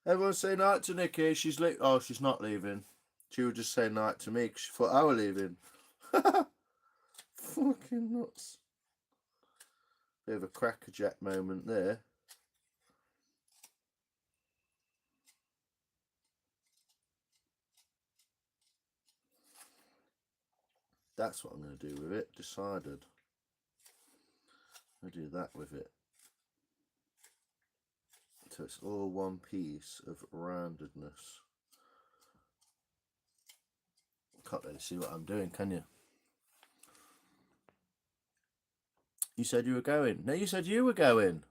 Everyone's saying night to Nikki. She's oh, she's not leaving. She would just say night to me because she thought I were leaving. Fucking nuts. Bit of a crackerjack moment there. That's what I'm going to do with it. Decided. I'm going to do that with it. So it's all one piece of roundedness. Can't really see what I'm doing, can you? You said you were going. No, you said you were going.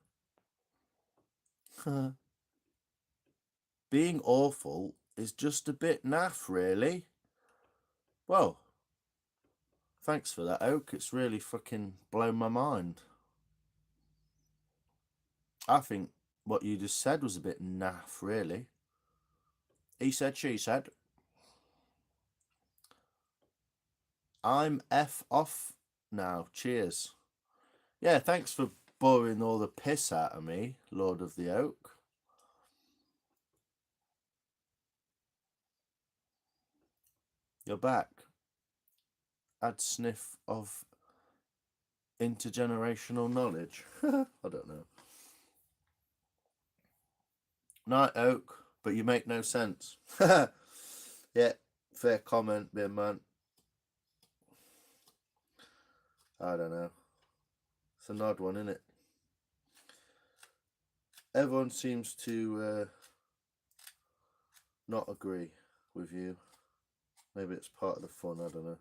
Being awful is just a bit naff, really. Well, thanks for that, Oak. It's really fucking blown my mind. I think what you just said was a bit naff, really. He said, she said. I'm F off now. Cheers. Yeah, thanks for boring all the piss out of me, Lord of the Oak. You're back. Add sniff of intergenerational knowledge. I don't know. Night, Oak, but you make no sense. Yeah, fair comment, bit man. I don't know. It's an odd one, isn't it? Everyone seems to not agree with you. Maybe it's part of the fun, I don't know.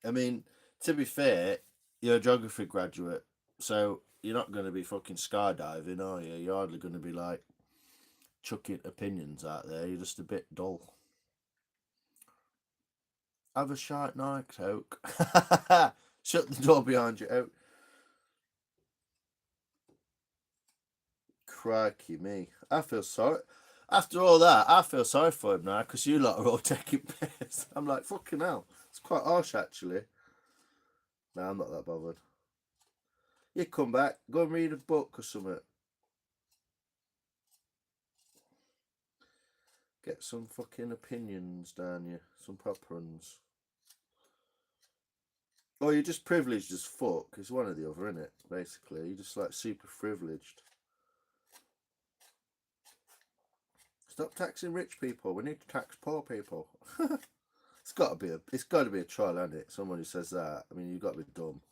I mean, to be fair, you're a geography graduate, so you're not going to be fucking skydiving, are you? You're hardly going to be like chucking opinions out there. You're just a bit dull. Have a shite night, Oak. Shut the door behind you, Oak. Crikey me. I feel sorry. After all that, I feel sorry for him now because you lot are all taking piss. I'm like, fucking hell. It's quite harsh, actually. No, I'm not that bothered. You come back, go and read a book or something. Get some fucking opinions down you. Some proper ones. Or you're just privileged as fuck. It's one or the other, isn't it? Basically, you're just like super privileged. Stop taxing rich people. We need to tax poor people. It's got to be a trial, hasn't it? Someone who says that. I mean, you've got to be dumb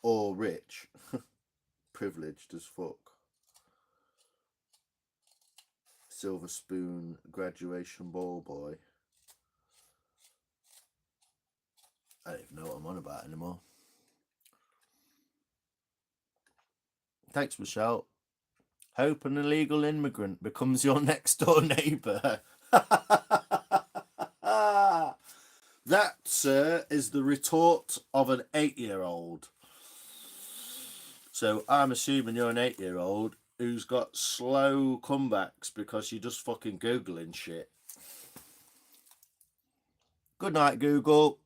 or rich, privileged as fuck. Silver spoon graduation ball boy. I don't even know what I'm on about anymore. Thanks, Michelle. Hope an illegal immigrant becomes your next door neighbour. That, sir, is the retort of an 8-year-old. So I'm assuming you're an 8-year-old who's got slow comebacks because you're just fucking Googling shit. Good night, Google.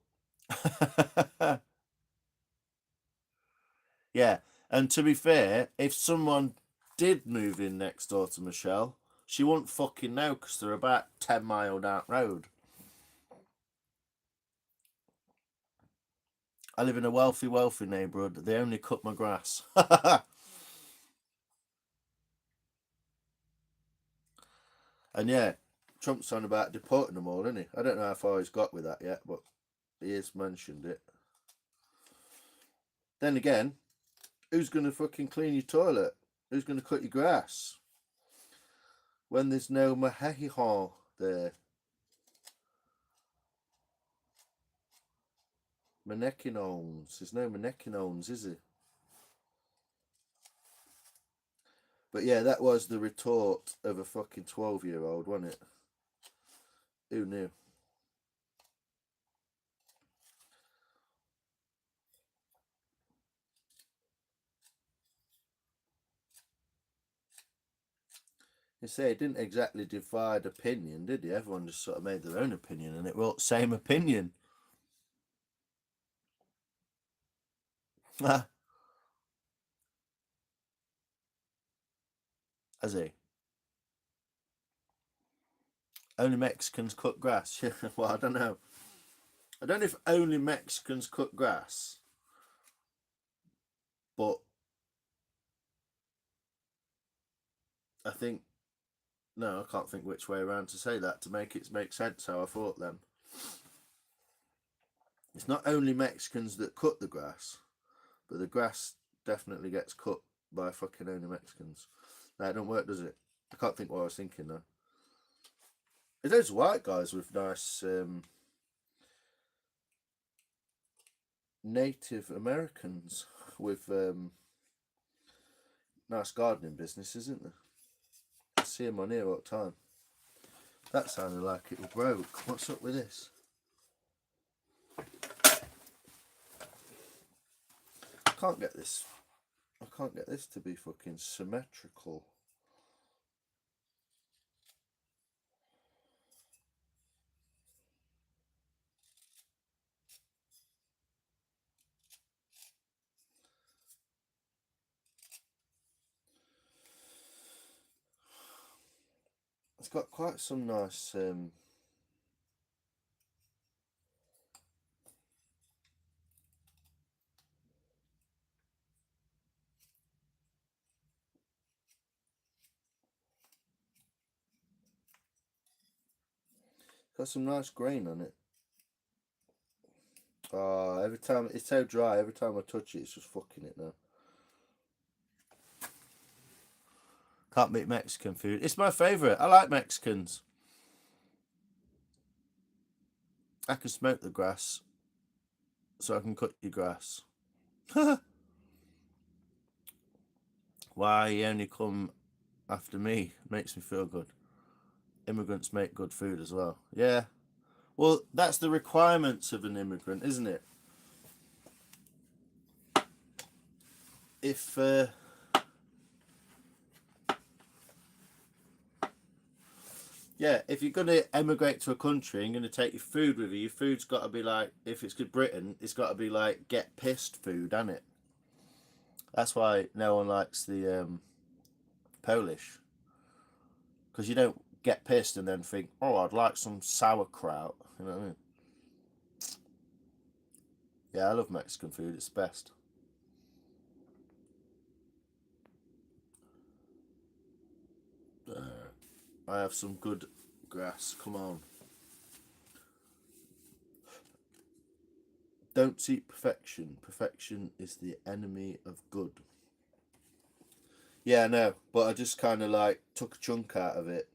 Yeah, and to be fair, if someone did move in next door to Michelle, she wouldn't fucking know because they're about 10 miles down the road. I live in a wealthy neighbourhood. They only cut my grass. And yeah, Trump's on about deporting them all, isn't he? I don't know how far he's got with that yet, but he has mentioned it. Then again, who's going to fucking clean your toilet? Who's going to cut your grass? When there's no Mahehiha there. Manekinones. There's no Manekinones, is there? But yeah, that was the retort of a fucking 12-year-old, wasn't it? Who knew? You say it didn't exactly divide opinion, did you? Everyone just sort of made their own opinion and it wrote same opinion. Has he? Only Mexicans cut grass. Well, I don't know. I don't know if only Mexicans cut grass, but I think no, I can't think which way around to say that to make it make sense how I thought then. It's not only Mexicans that cut the grass, but the grass definitely gets cut by fucking only Mexicans. That don't work, does it? I can't think what I was thinking though. It's those white guys with nice Native Americans with nice gardening business, isn't there? I see them on here all the time. That sounded like it broke. What's up with this? I can't get this to be fucking symmetrical. It's got quite some nice got some nice grain on it. Oh, every time it's so dry, every time I touch it, it's just fucking it now. Can't beat Mexican food. It's my favourite. I like Mexicans. I can smoke the grass, so I can cut your grass. Why you only come after me makes me feel good. Immigrants make good food as well. Yeah. Well, that's the requirements of an immigrant, isn't it? If yeah, if you're going to emigrate to a country and you're going to take your food with you, your food's got to be like, if it's good Britain, it's got to be like get pissed food, hasn't it? That's why no one likes the Polish. Because you don't get pissed and then think, oh, I'd like some sauerkraut. You know what I mean? Yeah, I love Mexican food. It's the best. I have some good grass. Come on. Don't seek perfection. Perfection is the enemy of good. Yeah, I know, but I just kind of like took a chunk out of it.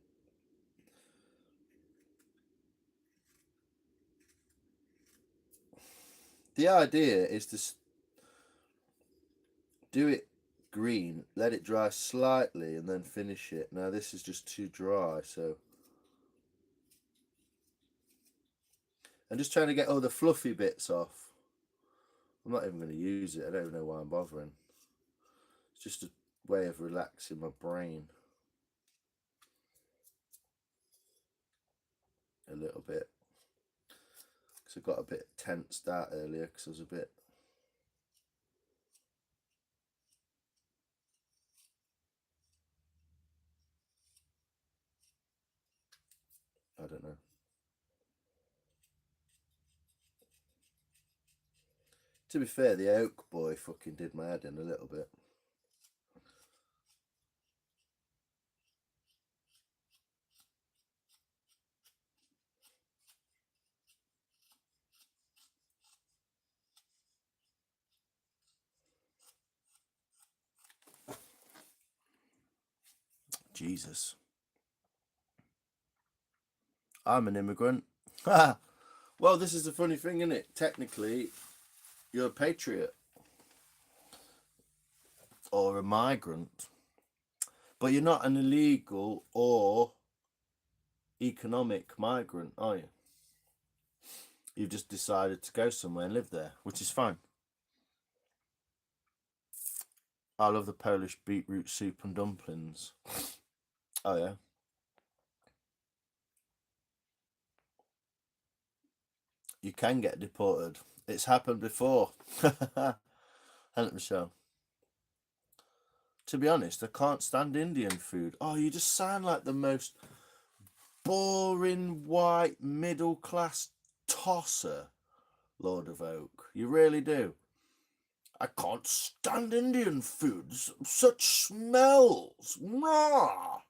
The idea is to do it green, let it dry slightly, and then finish it. Now this is just too dry, so I'm just trying to get all the fluffy bits off. I'm not even going to use it. I don't even know why I'm bothering. It's just a way of relaxing my brain a little bit. Because I got a bit tensed out earlier because I was a bit... I don't know. To be fair, the oak boy fucking did my head in a little bit. Jesus. I'm an immigrant. Well, this is the funny thing, isn't it? Technically, you're a patriot or a migrant, but you're not an illegal or economic migrant, are you? You've just decided to go somewhere and live there, which is fine. I love the Polish beetroot soup and dumplings. Oh, yeah. You can get deported. It's happened before. Hasn't it, Michelle? To be honest, I can't stand Indian food. Oh, you just sound like the most boring white middle class tosser, Lord of Oak. You really do. I can't stand Indian food. Such smells. Mwah!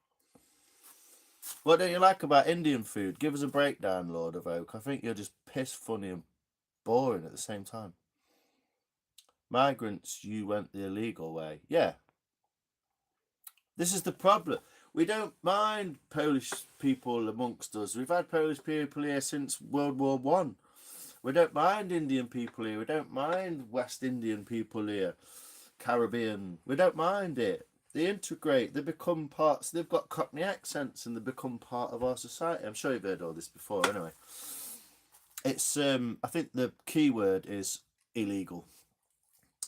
What don't you like about Indian food? Give us a breakdown, Lord of Oak. I think you're just piss funny and boring at the same time. Migrants, you went the illegal way. Yeah. This is the problem. We don't mind Polish people amongst us. We've had Polish people here since World War One. We don't mind Indian people here. We don't mind West Indian people here. Caribbean. We don't mind it. They integrate. They become parts. They've got Cockney accents and they become part of our society. I'm sure you've heard all this before. Anyway, it's I think the key word is illegal.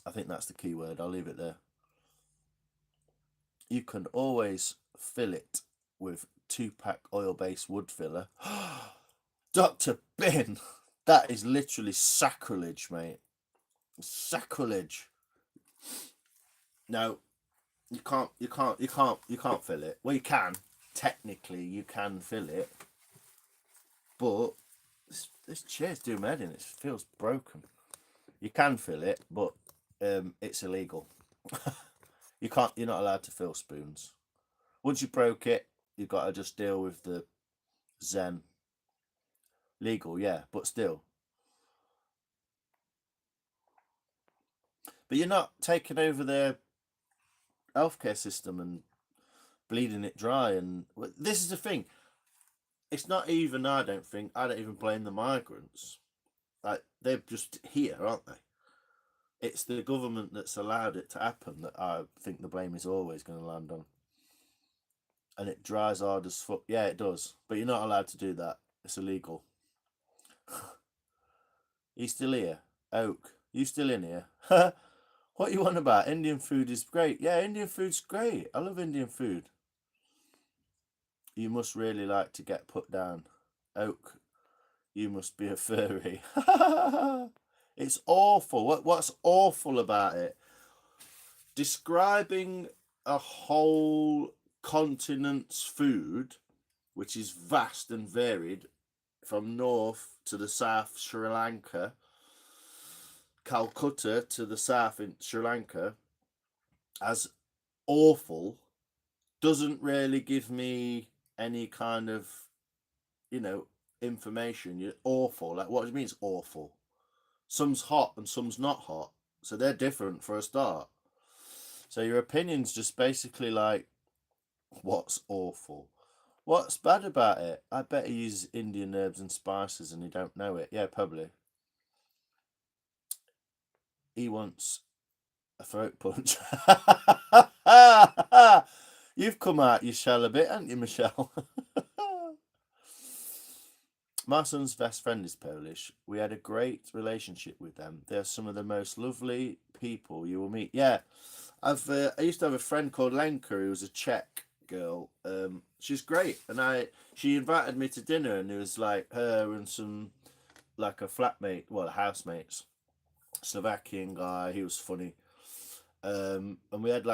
I think that's the key word. I'll leave it there. You can always fill it with 2-pack oil-based wood filler. Dr. Bin, that is literally sacrilege, mate. Sacrilege. No, you can't fill it. Well, you can. Technically, you can fill it. But this chair's doing my head in. It feels broken. You can fill it, but it's illegal. You can't. You're not allowed to fill spoons. Once you broke it, you've got to just deal with the Zen. Legal, yeah, but still. But you're not taking over their healthcare system and bleeding it dry. And this is the thing. It's not even. I don't even blame the migrants. Like they're just here, aren't they? It's the government that's allowed it to happen that I think the blame is always going to land on. And it dries hard as fuck. Yeah, it does. But you're not allowed to do that. It's illegal. You still here? Oak, you still in here? What you want about? Indian food is great. Yeah, Indian food's great. I love Indian food. You must really like to get put down. Oak, you must be a furry. It's awful. What's awful about it? Describing a whole continent's food, which is vast and varied, from north to the south, Sri Lanka, Calcutta to the south in Sri Lanka, as awful, doesn't really give me any kind of, information, you're awful. Like, what do you mean it's awful? Some's hot and some's not hot. So they're different for a start. So your opinion's just basically like, what's awful? What's bad about it? I bet he uses Indian herbs and spices and he don't know it. Yeah, probably. He wants a throat punch. You've come out your shell a bit, haven't you, Michelle? My son's best friend is Polish. We had a great relationship with them. They're some of the most lovely people you will meet. Yeah, I used to have a friend called Lenka who was a Czech girl. She's great, and she invited me to dinner, and it was like her and some like a flatmate, well, housemates, Slovakian guy. He was funny. And we had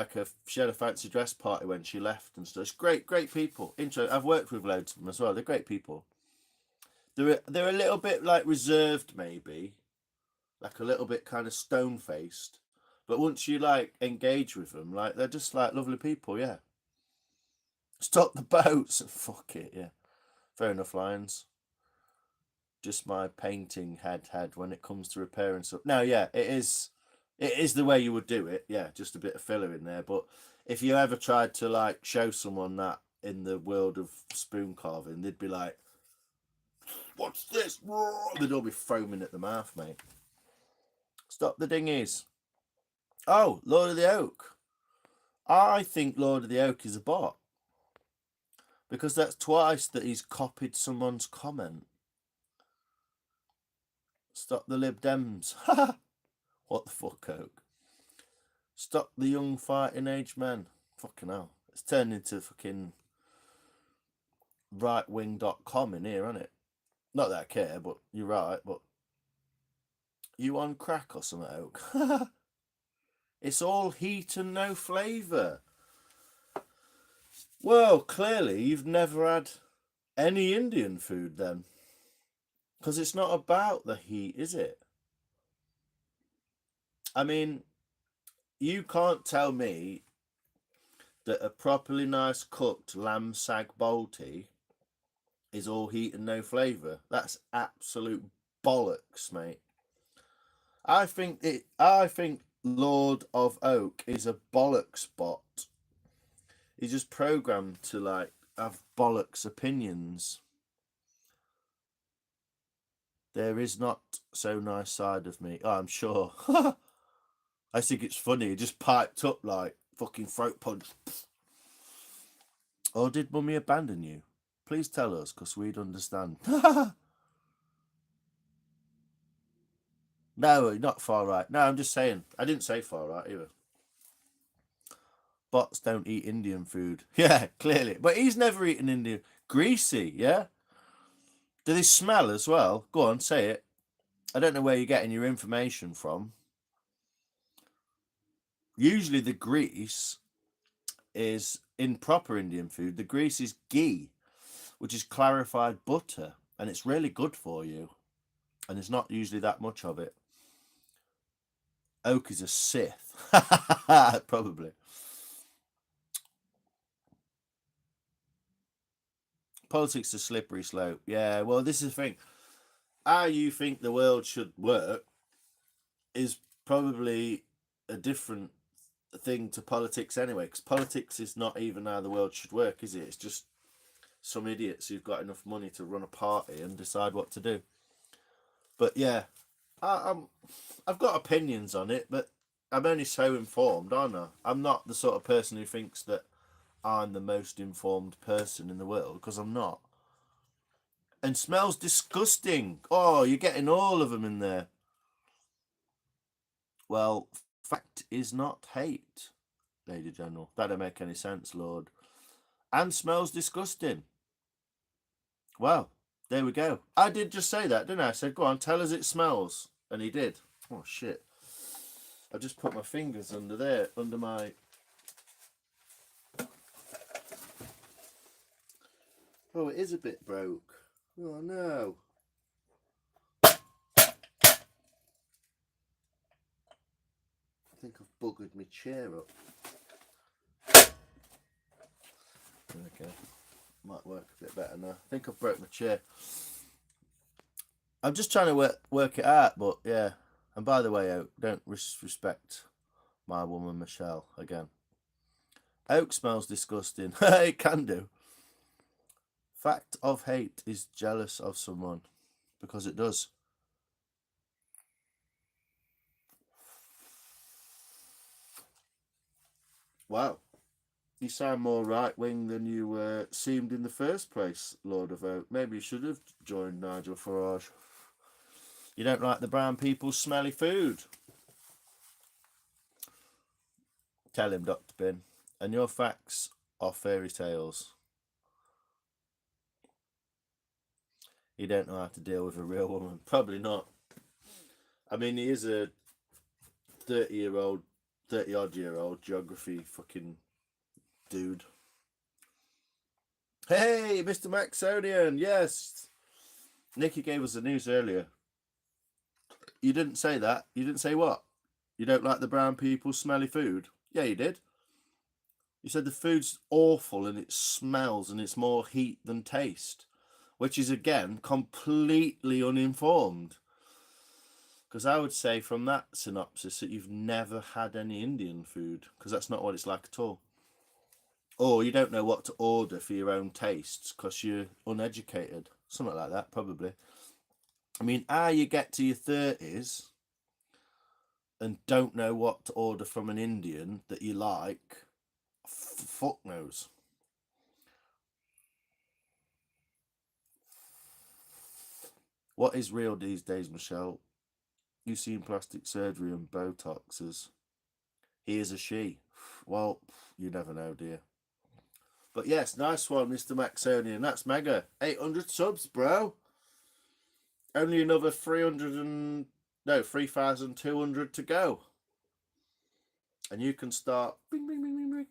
she had a fancy dress party when she left and stuff. It's great people. I've worked with loads of them as well. They're great people. They're a little bit like reserved, maybe, like a little bit kind of stone faced. But once you like engage with them, like they're just like lovely people. Yeah. Stop the boats. Fuck it. Yeah. Fair enough, Lions. Just my painting head when it comes to repairing stuff. No, yeah, it is the way you would do it. Yeah, just a bit of filler in there. But if you ever tried to like show someone that in the world of spoon carving, they'd be like, "What's this?" They'd all be foaming at the mouth, mate. Stop the dinghies. Oh, Lord of the Oak. I think Lord of the Oak is a bot. Because that's twice that he's copied someone's comment. Stop the Lib Dems. What the fuck, Oak? Stop the young fighting age men. Fucking hell. It's turned into fucking rightwing.com in here, isn't it? Not that I care, but you're right, but you on crack or something, Oak? It's all heat and no flavour. Well, clearly you've never had any Indian food then. Because it's not about the heat, is it? I mean, you can't tell me that a properly nice cooked lamb sag bolty is all heat and no flavour. That's absolute bollocks, mate. I think Lord of Oak is a bollocks bot. He's just programmed to like have bollocks opinions. There is not so nice side of me. Oh, I'm sure. I think it's funny. He just piped up like fucking throat punch. Or did Mummy abandon you? Please tell us, because we'd understand. No, not far right. No, I'm just saying. I didn't say far right either. Bots don't eat Indian food. Yeah, clearly. But he's never eaten Indian. Greasy, yeah? Do they smell as well? Go on, say it. I don't know where you're getting your information from. Usually the grease is in proper Indian food. The grease is ghee, which is clarified butter, and it's really good for you. And there's not usually that much of it. Oak is a Sith. Probably. Politics is a slippery slope. Yeah, well, this is the thing. How you think the world should work is probably a different thing to politics anyway, because politics is not even how the world should work, is it? It's just some idiots who've got enough money to run a party and decide what to do. But yeah, I've got opinions on it, but I'm only so informed, aren't I? I'm not the sort of person who thinks that I'm the most informed person in the world, because I'm not. And smells disgusting. Oh, you're getting all of them in there. Well, fact is not hate, Lady General. That don't make any sense, Lord. And smells disgusting. Well, there we go. I did just say that, didn't I? I said, go on, tell us it smells. And he did. Oh, shit. I just put my fingers under there, under my... Oh, it is a bit broke. Oh, no. I think I've buggered my chair up. There we go. Might work a bit better now. I think I've broke my chair. I'm just trying to work it out, but yeah. And by the way, Oak, don't disrespect my woman Michelle again. Oak smells disgusting. It can do. Fact of hate is jealous of someone, because it does. Wow. You sound more right wing than you seemed in the first place, Lord of Oak. Maybe you should have joined Nigel Farage. You don't like the brown people's smelly food. Tell him, Dr. Bin. And your facts are fairy tales. You don't know how to deal with a real woman. Probably not. I mean, he is a 30-odd-year-old geography fucking dude. Hey, Mr. Maxonian, yes. Nikki gave us the news earlier. You didn't say that. You didn't say what? You don't like the brown people's smelly food? Yeah, you did. You said the food's awful and it smells and it's more heat than taste, which is, again, completely uninformed. Because I would say from that synopsis that you've never had any Indian food, because that's not what it's like at all. Or you don't know what to order for your own tastes because you're uneducated. Something like that, probably. I mean, you get to your 30s and don't know what to order from an Indian that you like, fuck knows. What is real these days, Michelle? You've seen plastic surgery and Botoxes. He is a she. Well, you never know, dear. But yes, nice one, Mr. Maxonian. That's mega. 800 subs, bro. Only another 3,200 to go. And you can start. Bing, bing, bing, bing, bing.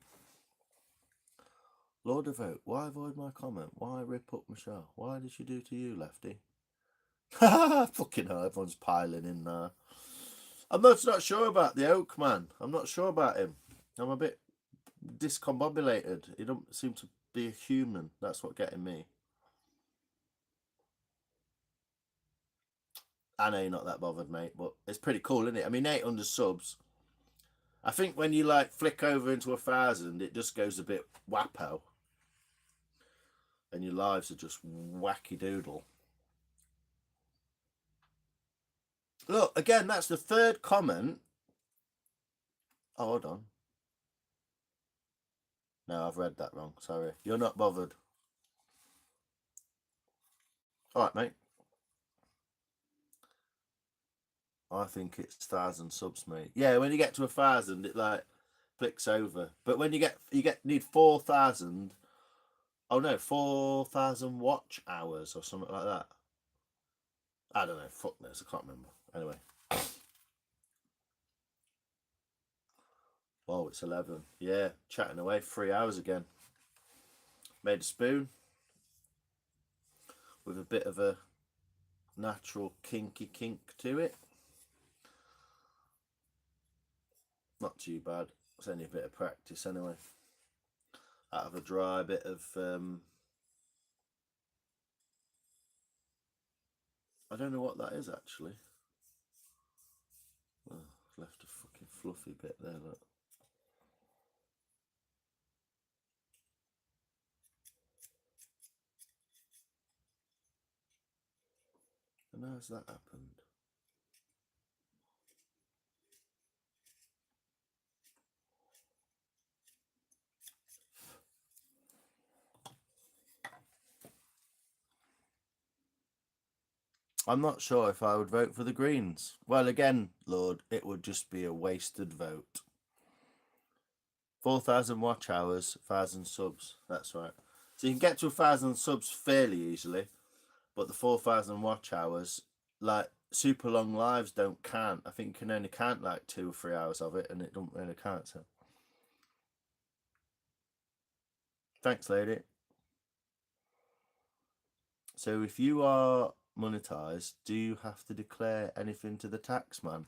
Lord of Oak, why avoid my comment? Why rip up Michelle? Why did she do to you, Lefty? Fucking hell, everyone's piling in there. I'm not sure about the Oak man. I'm not sure about him. I'm a bit discombobulated. He don't seem to be a human. That's what getting me. I know you're not that bothered, mate, but it's pretty cool, isn't it? I mean, 800 subs. I think when you like flick over into 1,000, it just goes a bit wappo. And your lives are just wacky doodle. Look, again, that's the third comment. Oh, hold on. No, I've read that wrong. Sorry. You're not bothered. All right, mate. I think it's 1,000 subs, mate. Yeah, when you get to 1,000, it like flicks over. But when you need 4,000. Oh no, 4,000 watch hours or something like that. I don't know. Fuck this. I can't remember. Anyway. Oh, it's 11. Yeah, chatting away. 3 hours again. Made a spoon with a bit of a natural kinky kink to it. Not too bad. It's only a bit of practice anyway. Out of a dry bit of I don't know what that is actually. Oh, left a fucking fluffy bit there, look. And how's that happened? I'm not sure if I would vote for the Greens. Well, again, Lord, it would just be a wasted vote. 4,000 watch hours, 1,000 subs. That's right. So you can get to 1,000 subs fairly easily, but the 4,000 watch hours, like super long lives, don't count. I think you can only count like 2 or 3 hours of it, and it don't really count. So, thanks, lady. So if you are monetized, do you have to declare anything to the tax man?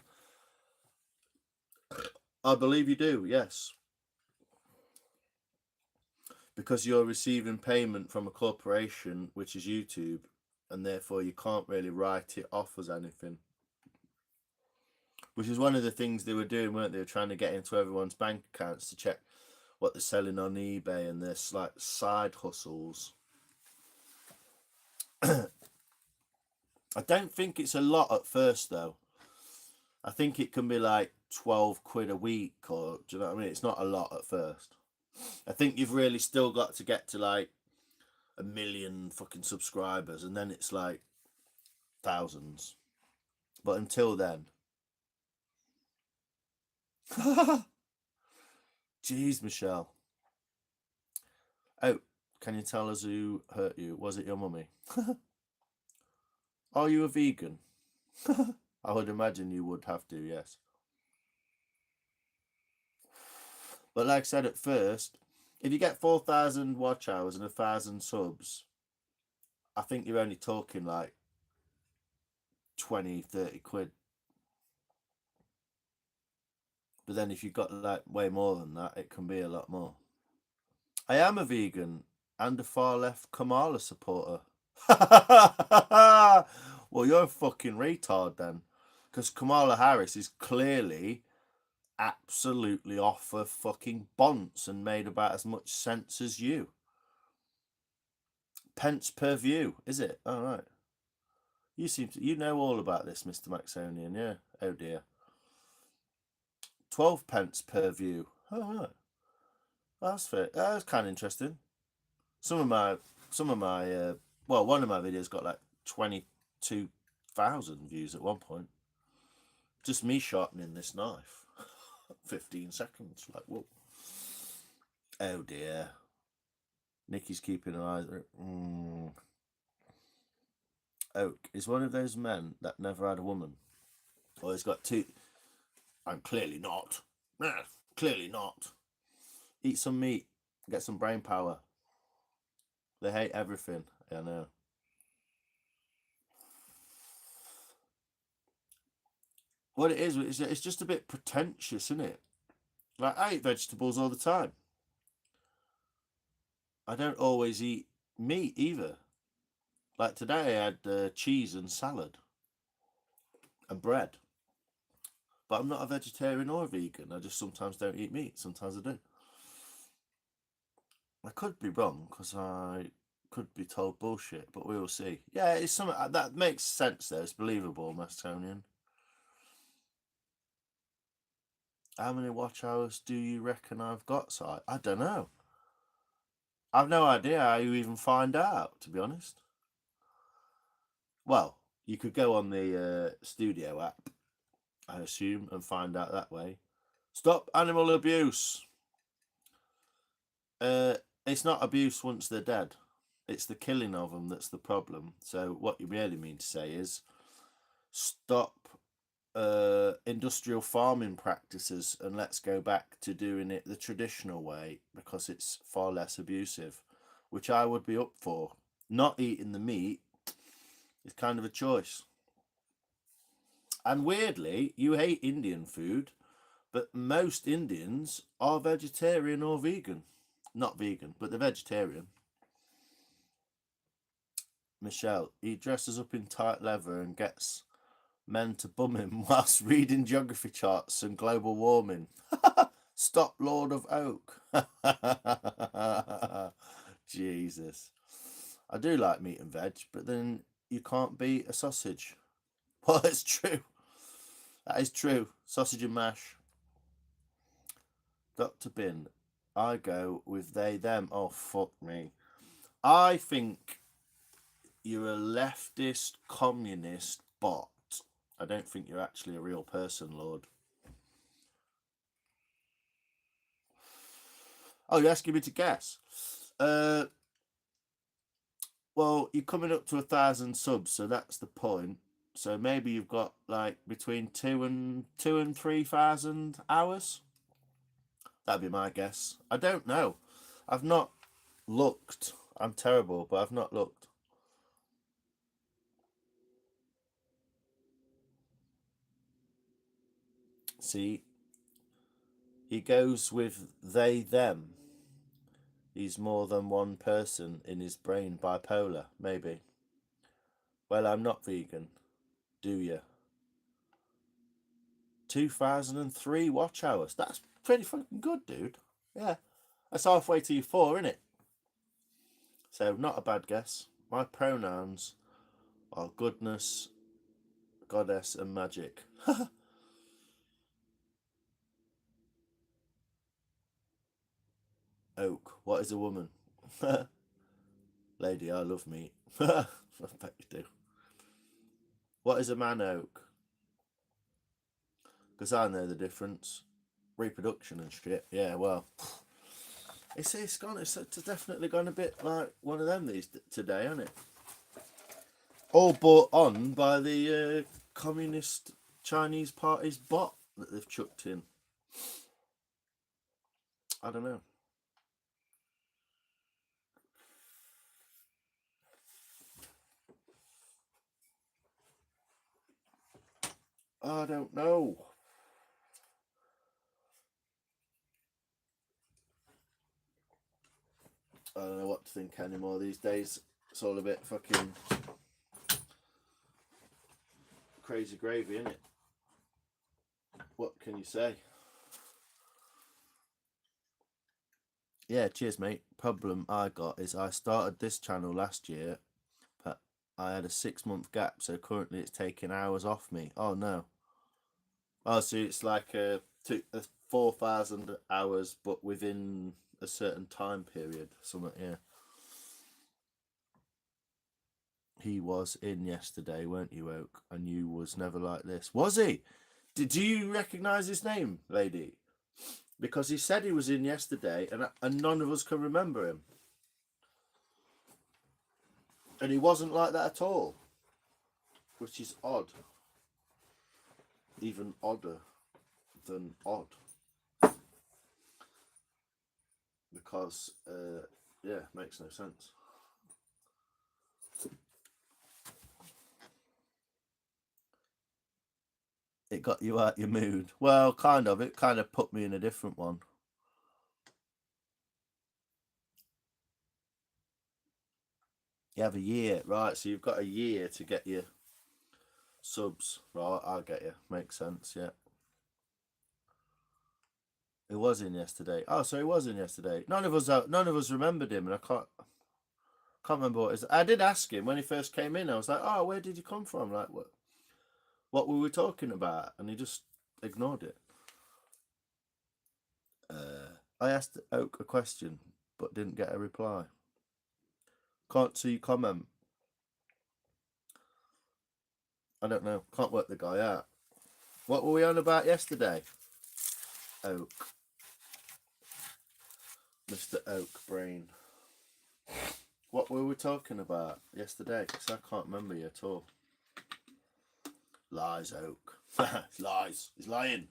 I believe you do, yes. because you're receiving payment from a corporation, which is YouTube, and therefore you can't really write it off as anything. Which is one of the things they were doing, weren't they? They were trying to get into everyone's bank accounts to check what they're selling on eBay and their like side hustles. I don't think it's a lot at first though. I think it can be like 12 quid a week, or do you know what I mean? It's not a lot at first. I think you've really still got to get to like 1 million fucking subscribers, and then it's like thousands. But until then. Jeez, Michelle. Oh, can you tell us who hurt you? Was it your mummy? Are you a vegan? I would imagine you would have to, yes. But like I said at first, if you get 4,000 watch hours and 1,000 subs, I think you're only talking like 20, 30 quid. But then if you've got like way more than that, it can be a lot more. I am a vegan and a far left Kamala supporter. Well, you're a fucking retard then. Because Kamala Harris is clearly absolutely off her fucking bonce and made about as much sense as you. Pence per view, is it? All right. You seem to, you know all about this, Mr. Maxonian, yeah? Oh dear. 12 pence per view. Oh, right. That's fair. That's kind of interesting. Some of my, well, one of my videos got like 22,000 views at one point. Just me sharpening this knife. 15 seconds. Like, whoa. Oh dear. Nikki's keeping her eyes. Oak is one of those men that never had a woman. Well, he's got two. I'm clearly not. Clearly not. Eat some meat. Get some brain power. They hate everything. I know. What it is, it's just a bit pretentious, isn't it? Like, I eat vegetables all the time. I don't always eat meat either. Like today, I had cheese and salad and bread. But I'm not a vegetarian or a vegan. I just sometimes don't eat meat. Sometimes I do. I could be wrong because I could be told bullshit, but we will see. Yeah, it's something that makes sense though. It's believable, Macedonian. How many watch hours do you reckon I've got? So I don't know. I've no idea how you even find out, to be honest. Well, you could go on the studio app, I assume, and find out that way. Stop animal abuse. It's not abuse once they're dead. It's the killing of them that's the problem. So what you really mean to say is stop industrial farming practices and let's go back to doing it the traditional way because it's far less abusive, which I would be up for. Not eating the meat is kind of a choice. And weirdly, you hate Indian food, but most Indians are vegetarian or vegan. Not vegan, but they're vegetarian. Michelle, he dresses up in tight leather and gets men to bum him whilst reading geography charts and global warming. Stop Lord of Oak. Jesus. I do like meat and veg, but then you can't beat a sausage. Well, it's true. That is true. Sausage and mash. Dr. Bin, I go with they, them. Oh, fuck me. I think you're a leftist communist bot. I don't think you're actually a real person, Lord. Oh, you're asking me to guess? Well, you're coming up to 1,000 subs, so that's the point. So maybe you've got like between 2,000 and 3,000 hours. That'd be my guess. I don't know. I've not looked. I'm terrible, but I've not looked. See, he goes with they, them. He's more than one person in his brain. Bipolar, maybe. Well, I'm not vegan. Do you? 2003 watch hours. That's pretty fucking good, dude. Yeah. That's halfway to your 4, isn't it? So, not a bad guess. My pronouns are goodness, goddess, and magic. Oak. What is a woman? Lady, I love meat. I bet you do. What is a man oak? Because I know the difference. Reproduction and shit. Yeah, well, it's gone. It's definitely gone a bit like one of them today, hasn't it? All brought on by the communist Chinese party's bot that they've chucked in. I don't know. I don't know. I don't know what to think anymore these days. It's all a bit fucking crazy gravy, isn't it? What can you say? Yeah, cheers, mate. Problem I got is I started this channel last year, but I had a 6-month gap, so currently it's taking hours off me. Oh no. Oh, so it's like a 4,000 hours, but within a certain time period. Something, yeah. He was in yesterday, weren't you, Oak? And you was never like this. Was he? Did you recognise his name, lady? Because he said he was in yesterday, and none of us can remember him. And he wasn't like that at all, which is odd. Even odder than odd. Because, yeah, makes no sense. It got you out your mood. Well, kind of. It kind of put me in a different one. You have a year, right? So you've got a year to get your subs, right? I get you. Makes sense, yeah. It was in yesterday. Oh, so it was in yesterday. None of us remembered him, and I can't remember what it is. I did ask him when he first came in. I was like, "Oh, where did you come from? Like, what were we talking about?" And he just ignored it. I asked Oak a question, but didn't get a reply. Can't see comment. I don't know. Can't work the guy out. What were we on about yesterday? Oak. Mr. Oak Brain. What were we talking about yesterday? Because I can't remember you at all. Lies, Oak. Lies. He's lying.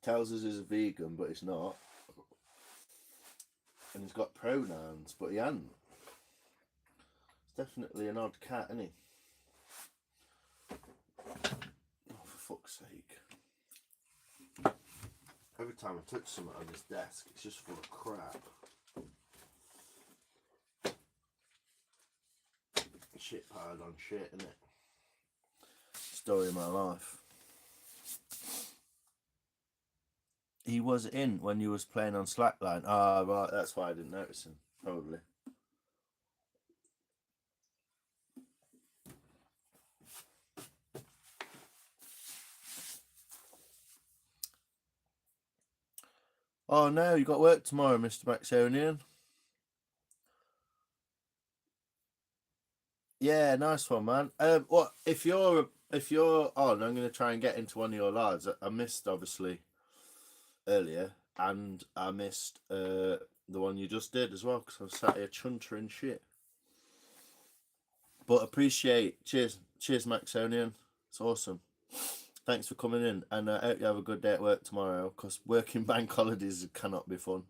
Tells us he's a vegan, but he's not. And he's got pronouns, but he hasn't. It's definitely an odd cat, isn't he? Oh, for fuck's sake. Every time I touch something on this desk, it's just full of crap. Shit piled on shit, isn't it? Story of my life. He was in when you was playing on Slackline. Ah, right, that's why I didn't notice him, probably. Oh no, you got work tomorrow, Mr. Maxonian. Yeah, nice one, man. What if you're on? I'm going to try and get into one of your lives. I missed obviously earlier, and I missed the one you just did as well because I was sat here chuntering shit. But appreciate. Cheers, Maxonian. It's awesome. Thanks for coming in, and I hope you have a good day at work tomorrow. Because working bank holidays cannot be fun.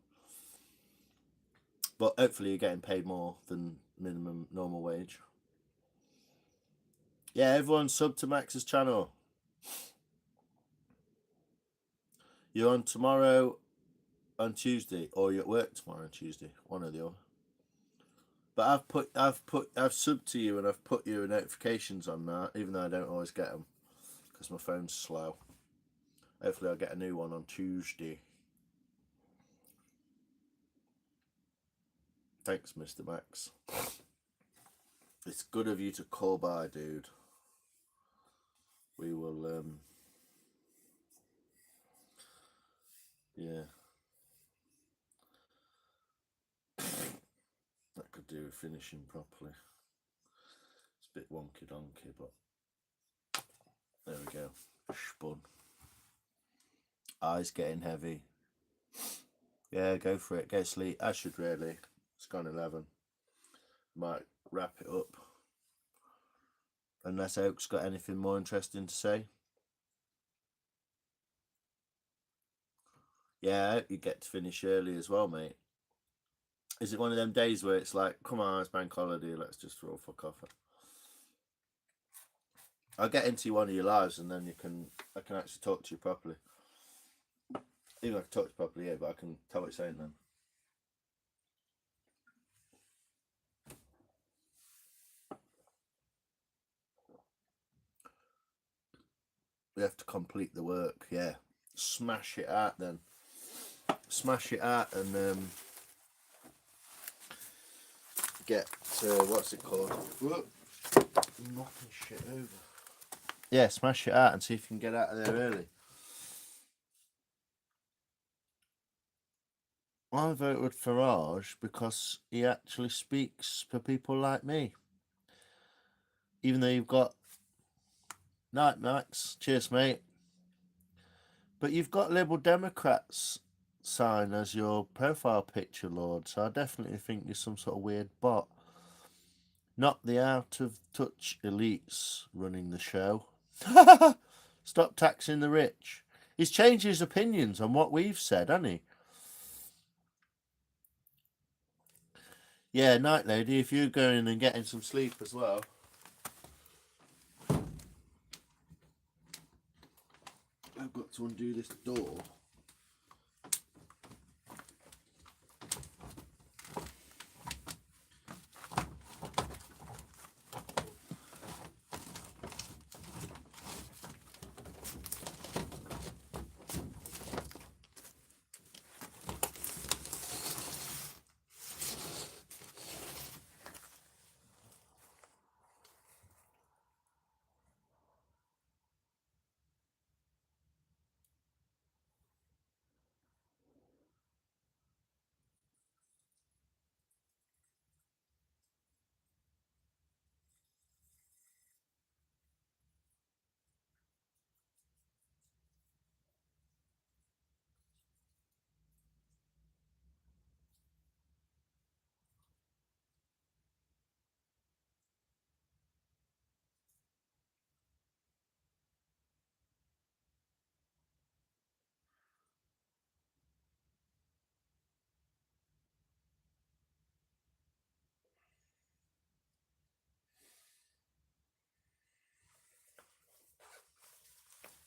But hopefully you're getting paid more than minimum normal wage. Yeah, everyone sub to Max's channel. You're on tomorrow on Tuesday, or you're at work tomorrow on Tuesday, one or the other. But I've subbed to you and I've put your notifications on that, even though I don't always get them because my phone's slow. Hopefully I'll get a new one on Tuesday. Thanks, Mr. Max. It's good of you to call by, dude. We will, yeah. That could do with finishing properly. It's a bit wonky donkey, but there we go. Spun. Eyes getting heavy. Yeah, go for it. Go sleep. I should really. It's gone 11. Might wrap it up. Unless Oak's got anything more interesting to say. Yeah, I hope you get to finish early as well, mate. Is it one of them days where it's like, come on, it's bank holiday, let's just roll fuck off? I'll get into one of your lives and then I can actually talk to you properly. Even if I can talk to you properly, yeah, but I can tell what you're saying then. We have to complete the work, yeah. Smash it out then. Smash it out and get what's it called? Whoop. Knocking shit over. Yeah, smash it out and see if you can get out of there early. I voted Farage because he actually speaks for people like me. Even though you've got... Night, Max. Cheers, mate. But you've got Liberal Democrats sign as your profile picture, Lord, so I definitely think you're some sort of weird bot. Not the out-of-touch elites running the show. Stop taxing the rich. He's changed his opinions on what we've said, hasn't he? Yeah, night lady, if you're going and getting some sleep as well. I've got to undo this door.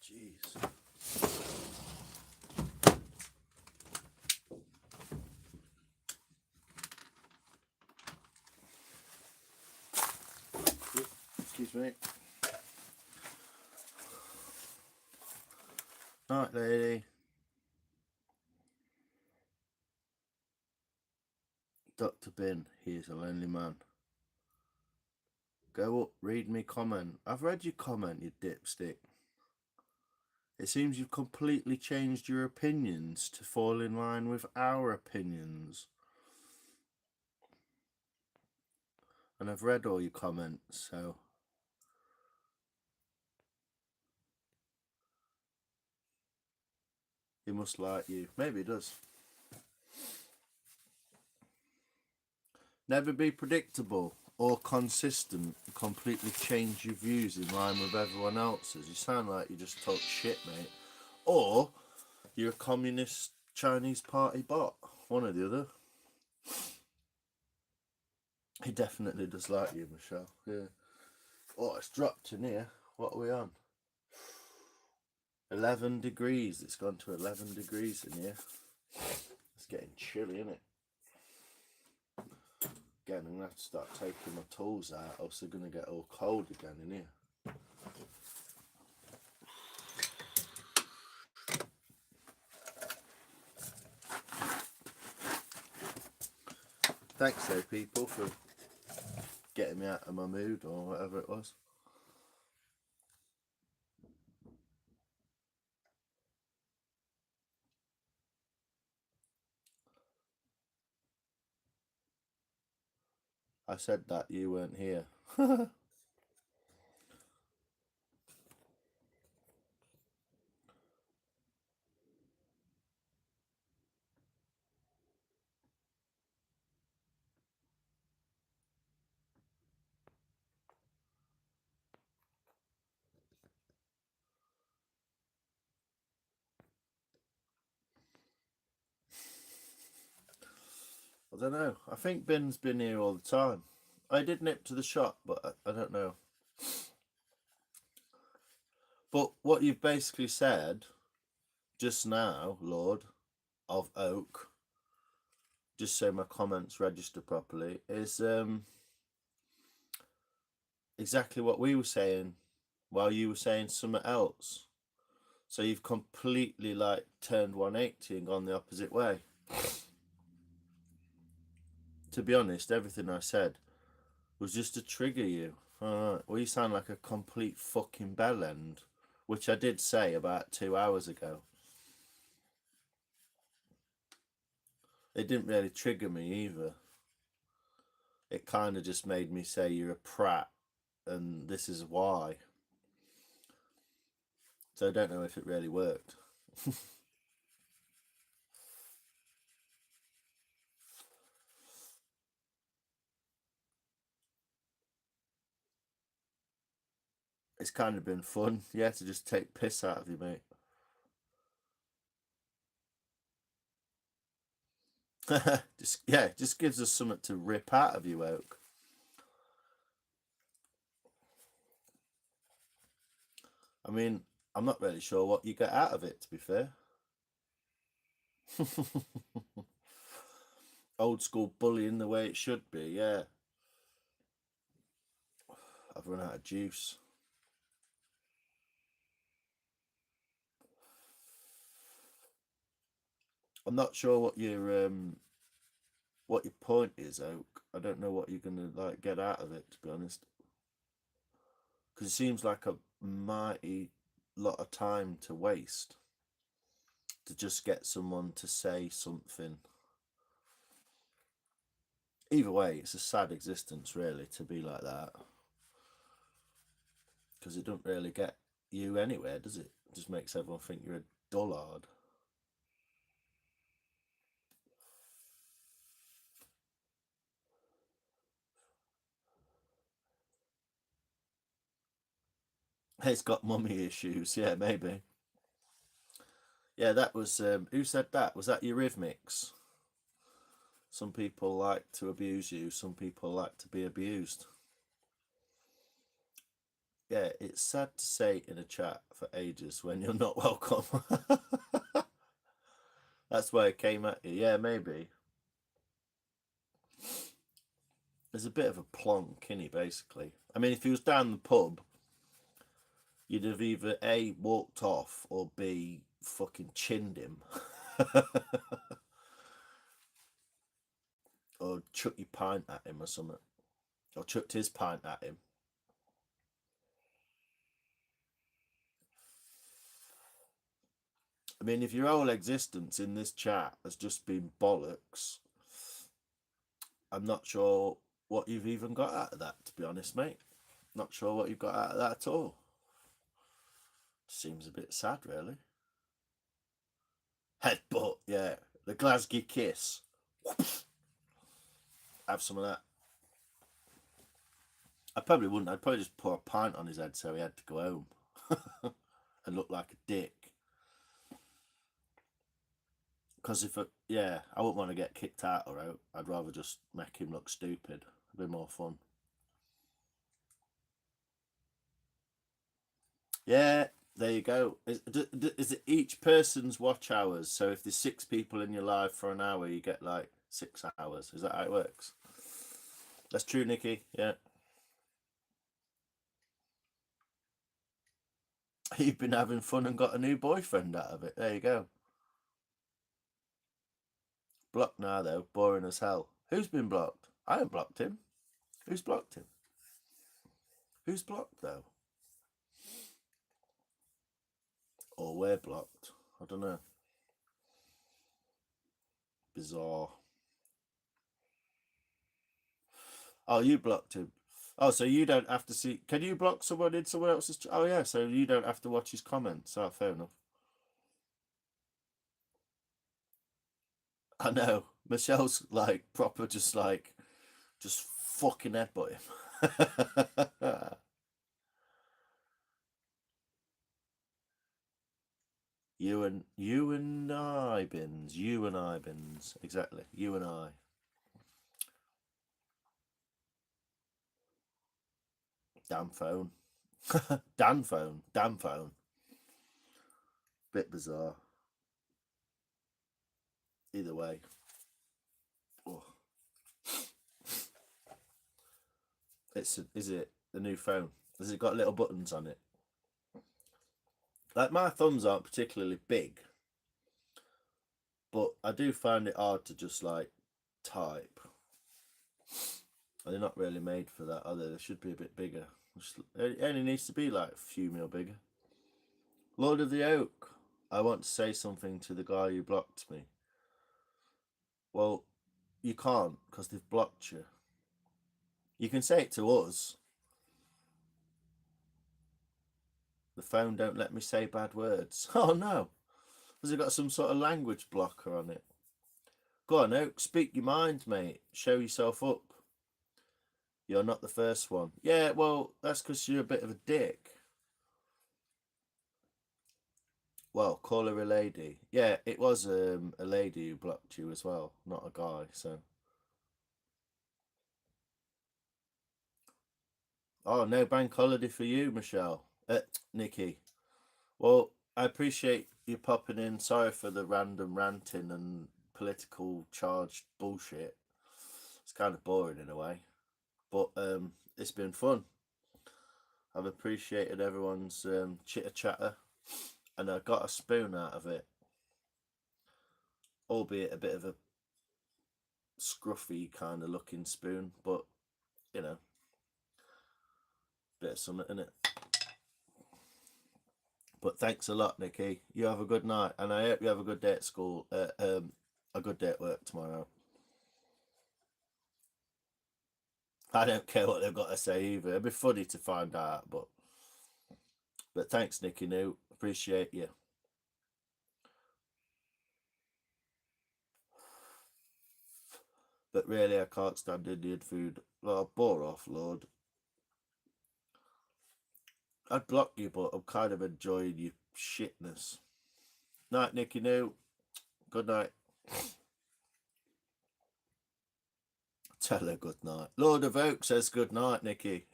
Jeez. Excuse me. Night, lady. Dr. Bin, he is a lonely man. Go up, read me comment. I've read your comment, you dipstick. It seems you've completely changed your opinions to fall in line with our opinions. And I've read all your comments, so... He must like you. Maybe he does. Never be predictable or consistent. Completely change your views in line with everyone else's. You sound like you just talk shit, mate. Or you're a communist Chinese party bot. One or the other. He definitely does like you, Michelle. Yeah. Oh, it's dropped in here. What are we on? 11 degrees. It's gone to 11 degrees in here. It's getting chilly, isn't it? Again, I'm going to have to start taking my tools out, else they're going to get all cold again in here. Thanks though, people, for getting me out of my mood or whatever it was. I said that you weren't here. I don't know. I think Ben's been here all the time. I did nip to the shop, but I don't know. But what you've basically said just now, Lord of Oak, just so my comments register properly, is exactly what we were saying while you were saying something else. So you've completely like turned 180 and gone the opposite way. To be honest, everything I said was just to trigger you. Well, you sound like a complete fucking bellend, which I did say about 2 hours ago. It didn't really trigger me either. It kind of just made me say you're a prat and this is why. So I don't know if it really worked. It's kind of been fun, yeah, to just take piss out of you, mate. Just gives us something to rip out of you, Oak. I mean, I'm not really sure what you get out of it, to be fair. Old school bullying the way it should be, yeah. I've run out of juice. I'm not sure what your point is, Oak. I don't know what you're gonna like get out of it, to be honest. Because it seems like a mighty lot of time to waste to just get someone to say something. Either way, it's a sad existence, really, to be like that. Because it doesn't really get you anywhere, does it? It just makes everyone think you're a dullard. It's got mummy issues, yeah, maybe. Yeah, that was who said that? Was that Eurythmics? Some people like to abuse you, some people like to be abused. Yeah, it's sad to say in a chat for ages when you're not welcome. That's why it came at you. Yeah, maybe. There's a bit of a plonk, in he, basically. I mean, if he was down the pub, you'd have either A, walked off, or B, fucking chinned him. Or chucked your pint at him or something. Or chucked his pint at him. I mean, if your whole existence in this chat has just been bollocks, I'm not sure what you've even got out of that, to be honest, mate. Not sure what you've got out of that at all. Seems a bit sad, really. Headbutt, yeah. The Glasgow kiss. Have some of that. I probably wouldn't. I'd probably just pour a pint on his head so he had to go home and look like a dick. Because I wouldn't want to get kicked out or out. I'd rather just make him look stupid. Be more fun. Yeah, there you go. Is it each person's watch hours? So if there's 6 people in your live for an hour, you get like 6 hours. Is that how it works? That's true, Nikki. Yeah. You've been having fun and got a new boyfriend out of it. There you go. Blocked now, though. Boring as hell. Who's been blocked? I haven't blocked him. Who's blocked him? Who's blocked, though? Or we're blocked. I don't know. Bizarre. Oh, you blocked him. Oh, so you don't have to see. Can you block someone in someone else's? Oh, yeah. So you don't have to watch his comments. Oh, fair enough. I know. Michelle's like proper, just fucking headbutt him. You and I bins. You and I bins. Exactly. You and I. Damn phone. Damn phone. Damn phone. Bit bizarre. Either way. Oh. Is it the new phone? Has it got little buttons on it? Like, my thumbs aren't particularly big, but I do find it hard to just like type. And they're not really made for that, are they? They should be a bit bigger. It only needs to be like a few mil bigger. Lord of the Oak. I want to say something to the guy who blocked me. Well, you can't, because they've blocked you. You can say it to us. The phone don't let me say bad words. Oh no. Has it got some sort of language blocker on it? Go on, Oak, speak your mind, mate. Show yourself up. You're not the first one. Yeah, well, that's because you're a bit of a dick. Well, call her a lady. Yeah, it was a lady who blocked you as well, not a guy, so. Oh, no bank holiday for you, Michelle. Nikki. Well, I appreciate you popping in. Sorry for the random ranting and political charged bullshit. It's kind of boring in a way, but it's been fun. I've appreciated everyone's chitter chatter, and I got a spoon out of it, albeit a bit of a scruffy kind of looking spoon, but you know, bit of something in it. But thanks a lot, Nikki. You have a good night, and I hope you have a good day at school. A good day at work tomorrow. I don't care what they've got to say either. It'd be funny to find out, but thanks, Nikki. New appreciate you. But really, I can't stand Indian food. Oh, bore off, Lord. I'd block you, but I'm kind of enjoying your shitness. Night, Nikki. New. Good night. Tell her good night. Lord of Oak says good night, Nikki.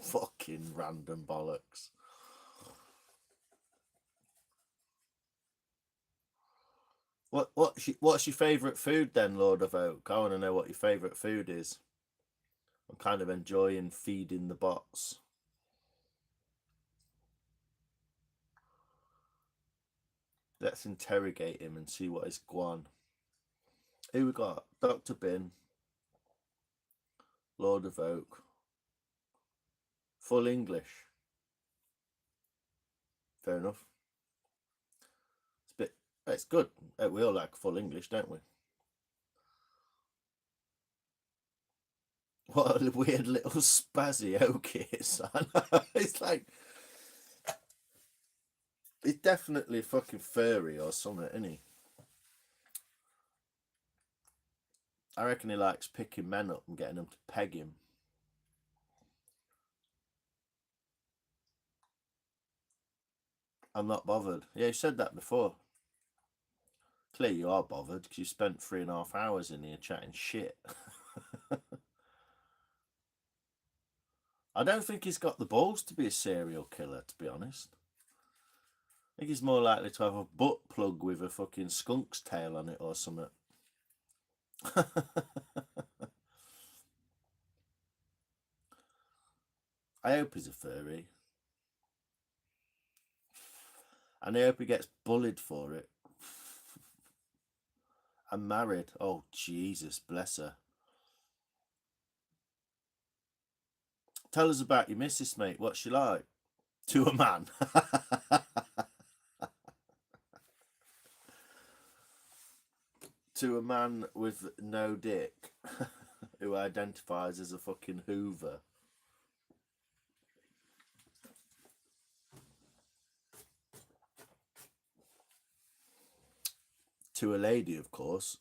Fucking random bollocks. What's your favourite food then, Lord of Oak? I want to know what your favourite food is. I'm kind of enjoying feeding the bots. Let's interrogate him and see what is gone. Who we got? Dr. Bin, Lord of Oak. Full English. Fair enough. It's good. We all like full English, don't we? What a weird little spazzy oak is. It's like, he's definitely fucking furry or something, isn't he? I reckon he likes picking men up and getting them to peg him. I'm not bothered. Yeah, you said that before. Clearly you are bothered because you spent 3.5 hours in here chatting shit. I don't think he's got the balls to be a serial killer, to be honest. I think he's more likely to have a butt plug with a fucking skunk's tail on it or something. I hope he's a furry. And I hope he gets bullied for it. I'm married. Oh, Jesus, bless her. Tell us about your missus, mate. What's she like? To a man. To a man with no dick who identifies as a fucking Hoover. To a lady, of course.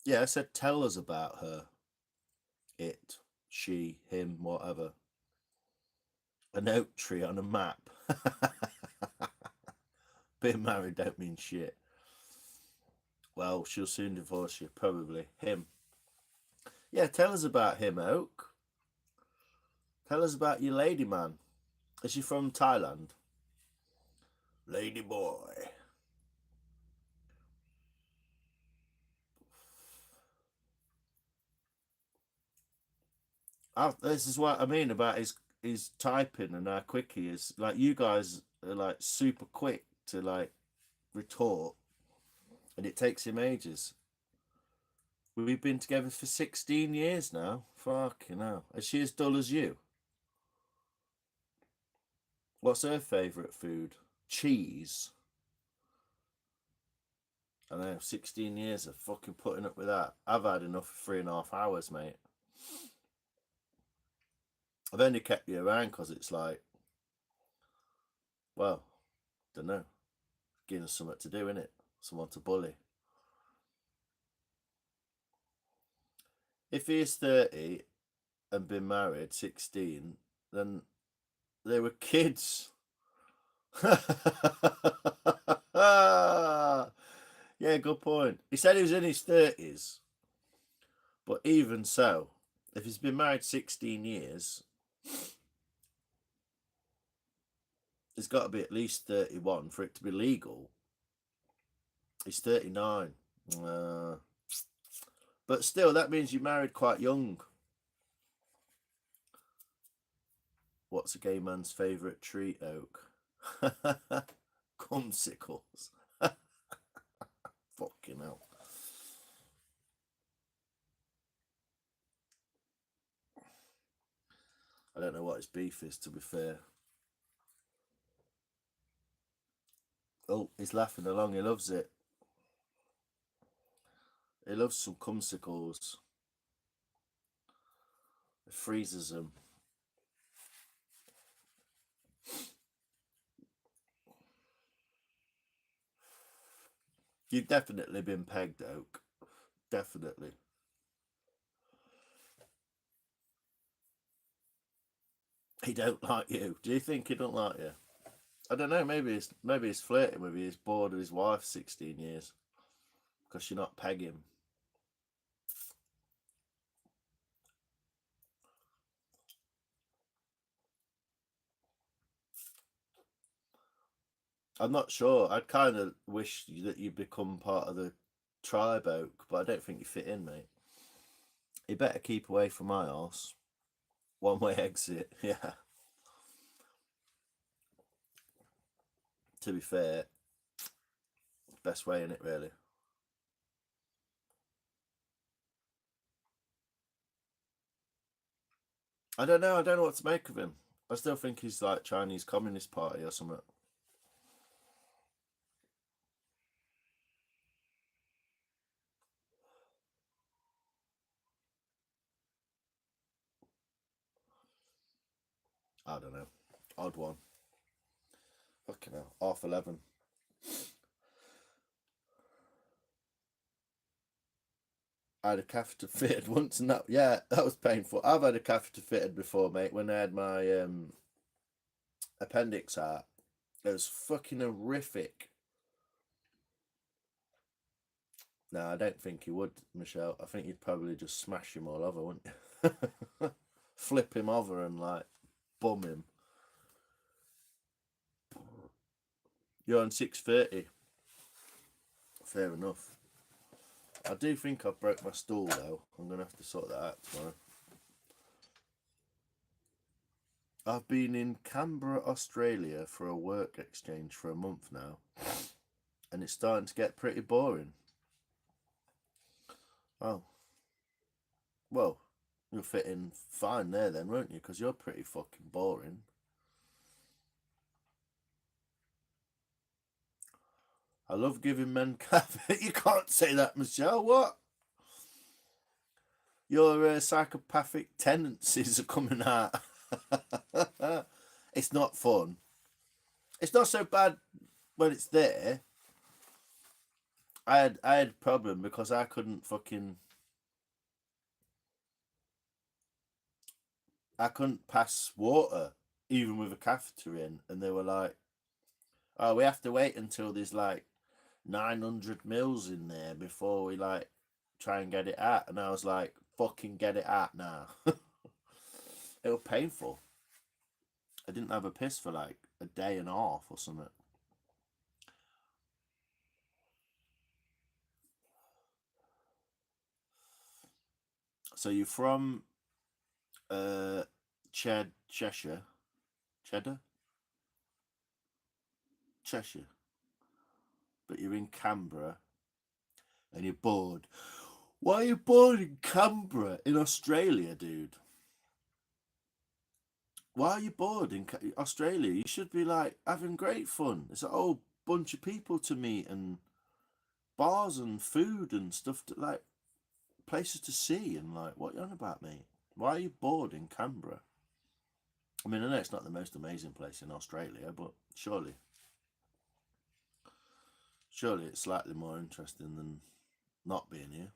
Yeah, I said tell us about her. It, she, him, whatever. An oak tree on a map. Being married don't mean shit. Well, she'll soon divorce you, probably. Him. Yeah, tell us about him, Oak. Tell us about your lady man. Is she from Thailand? Lady boy. This is what I mean about his typing and how quick he is. Like, you guys are like super quick to like retort, and it takes him ages. We've been together for 16 years now. Fucking hell. Is she as dull as you? What's her favourite food? Cheese. I know, 16 years of fucking putting up with that. I've had enough for 3.5 hours, mate. I've only kept you around because it's like, well, don't know. Giving us something to do, innit? Someone to bully. If he is 30 and been married 16, then they were kids. Yeah, good point. He said he was in his 30s. But even so, if he's been married 16 years, he's got to be at least 31 for it to be legal. He's 39. But still, that means you married quite young. What's a gay man's favourite treat, Oak? Cumsicles. Fucking hell. I don't know what his beef is, to be fair. Oh, he's laughing along. He loves it. He loves some cumsicles. He freezes them. You've definitely been pegged, Oak. Definitely. He don't like you. Do you think he don't like you? I don't know. Maybe he's flirting with you. He's bored of his wife 16 years because you're not pegging. I'm not sure. I'd kind of wish that you become part of the tribe, Oak, but I don't think you fit in, mate. You better keep away from my horse. One way exit. Yeah. To be fair, best way in it, really. I don't know. I don't know what to make of him. I still think he's like Chinese Communist Party or something. I don't know. Odd one. Fucking hell. 11:30. I had a catheter fitted once, and that was painful. I've had a catheter fitted before, mate. When I had my appendix out, it was fucking horrific. No, I don't think you would, Michelle. I think you'd probably just smash him all over, wouldn't you? Flip him over and like bum him. You're on 6:30. Fair enough. I do think I broke my stool though. I'm gonna have to sort that out tomorrow. I've been in Canberra, Australia for a work exchange for a month now, and it's starting to get pretty boring. Oh, well, you'll fit in fine there then, won't you? Because you're pretty fucking boring. I love giving men caffeine. You can't say that, Michelle. What? Your psychopathic tendencies are coming out. It's not fun. It's not so bad when it's there. I had a problem because I couldn't pass water even with a catheter in, and they were like, "Oh, we have to wait until there's like 900 mils in there before we like try and get it out." And I was like, "Fucking get it out now." It was painful. I didn't have a piss for like a day and a half or something. So you're from Cheshire? Cheddar? Cheshire. But you're in Canberra and you're bored. Why are you bored in Canberra in Australia, dude? Why are you bored in Australia? You should be like having great fun. It's a whole bunch of people to meet and bars and food and stuff to like places to see and like what you on about, mate? Why are you bored in Canberra? I mean, I know it's not the most amazing place in Australia, but surely it's slightly more interesting than not being here.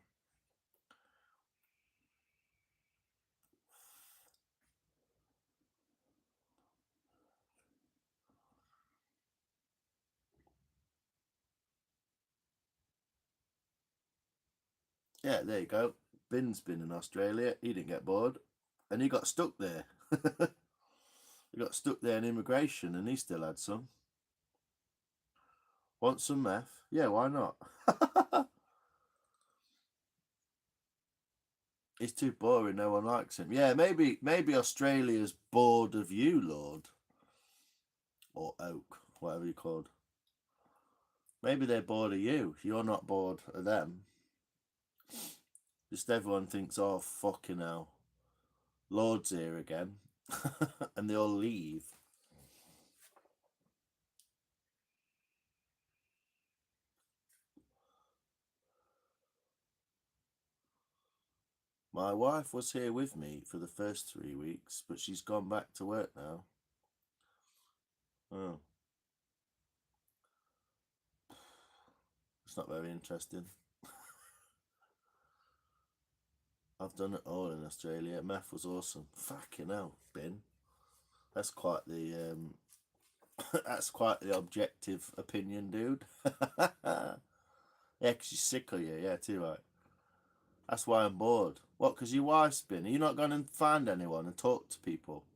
Yeah, there you go. Bin's been in Australia. He didn't get bored, and he got stuck there. He got stuck there in immigration, and he still had some. Want some meth? Yeah, why not? He's too boring. No one likes him. Yeah, maybe Australia's bored of you, Lord, or Oak, whatever you're called. Maybe they're bored of you. You're not bored of them. Just everyone thinks, oh fucking hell, Lord's here again, and they all leave. My wife was here with me for the first 3 weeks, but she's gone back to work now. Oh, it's not very interesting. I've done it all in Australia. Meth was awesome. Fucking hell, Bin. That's quite the that's quite the objective opinion, dude. Yeah, because she's sick of you. Yeah, too right. That's why I'm bored. What? Because your wife's been? Are you not going to find anyone and talk to people?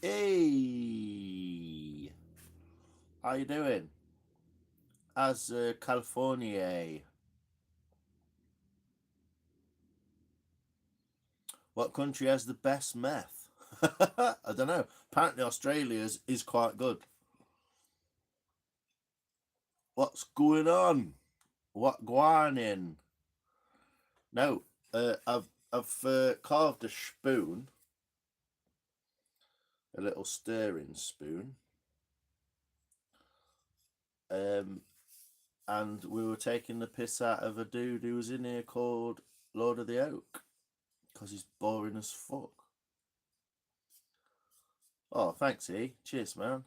Hey, how you doing? As California? What country has the best meth? I don't know. Apparently Australia's is quite good. What's going on? What going in? No, I've carved a spoon, a little stirring spoon. And we were taking the piss out of a dude who was in here called Lord of the Oak because he's boring as fuck. Oh, thanks, E. Cheers, man.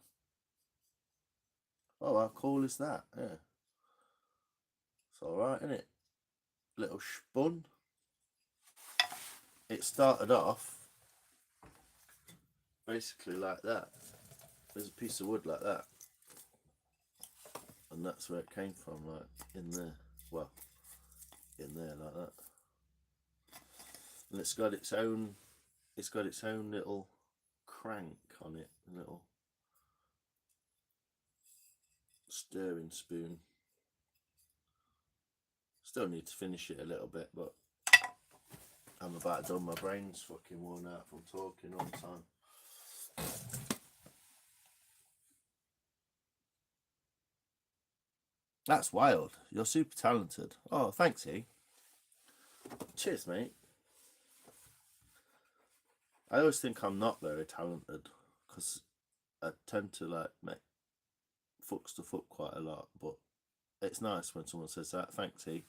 Oh, how cool is that? Yeah, it's all right, isn't it? Little spun. It started off basically like that. There's a piece of wood like that, and that's where it came from, like in there. Well, in there like that, and it's got its own little crank on it, a little stirring spoon. Still need to finish it a little bit, but I'm about done. My brain's fucking worn out from talking all the time. That's wild. You're super talented. Oh, thanks, E. Cheers, mate. I always think I'm not very talented because I tend to like make fuck stuff up quite a lot, but it's nice when someone says that. Thanks, E.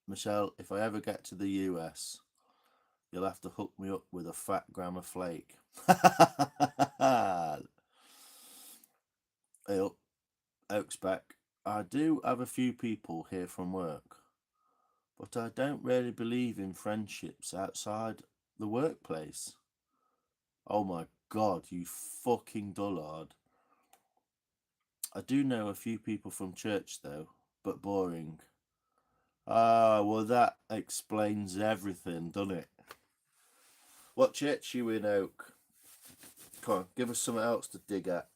Michelle, if I ever get to the US, you'll have to hook me up with a fat gram of flake. Hey up, Oak's back. I do have a few people here from work, but I don't really believe in friendships outside the workplace. Oh my god, you fucking dullard. I do know a few people from church though, but boring. Ah, well that explains everything, doesn't it? What church you in, Oak? Come on, give us something else to dig at.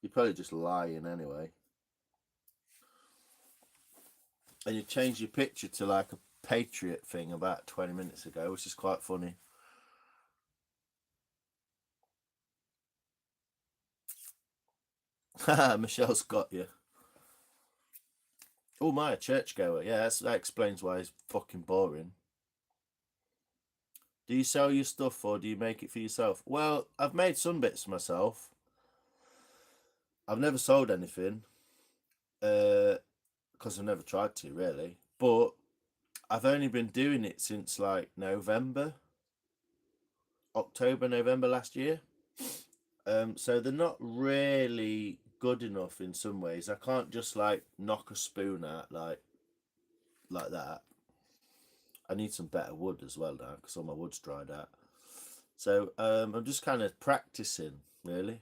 You're probably just lying anyway. And you changed your picture to like a Patriot thing about 20 minutes ago, which is quite funny. Michelle's got you. Oh my, a churchgoer. Yeah, that explains why he's fucking boring. Do you sell your stuff or do you make it for yourself? Well, I've made some bits myself. I've never sold anything. Because I've never tried to, really. But I've only been doing it since like October, November last year. So they're not really good enough in some ways. I can't just like knock a spoon out like that. I need some better wood as well now because all my wood's dried out. So I'm just kind of practicing, really.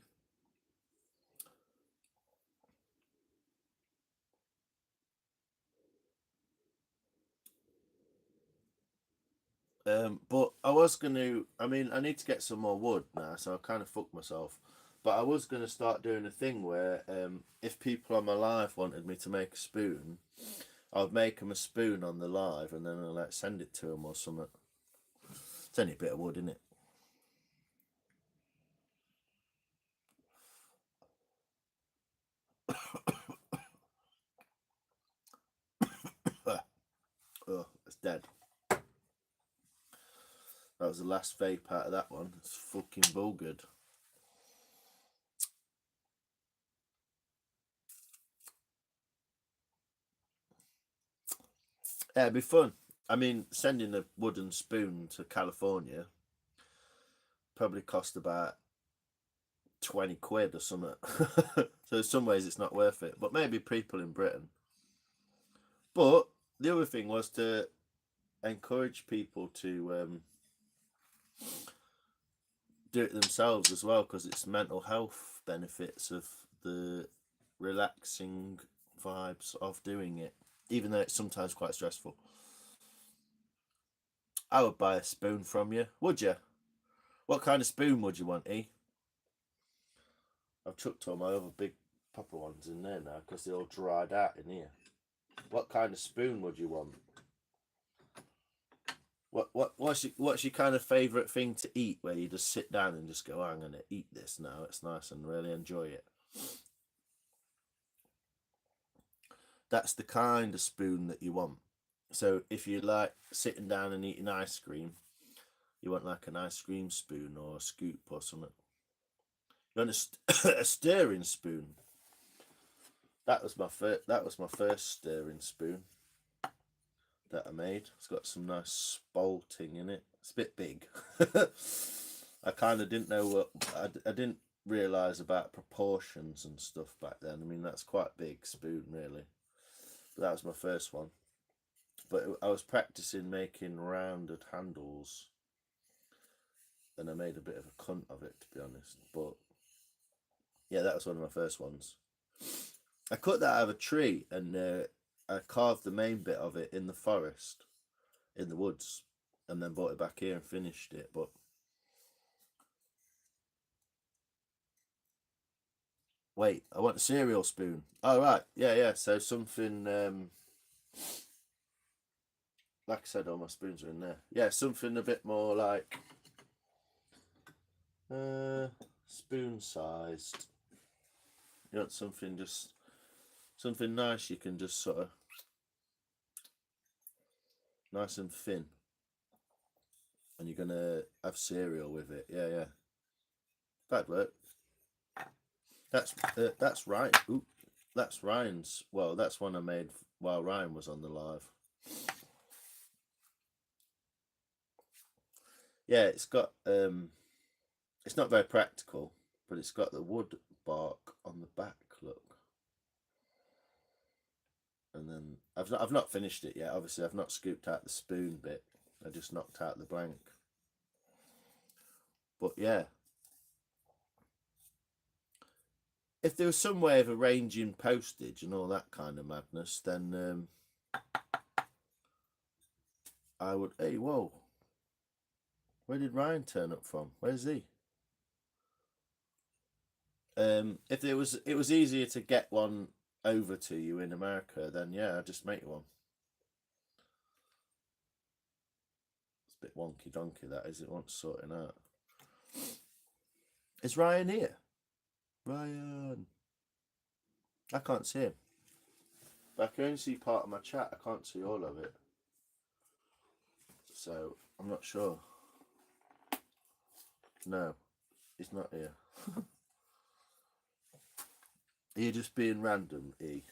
But I was going to, I mean, I need to get some more wood now, so I kind of fucked myself. But I was going to start doing a thing where if people on my live wanted me to make a spoon, I'd make them a spoon on the live and then I'll like send it to them or something. It's only a bit of wood, isn't it? Oh, it's dead. That was the last vape out of that one. It's fucking bull good. Yeah, it'd be fun. I mean, sending a wooden spoon to California probably cost about 20 quid or something. So in some ways it's not worth it. But maybe people in Britain. But the other thing was to encourage people to do it themselves as well because it's mental health benefits of the relaxing vibes of doing it, even though it's sometimes quite stressful. I would buy a spoon from you. Would you? What kind of spoon would you want, E? I've chucked all my other big proper ones in there now because they're all dried out in here. What kind of spoon would you want? What's your kind of favourite thing to eat where you just sit down and just go, oh, I'm going to eat this now. It's nice and really enjoy it. That's the kind of spoon that you want. So if you like sitting down and eating ice cream, you want like an ice cream spoon or a scoop or something. You want a stirring spoon. That was my first. That was my first stirring spoon that I made. It's got some nice spalting in it. It's a bit big. I kind of didn't know what I didn't realise about proportions and stuff back then. I mean, that's quite a big spoon, really. But that was my first one. But I was practicing making rounded handles, and I made a bit of a cunt of it, to be honest. But yeah, that was one of my first ones. I cut that out of a tree, and I carved the main bit of it in the forest, in the woods, and then brought it back here and finished it. But Wait, I want a cereal spoon. Oh, right. Yeah, yeah. So something, like I said, all my spoons are in there. Yeah, something a bit more like spoon sized. You want something just, something nice you can just sort of, nice and thin. And you're going to have cereal with it. Yeah, yeah. That'd work. That's right. Ooh, that's Ryan's. Well, that's one I made while Ryan was on the live. Yeah, it's got it's not very practical, but it's got the wood bark on the back. Look, and then I've not finished it yet. Obviously, I've not scooped out the spoon bit. I just knocked out the blank. But yeah, if there was some way of arranging postage and all that kind of madness, then I would. Hey, whoa! Where did Ryan turn up from? Where's he? If it was easier to get one over to you in America, then yeah, I'd just make one. It's a bit wonky donkey, that is. It wants sorting out. Is Ryan here? Ryan. I can't see him. I can only see part of my chat. I can't see all of it. So I'm not sure. No, he's not here. Are you just being random, E?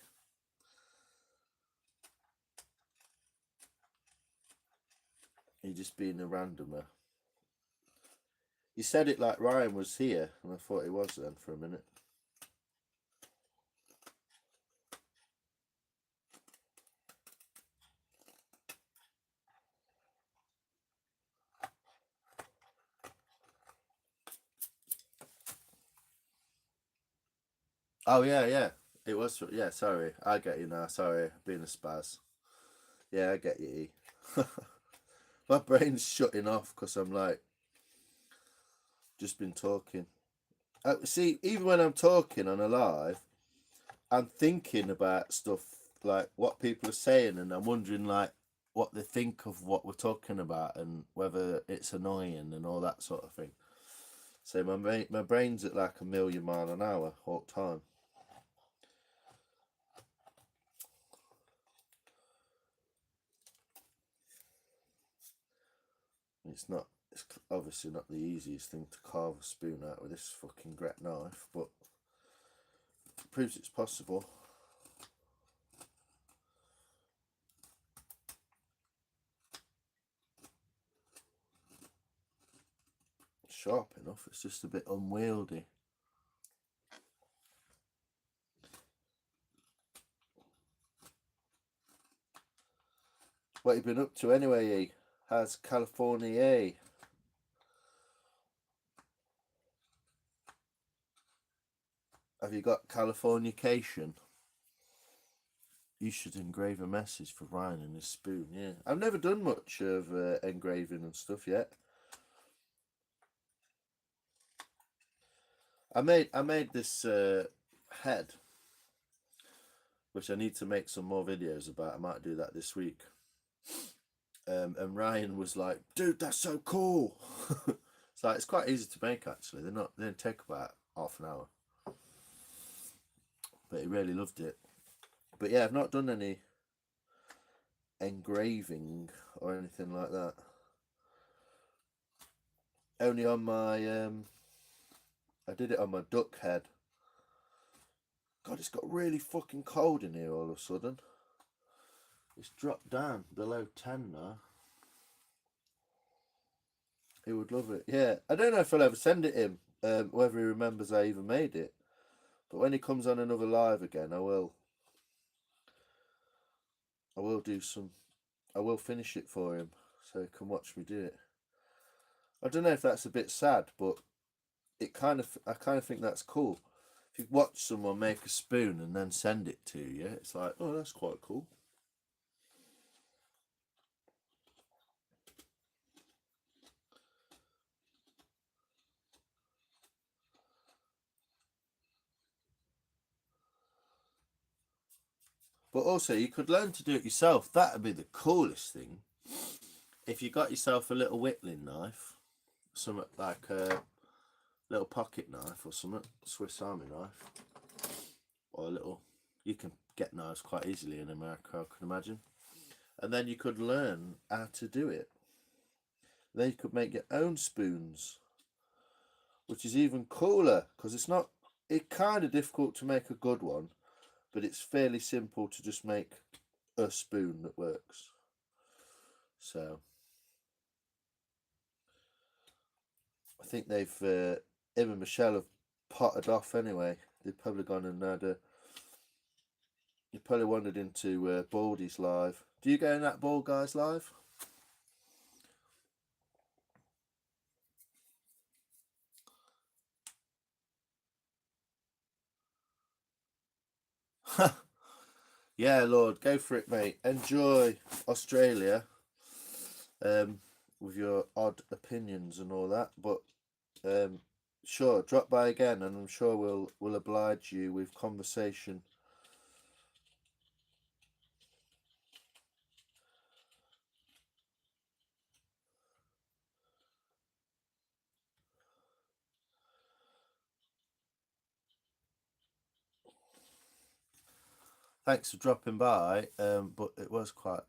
Are you just being a randomer? You said it like Ryan was here, and I thought he was then for a minute. Oh yeah, yeah. It was. Yeah, sorry. I get you now. Sorry, being a spaz. Yeah, I get you, E. My brain's shutting off because I'm like, just been talking. See, even when I'm talking on a live, I'm thinking about stuff like what people are saying, and I'm wondering like what they think of what we're talking about and whether it's annoying and all that sort of thing. So my brain's at like a million mile an hour all the time. It's not. It's obviously not the easiest thing to carve a spoon out with this fucking Gret knife, but it proves it's possible. It's sharp enough. It's just a bit unwieldy. What have you been up to anyway, E? How's California, eh? Have you got Californication? You should engrave a message for Ryan and his spoon, yeah. I've never done much of engraving and stuff yet. I made this head, which I need to make some more videos about. I might do that this week. And Ryan was like, dude, that's so cool. It's like, it's quite easy to make actually. They don't take about half an hour. But he really loved it. But yeah, I've not done any engraving or anything like that. Only on my I did it on my duck head. God, it's got really fucking cold in here all of a sudden. It's dropped down below 10 now. He would love it. Yeah, I don't know if I'll ever send it him, whether he remembers I even made it. But when he comes on another live again, I will do some. I will finish it for him so he can watch me do it. I don't know if that's a bit sad, but I kind of think that's cool. If you watch someone make a spoon and then send it to you, it's like, oh, that's quite cool. But also, you could learn to do it yourself. That would be the coolest thing. If you got yourself a little whittling knife, something like a little pocket knife or something, Swiss Army knife, or a little, you can get knives quite easily in America, I can imagine. And then you could learn how to do it. Then you could make your own spoons, which is even cooler because it's kind of difficult to make a good one, but it's fairly simple to just make a spoon that works. So I think him and Michelle have potted off anyway. They've probably gone and you probably wandered into Baldy's live. Do you go in that Bald Guys live? Yeah, Lord, go for it, mate. Enjoy Australia, with your odd opinions and all that. But sure, drop by again, and I'm sure we'll oblige you with conversation. Thanks for dropping by. But it was quite.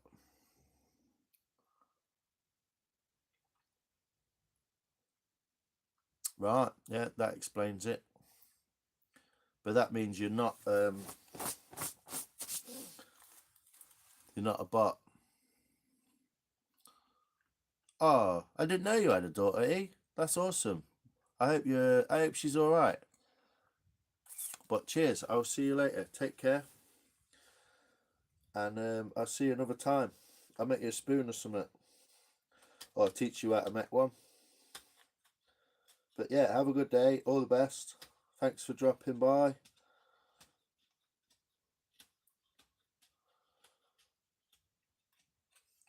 Right, yeah, that explains it. But that means you're not a bot. Oh, I didn't know you had a daughter, eh? That's awesome. I hope she's all right. But cheers. I'll see you later. Take care, and I'll see you another time. I'll make you a spoon or something, or I'll teach you how to make one. But yeah, have a good day. All the best. Thanks for dropping by.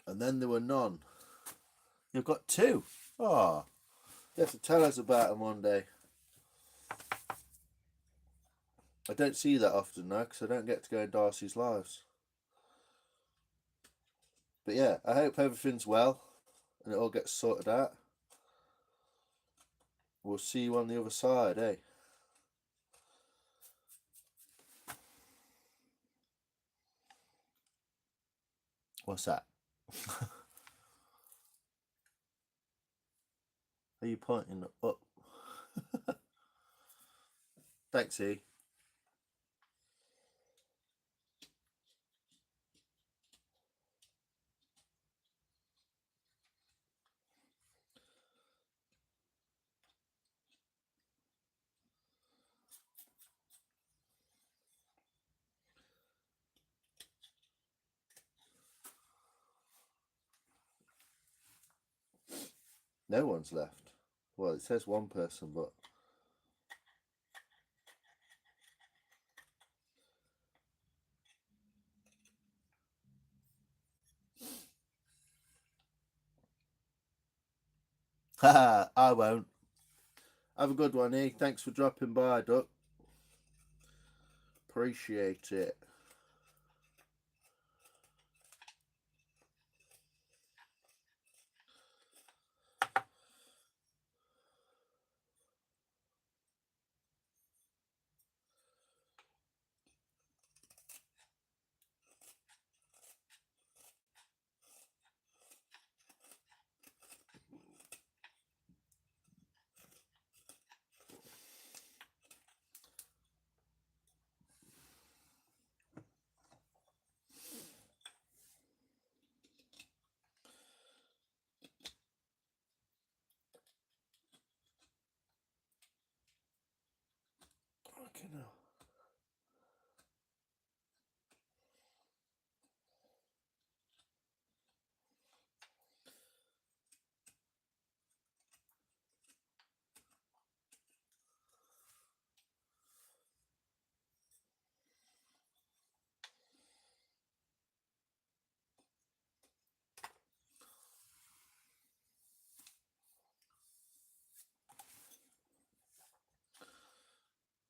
And then there were none. You've got two. Oh, you have to tell us about them one day. I don't see that often now because I don't get to go in Darcy's lives. But yeah, I hope everything's well and it all gets sorted out. We'll see you on the other side, eh? What's that? Are you pointing up? Thanks, E. No one's left. Well, it says one person, but haha, I won't. Have a good one, E. Thanks for dropping by, Duck. Appreciate it. Okay, now.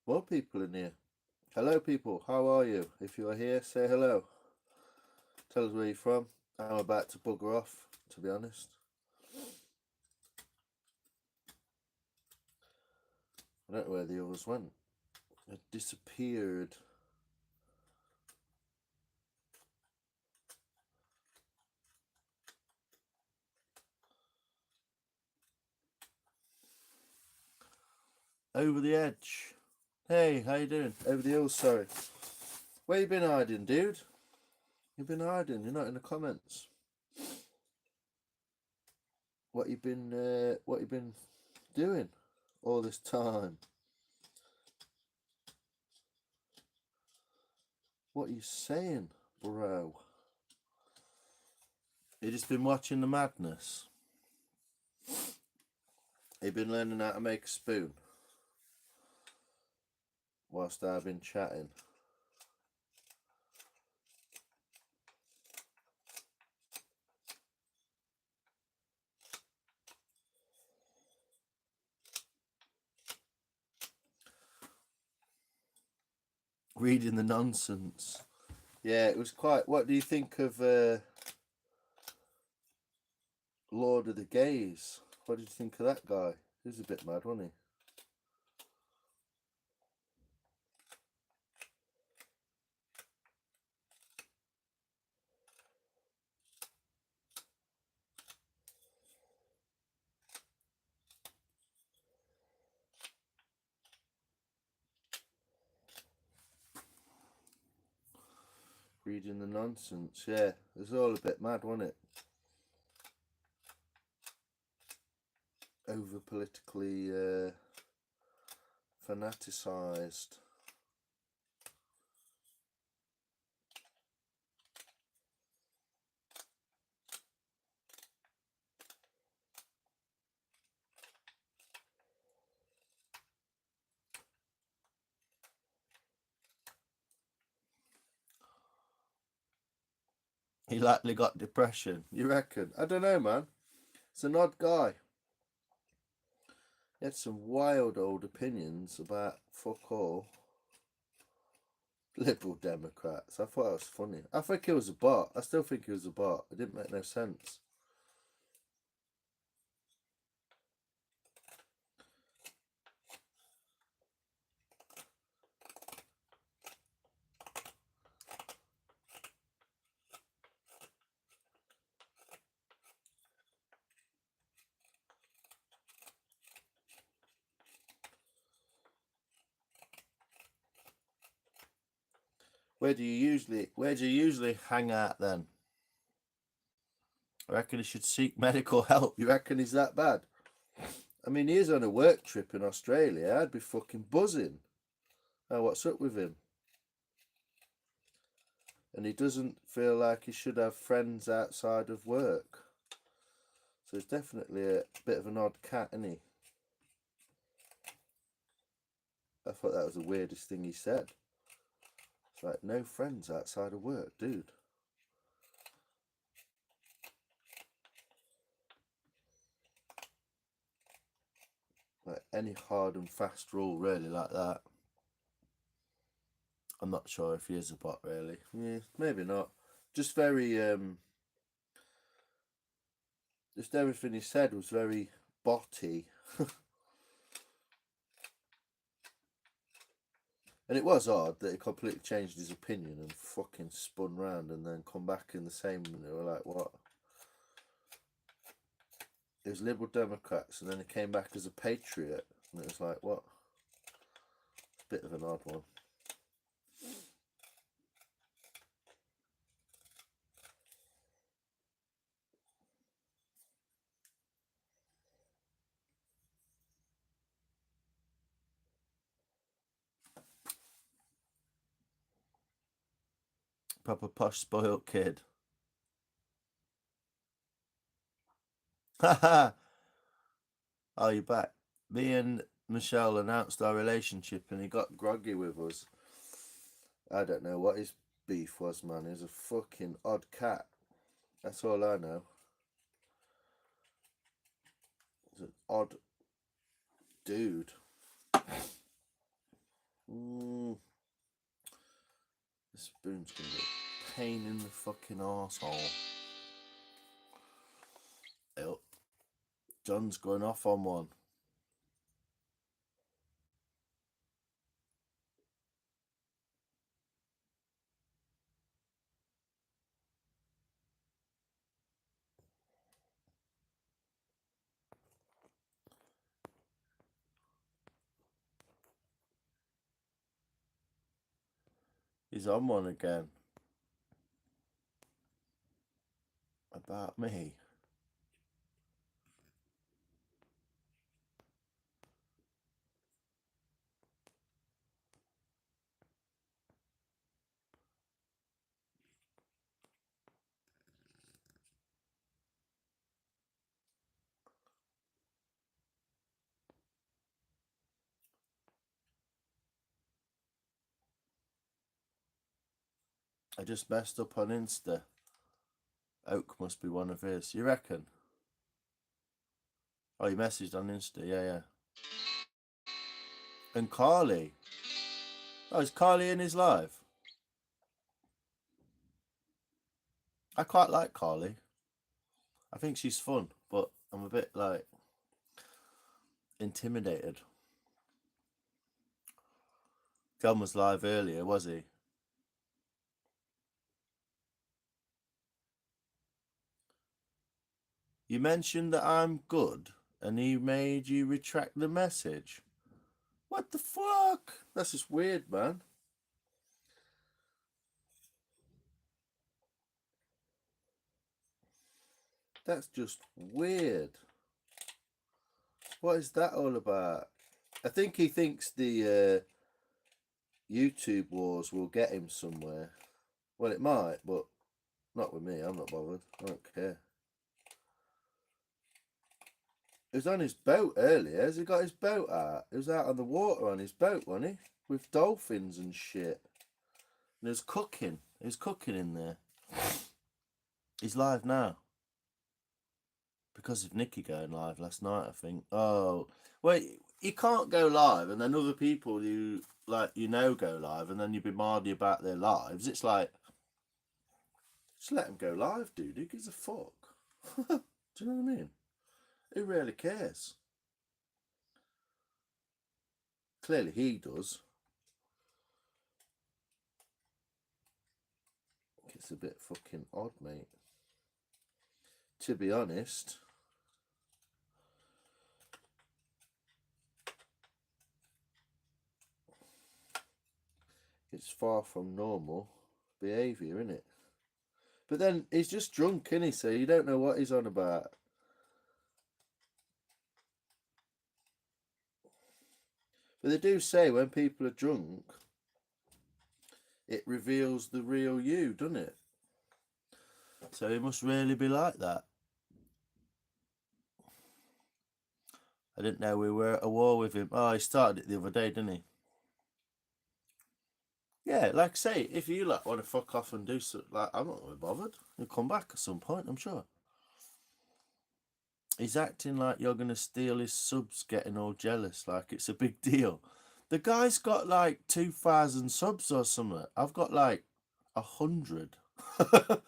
More people in here. Hello, people. How are you? If you are here, say hello. Tell us where you're from. I'm about to bugger off, to be honest. I don't know where the others went. It disappeared. Over the edge. Hey, how you doing? Over the hills, sorry. Where you been hiding, dude? You've been hiding. You're not in the comments. What you been doing all this time? What are you saying, bro? You just been watching the madness. You been learning how to make a spoon whilst I've been chatting. Reading the nonsense. Yeah, it was quite. What do you think of Lord of the Gays? What did you think of that guy? He was a bit mad, wasn't he? Reading the nonsense. Yeah, it was all a bit mad, wasn't it? Over politically fanaticised. He likely got depression. You reckon? I don't know, man. It's an odd guy. He had some wild old opinions about fuck all. Liberal Democrats. I thought it was funny. I think it was a bot. I still think it was a bot. It didn't make no sense. Where do you usually hang out then? I reckon he should seek medical help. You reckon he's that bad? I mean, he is on a work trip in Australia. I'd be fucking buzzing. Oh, what's up with him? And he doesn't feel like he should have friends outside of work. So he's definitely a bit of an odd cat, isn't he? I thought that was the weirdest thing he said. It's like, no friends outside of work, dude. Like any hard and fast rule really like that. I'm not sure if he is a bot really. Yeah, maybe not. Just very just everything he said was very botty. And it was odd that he completely changed his opinion and fucking spun round and then come back in the same, and they were like, what? It was Liberal Democrats and then he came back as a patriot and it was like, what? Bit of an odd one. Proper posh spoiled kid. Haha. Oh, you're back. Me and Michelle announced our relationship and he got groggy with us. I don't know what his beef was, man. He's a fucking odd cat. That's all I know. He's an odd dude. The spoon's gonna be pain in the fucking arsehole. Yep. John's going off on one. He's on one again. About me. I just messed up on Insta. Oak must be one of his. You reckon? Oh, you messaged on Insta. Yeah. And Carly. Oh, is Carly in his live? I quite like Carly. I think she's fun, but I'm a bit like intimidated. John was live earlier, was he? You mentioned that I'm good, and he made you retract the message. What the fuck? That's just weird, man. That's just weird. What is that all about? I think he thinks the YouTube wars will get him somewhere. Well, it might, but not with me. I'm not bothered. I don't care. He was on his boat earlier. Has he got his boat out? He was out on the water on his boat, wasn't he? With dolphins and shit. And he was cooking. He was cooking in there. He's live now. Because of Nikki going live last night, I think. Oh, wait, you can't go live and then other people you like go live and then you be mardy about their lives. It's like, just let them go live, dude. Who gives a fuck? Do you know what I mean? Who really cares? Clearly he does. It's a bit fucking odd, mate. To be honest. It's far from normal behaviour, isn't it? But then he's just drunk, isn't he? So you don't know what he's on about. But they do say when people are drunk, it reveals the real you, doesn't it? So he must really be like that. I didn't know we were at a war with him. Oh, he started it the other day, didn't he? Yeah, like I say, if you like want to fuck off and do something, like I'm not really bothered. He'll come back at some point, I'm sure. He's acting like you're gonna steal his subs, getting all jealous, like it's a big deal. The guy's got like 2,000 subs or something. I've got like 100. I'm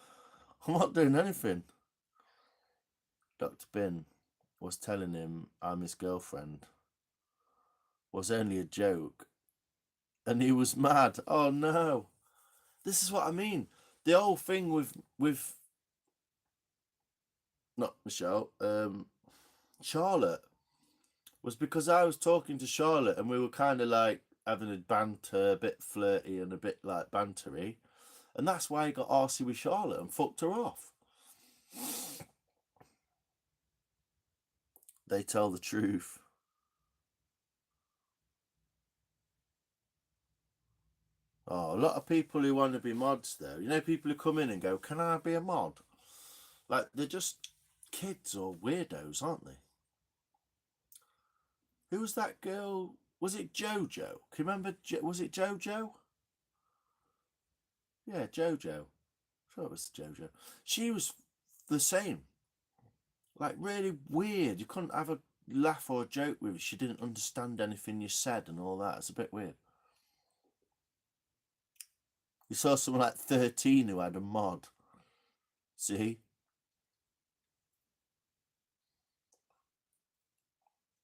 not doing anything. Dr. Bin was telling him I'm his girlfriend was only a joke, and he was mad. Oh no, this is what I mean. The whole thing with not Michelle, Charlotte, was because I was talking to Charlotte and we were kind of like having a banter, a bit flirty and a bit like bantery, and that's why he got arsey with Charlotte and fucked her off. They tell the truth. Oh, a lot of people who want to be mods, though. You know, people who come in and go, "Can I be a mod?" Like they're just kids or weirdos, aren't they? Who was that girl? Was it Jojo? Can you remember? Was it Jojo? Yeah, Jojo. I thought it was Jojo. She was the same. Like really weird. You couldn't have a laugh or a joke with her. She didn't understand anything you said and all that. It's a bit weird. You saw someone like 13 who had a mod. See?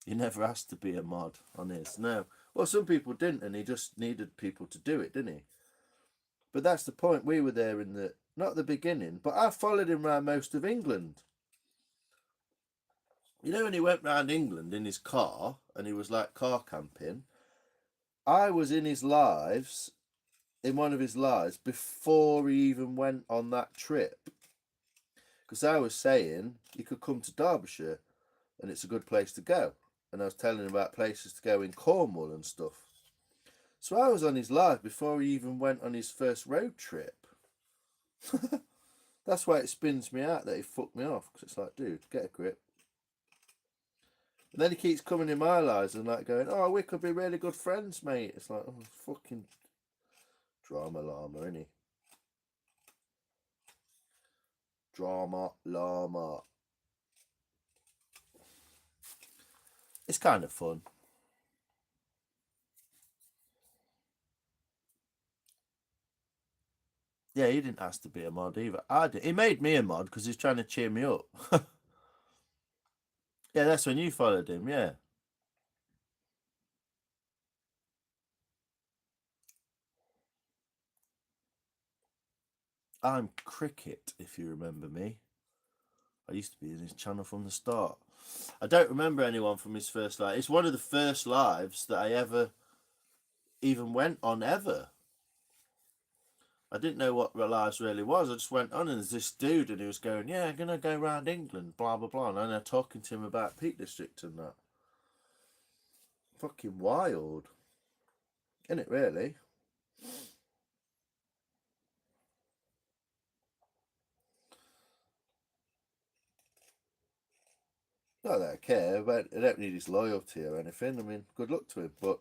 He never asked to be a mod on his. No. Well, some people didn't, and he just needed people to do it, didn't he? But that's the point. We were there in the, not the beginning, but I followed him around most of England. You know, when he went round England in his car and he was like car camping, I was in his lives, in one of his lives, before he even went on that trip. Because I was saying you could come to Derbyshire and it's a good place to go. And I was telling him about places to go in Cornwall and stuff. So I was on his live before he even went on his first road trip. That's why it spins me out that he fucked me off. Because it's like, dude, get a grip. And then he keeps coming in my lives and like going, oh, we could be really good friends, mate. It's like, oh, fucking drama llama, isn't he? Drama llama. It's kind of fun. Yeah, he didn't ask to be a mod either. I did. He made me a mod because he's trying to cheer me up. Yeah, that's when you followed him, yeah. I'm Cricket, if you remember me. I used to be in his channel from the start. I don't remember anyone from his first live. It's one of the first lives that I ever even went on ever. I didn't know what lives really was. I just went on and there's this dude and he was going, yeah, I'm going to go around England, blah, blah, blah. And I'm talking to him about Peak District and that. Fucking wild. Isn't it, really? Not that I care, but I don't need his loyalty or anything. I mean, good luck to him, but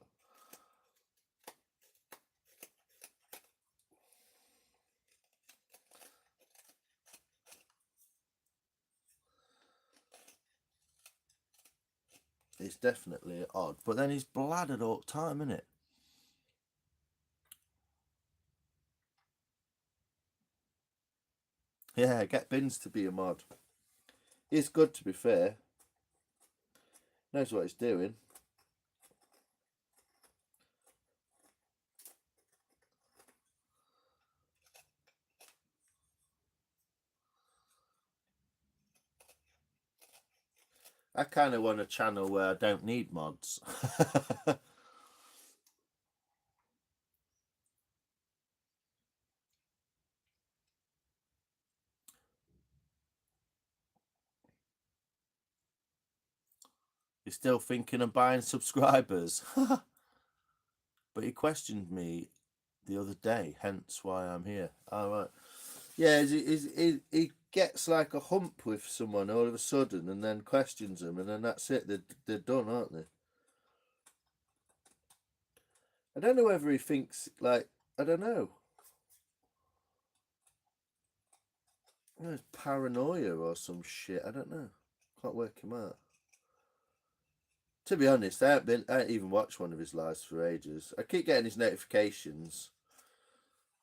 it's definitely odd. But then he's bladdered all the time, isn't it? Yeah, get Bins to be a mod. He's good, to be fair. Knows what he's doing. I kind of want a channel where I don't need mods. You're still thinking of buying subscribers. But he questioned me the other day, hence why I'm here. All right. Yeah, he gets like a hump with someone all of a sudden and then questions them and then that's it. They're done, aren't they? I don't know whether he thinks, like, I don't know. It's paranoia or some shit. I don't know. Can't work him out. To be honest, I haven't even watched one of his lives for ages. I keep getting his notifications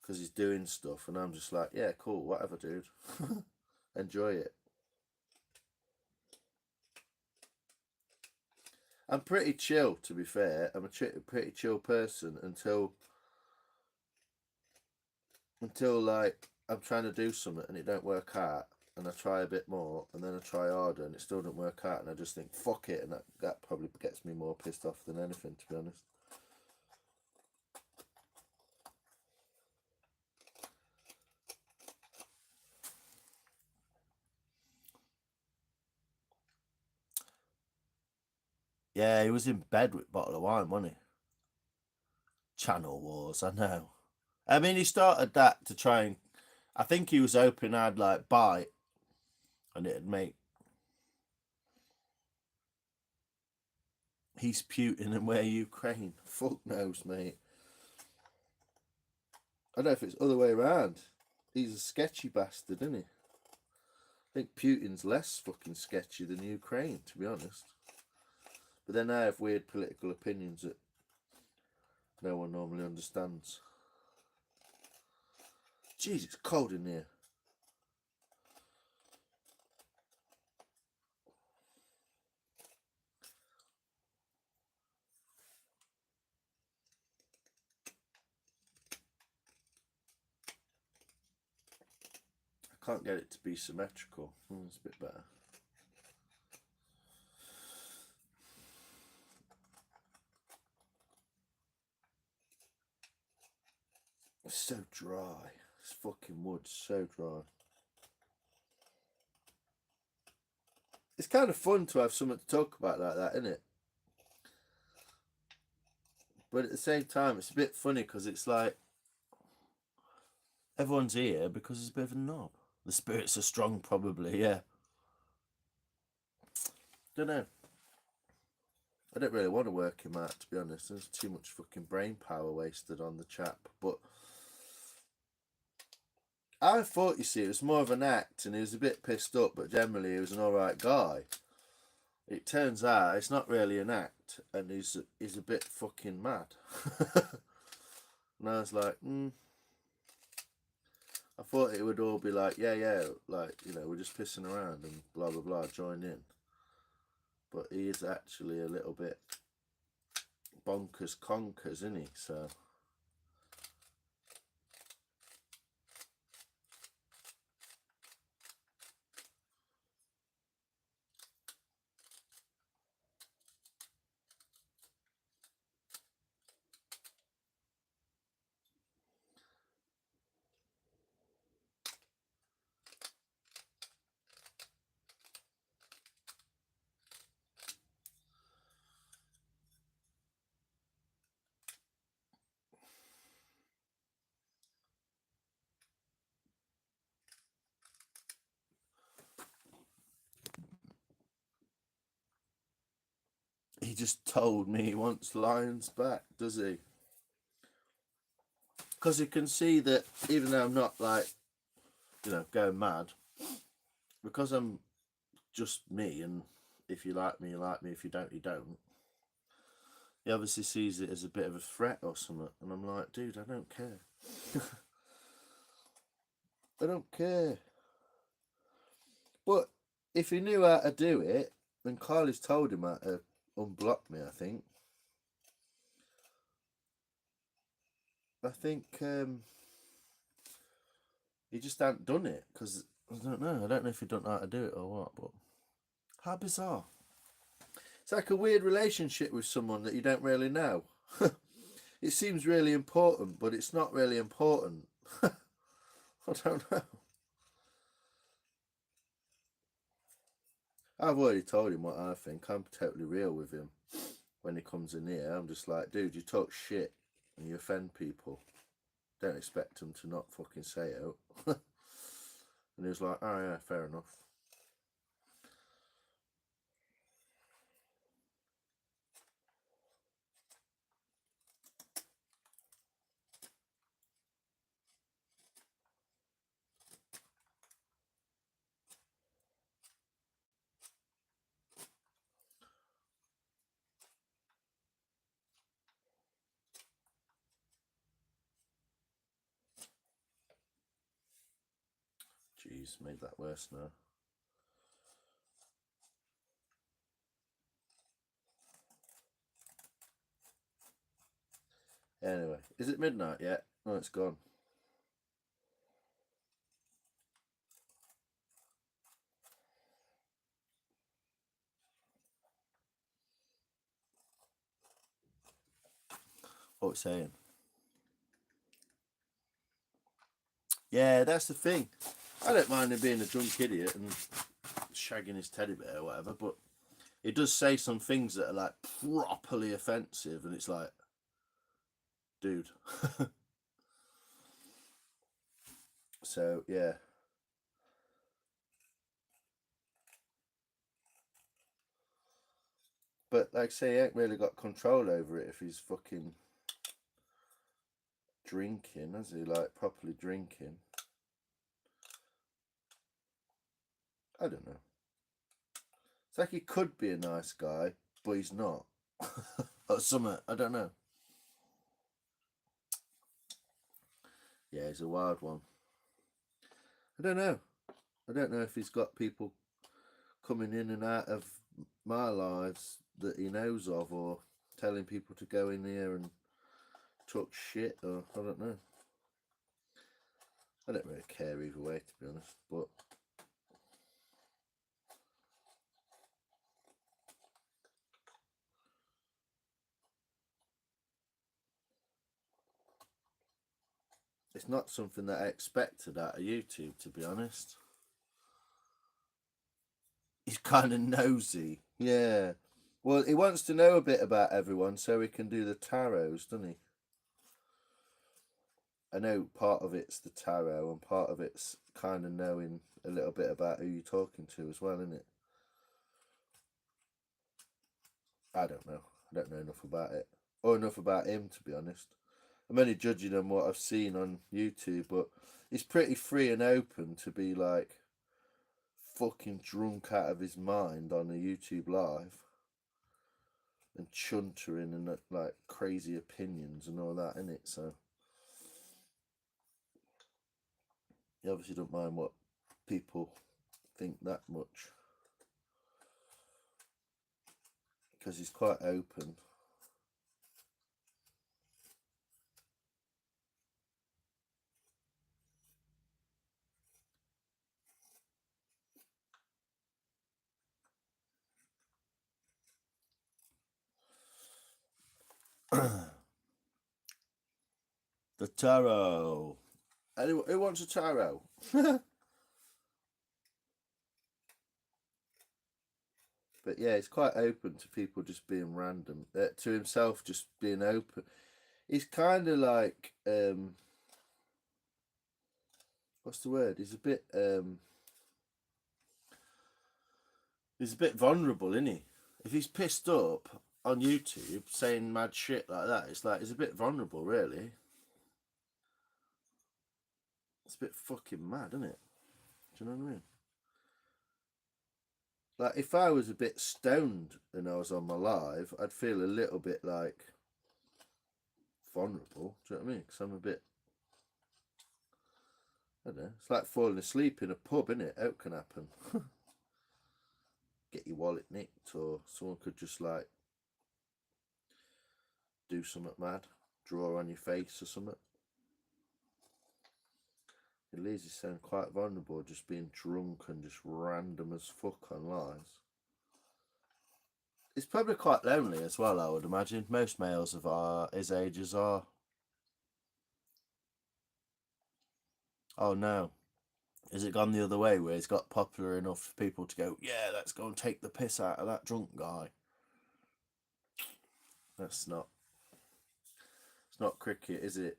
because he's doing stuff, and I'm just like, yeah, cool, whatever, dude. Enjoy it. I'm pretty chill, to be fair. I'm a pretty chill person until like I'm trying to do something and it don't work out, and I try a bit more, and then I try harder and it still don't work out, and I just think fuck it, and that probably gets me more pissed off than anything, to be honest. Yeah, he was in bed with a bottle of wine, wasn't he? Channel Wars, I know. I mean, he started that to try and. I think he was hoping I'd like bite and it'd make. He's Putin and we're Ukraine. Fuck knows, mate. I don't know if it's the other way around. He's a sketchy bastard, isn't he? I think Putin's less fucking sketchy than Ukraine, to be honest. But then I have weird political opinions that no one normally understands. Jeez, it's cold in here. I can't get it to be symmetrical. It's a bit better. It's so dry. This fucking wood's so dry. It's kind of fun to have something to talk about like that, isn't it? But at the same time, it's a bit funny because it's like everyone's here because it's a bit of a knob. The spirits are strong, probably, yeah. Don't know. I don't really want to work him out, to be honest. There's too much fucking brain power wasted on the chap. But I thought, you see, it was more of an act and he was a bit pissed up, but generally he was an alright guy. It turns out it's not really an act and he's a bit fucking mad. And I was like, I thought it would all be like, yeah, like, you know, we're just pissing around and blah, blah, blah, join in. But he is actually a little bit bonkers conkers, isn't he? So... He just told me he wants lions back, does he? Because he can see that even though I'm not, like, you know, going mad, because I'm just me, and if you like me, you like me, if you don't, you don't. He obviously sees it as a bit of a threat or something, and I'm like, dude, I don't care. I don't care. But if he knew how to do it, then Kylie's told him how to unblock me, I think. I think he just hadn't done it, because I don't know if he don't know how to do it or what, but how bizarre. It's like a weird relationship with someone that you don't really know. It seems really important, but it's not really important. I don't know. I've already told him what I think. I'm totally real with him. When he comes in here, I'm just like, dude, you talk shit and you offend people. Don't expect them to not fucking say it. And he was like, oh yeah, fair enough. Jeez, made that worse now. Anyway, is it midnight yet? No, it's gone. What we're saying? Yeah, that's the thing. I don't mind him being a drunk idiot and shagging his teddy bear or whatever, but he does say some things that are like properly offensive, and it's like, dude. So yeah. But like I say, he ain't really got control over it if he's fucking drinking, has he? Like properly drinking. I don't know. It's like he could be a nice guy, but he's not. Or something, I don't know. Yeah, he's a wild one. I don't know. I don't know if he's got people coming in and out of my lives that he knows of, or telling people to go in here and talk shit, or I don't know. I don't really care either way, to be honest, but it's not something that I expected out of YouTube, to be honest. He's kind of nosy. Yeah. Well, he wants to know a bit about everyone so he can do the tarots, doesn't he? I know part of it's the tarot and part of it's kind of knowing a little bit about who you're talking to as well, isn't it? I don't know. I don't know enough about it. Or enough about him, to be honest. I'm only judging on what I've seen on YouTube, but he's pretty free and open to be like fucking drunk out of his mind on a YouTube live and chuntering and like crazy opinions and all that, innit? So he obviously don't mind what people think that much because he's quite open. The tarot. Anyone who wants a tarot? But yeah, he's quite open to people just being random. To himself, just being open. He's kind of like what's the word? He's a bit vulnerable, isn't he? If he's pissed up on YouTube saying mad shit like that, it's like he's a bit vulnerable, really. It's a bit fucking mad, isn't it? Do you know what I mean? Like if I was a bit stoned and I was on my live, I'd feel a little bit like vulnerable. Do you know what I mean? Because I'm a bit, I don't know. It's like falling asleep in a pub, isn't it? It can happen. Get your wallet nicked, or someone could just like do something mad, draw on your face or something. It leaves you sound quite vulnerable, just being drunk and just random as fuck on lives. It's probably quite lonely as well, I would imagine. Most males of his ages are. Oh no. Has it gone the other way where he's got popular enough for people to go, yeah, let's go and take the piss out of that drunk guy? That's not. It's not cricket, is it?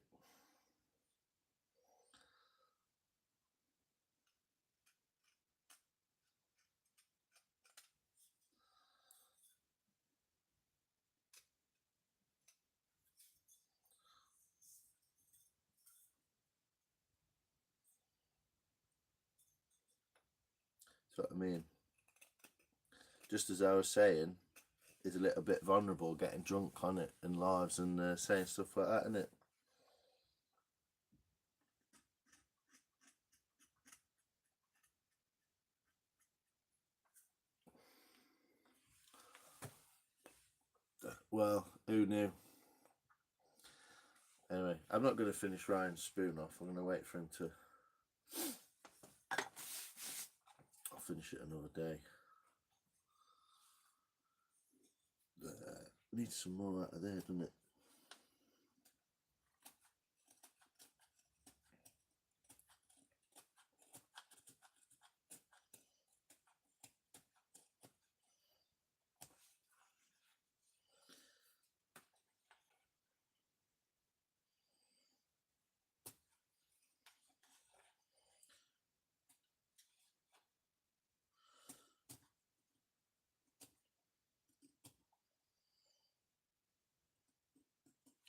That's what I mean. Just as I was saying, is a little bit vulnerable getting drunk on it and lives and saying stuff like that, isn't it? Well, who knew? Anyway, I'm not going to finish Ryan's spoon off. I'm going to wait for him to. I'll finish it another day. Needs some more out of there, doesn't it?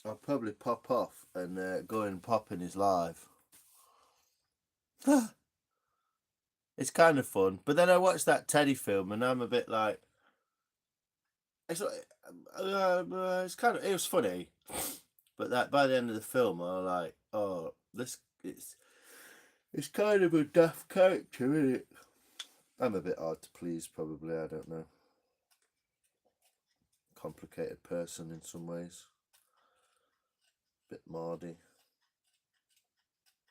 I'll probably pop off and go and pop in his live. It's kind of fun, but then I watched that Teddy film and I'm a bit like, it's kind of, it was funny, but that by the end of the film I was like, oh, this it's It's kind of a daft character, isn't it? I'm a bit hard to please, probably. I don't know. Complicated person in some ways. Bit mardy.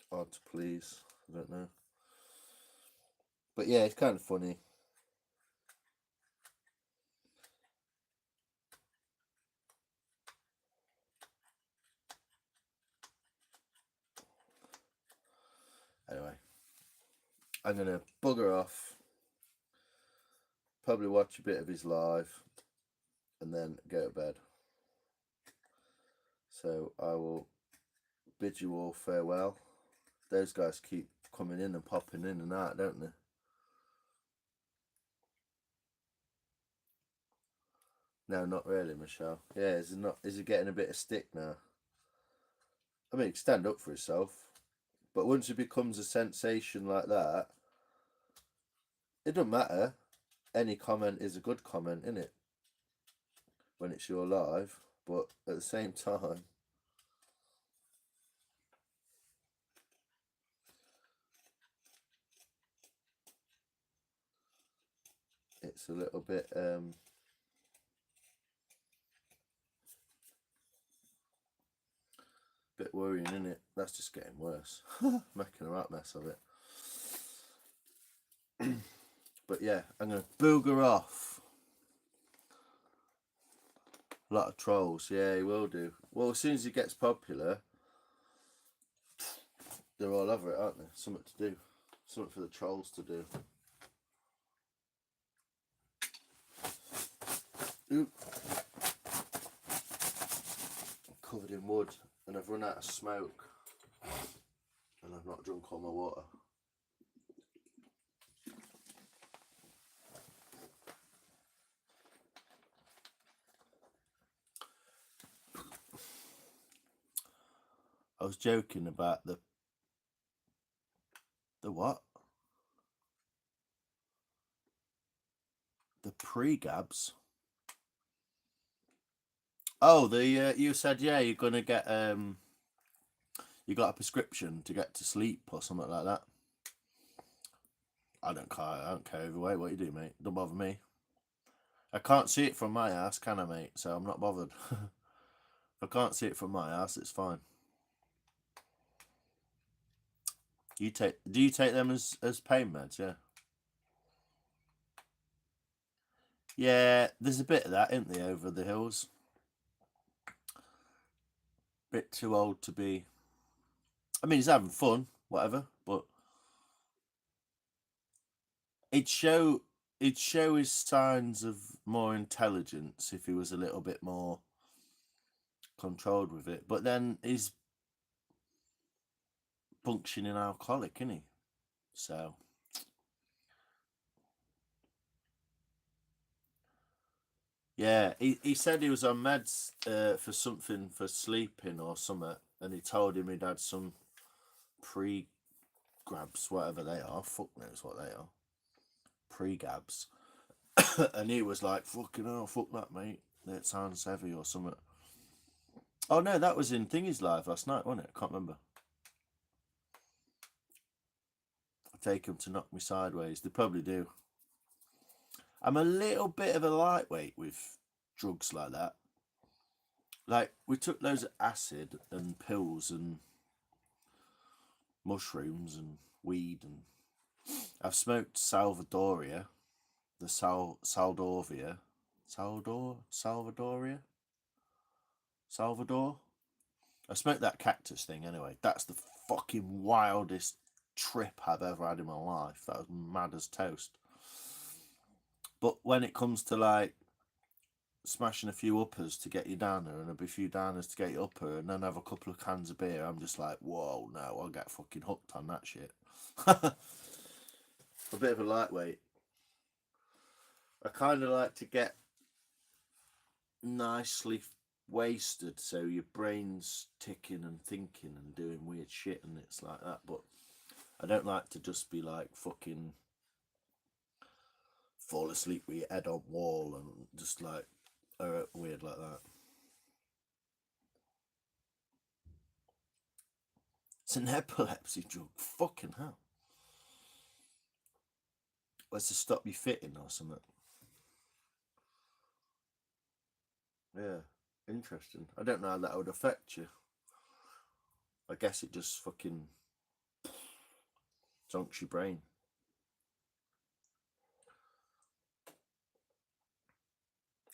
Hard to please. I don't know. But yeah, it's kind of funny. Anyway, I'm going to bugger off. Probably watch a bit of his live. And then go to bed. So I will bid you all farewell. Those guys keep coming in and popping in and out, don't they? No, not really, Michelle. Yeah, is he getting a bit of stick now? I mean, he can stand up for himself. But once he becomes a sensation like that, it doesn't matter. Any comment is a good comment, innit? When it's your live. But at the same time, it's a little bit worrying, isn't it? That's just getting worse. Making a right mess of it. But yeah, I'm going to booger off. A lot of trolls. Yeah, he will do. Well, as soon as he gets popular, they're all over it, aren't they? Something to do. Something for the trolls to do. Oop. I'm covered in wood and I've run out of smoke. And I've not drunk all my water. I was joking about the what? The pre-gabs. Oh, you said you're gonna get you got a prescription to get to sleep or something like that. I don't care either way what you do, mate. Don't bother me. I can't see it from my house, can I, mate? So I'm not bothered. If I can't see it from my house, it's fine. Do you take them as pain meds? Yeah. Yeah, there's a bit of that, isn't there, over the hills? Bit too old to be. I mean, he's having fun, whatever, but it'd show his signs of more intelligence if he was a little bit more controlled with it. But then he's functioning alcoholic, isn't he? So yeah, he said he was on meds for something for sleeping or something, and he told him he'd had some pre-grabs, whatever they are. Fuck knows what they are. Pre-gabs. And he was like, fucking hell, fuck that, mate. It sounds heavy or something. Oh no, that was in Thingy's live last night, wasn't it? I can't remember. I take him to knock me sideways. They probably do. I'm a little bit of a lightweight with drugs like that. Like, we took loads of acid and pills and mushrooms and weed, and I've smoked Salvadoria, the Saldoria, Salvador. I smoked that cactus thing anyway. That's the fucking wildest trip I've ever had in my life. That was mad as toast. But when it comes to like smashing a few uppers to get you downer and a few downers to get you upper and then have a couple of cans of beer, I'm just like, whoa, no, I'll get fucking hooked on that shit. A bit of a lightweight. I kind of like to get nicely wasted so your brain's ticking and thinking and doing weird shit and it's like that, but I don't like to just be like fucking fall asleep with your head on wall and just like weird like that. It's an epilepsy drug. Fucking hell. What's to stop you fitting or something? Yeah, interesting. I don't know how that would affect you. I guess it just fucking zonks your brain.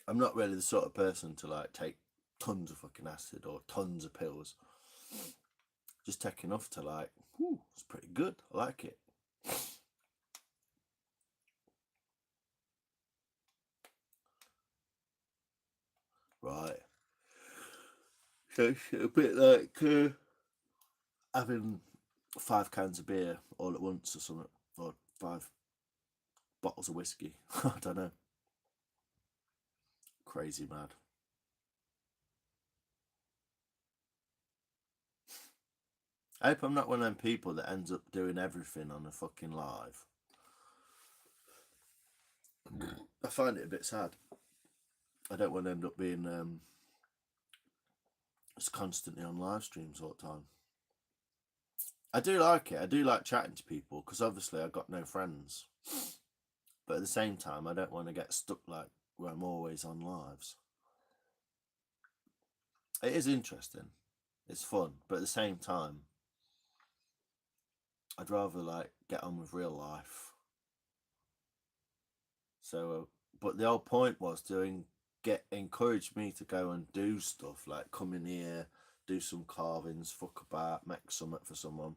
I'm not really the sort of person to like take tons of fucking acid or tons of pills. Just take enough to like, whew, it's pretty good. I like it. Right. So it's a bit like having 5 cans of beer all at once or something, or 5 bottles of whiskey. I don't know. Crazy mad. I hope I'm not one of them people that ends up doing everything on a fucking live. I find it a bit sad. I don't want to end up being just constantly on live streams all the time. I do like it. I do like chatting to people because obviously I've got no friends. But at the same time, I don't want to get stuck like where I'm always on lives. It is interesting. It's fun. But at the same time, I'd rather like get on with real life. So, but the whole point was to encourage me to go and do stuff like come in here, do some carvings, fuck about, make something for someone.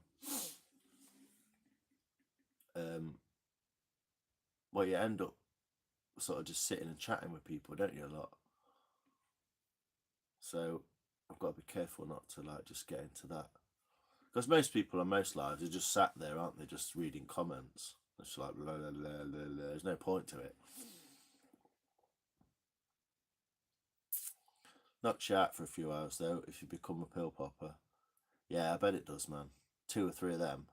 Well, you end up sort of just sitting and chatting with people, don't you, a lot? So I've got to be careful not to like just get into that. Because most people on most lives are just sat there, aren't they, just reading comments. It's like, blah, blah, blah, blah, blah. There's no point to it. Knocks you out for a few hours, though, if you become a pill popper. Yeah, I bet it does, man. 2 or 3 of them.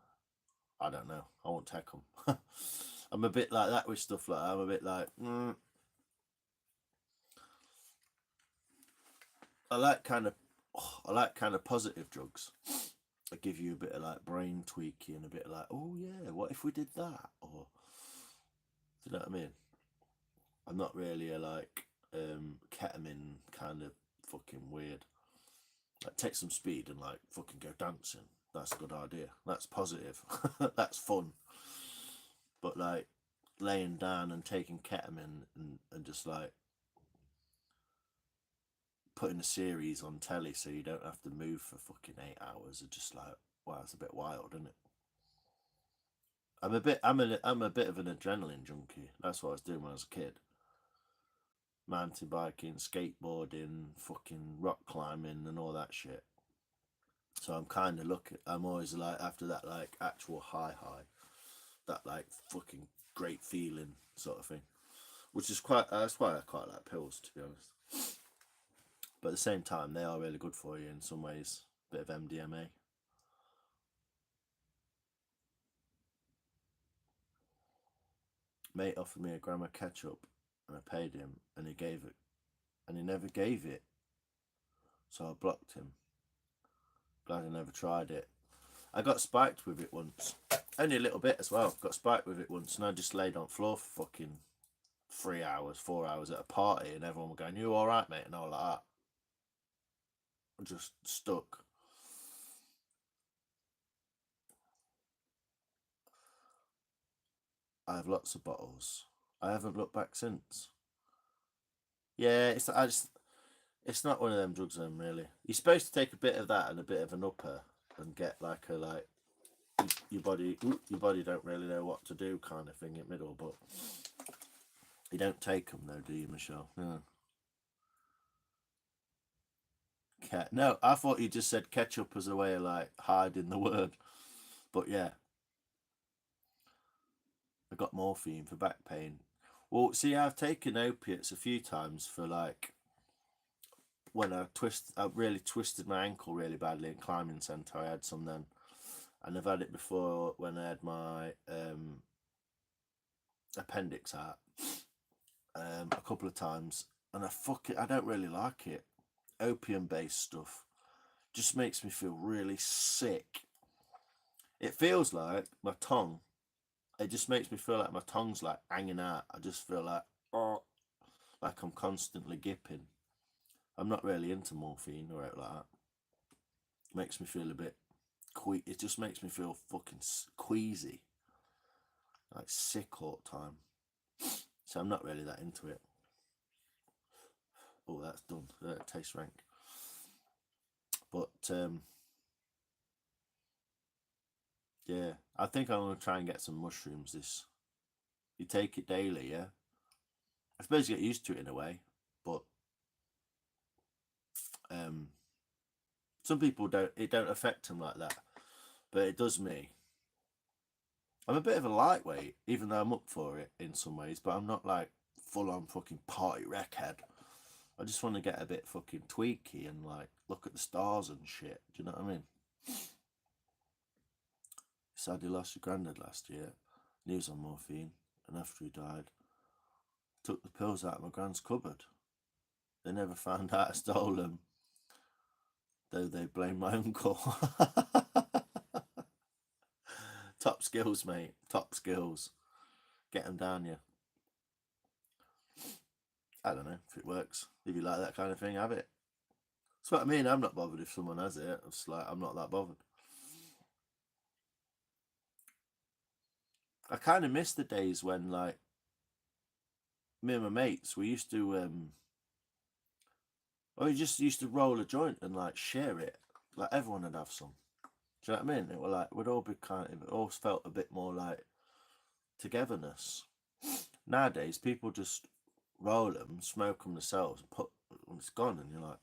I don't know. I won't take them. I'm a bit like that with stuff like that. I'm a bit like, I like kind of positive drugs. They give you a bit of like brain tweaky and a bit of like, oh yeah, what if we did that? Or, do you know what I mean? I'm not really a like ketamine kind of fucking weird. Like take some speed and like fucking go dancing. That's a good idea. That's positive. That's fun. But like laying down and taking ketamine and just like putting a series on telly so you don't have to move for fucking 8 hours are just like, wow, it's a bit wild, isn't it? I'm a bit of an adrenaline junkie. That's what I was doing when I was a kid. Mountain biking, skateboarding, fucking rock climbing, and all that shit. So I'm kind of I'm always like after that like actual high, that like fucking great feeling sort of thing, which is quite. That's why I quite like pills, to be honest. But at the same time, they are really good for you in some ways. Bit of MDMA. Mate offered me a gram of ketchup, and I paid him, and he gave it, and he never gave it. So I blocked him. Glad I never tried it. I got spiked with it once. Only a little bit as well. Got spiked with it once and I just laid on floor for fucking 3 hours, 4 hours at a party and everyone were going, you alright, mate? And I was like that. I'm just stuck. I have lots of bottles. I haven't looked back since. Yeah, it's not one of them drugs then really. You're supposed to take a bit of that and a bit of an upper and get like a like your body don't really know what to do kind of thing in the middle, but you don't take them though, do you, Michelle? Yeah. No, I thought you just said ketchup as a way of like hiding the word, but yeah, I got morphine for back pain. Well, see, I've taken opiates a few times for like when I really twisted my ankle really badly in climbing centre. I had some then, and I've had it before when I had my appendix out a couple of times, and I don't really like it. Opium based stuff just makes me feel really sick. It feels like my tongue. It just makes me feel like my tongue's like hanging out. I just feel like, oh, like I'm constantly gipping. I'm not really into morphine or out like that. It makes me feel a bit it just makes me feel fucking queasy, like sick all the time. So I'm not really that into it. Oh, that's done. It tastes rank. But yeah, I think I'm gonna try and get some mushrooms. You take it daily, yeah. I suppose you get used to it in a way, but some people don't. It don't affect them like that, but it does me. I'm a bit of a lightweight, even though I'm up for it in some ways, but I'm not like full on fucking party wreckhead. I just want to get a bit fucking tweaky and like look at the stars and shit. Do you know what I mean? Sadly lost your granddad last year. He was on morphine, and after he died, took the pills out of my grand's cupboard. They never found out I stole them, though they blamed my uncle. Top skills, mate. Top skills. Get them down, yeah. I don't know if it works. If you like that kind of thing, have it. That's what I mean. I'm not bothered if someone has it. It's like I'm not that bothered. I kind of miss the days when, like, me and my mates, we used to, we just used to roll a joint and like share it. Like everyone would have some. Do you know what I mean? It were like we'd all be it always felt a bit more like togetherness. Nowadays, people just roll them, smoke them themselves, and when it's gone, and you're like,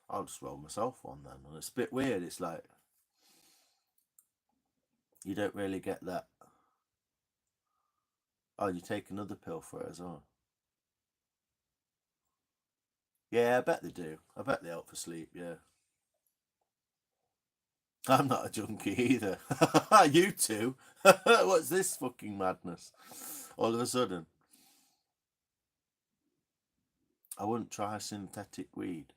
I'll just roll myself one then. And it's a bit weird. It's like you don't really get that. Oh, you take another pill for it as well. Yeah, I bet they do. I bet they help for sleep. Yeah, I'm not a junkie either. You two, what's this fucking madness? All of a sudden, I wouldn't try synthetic weed.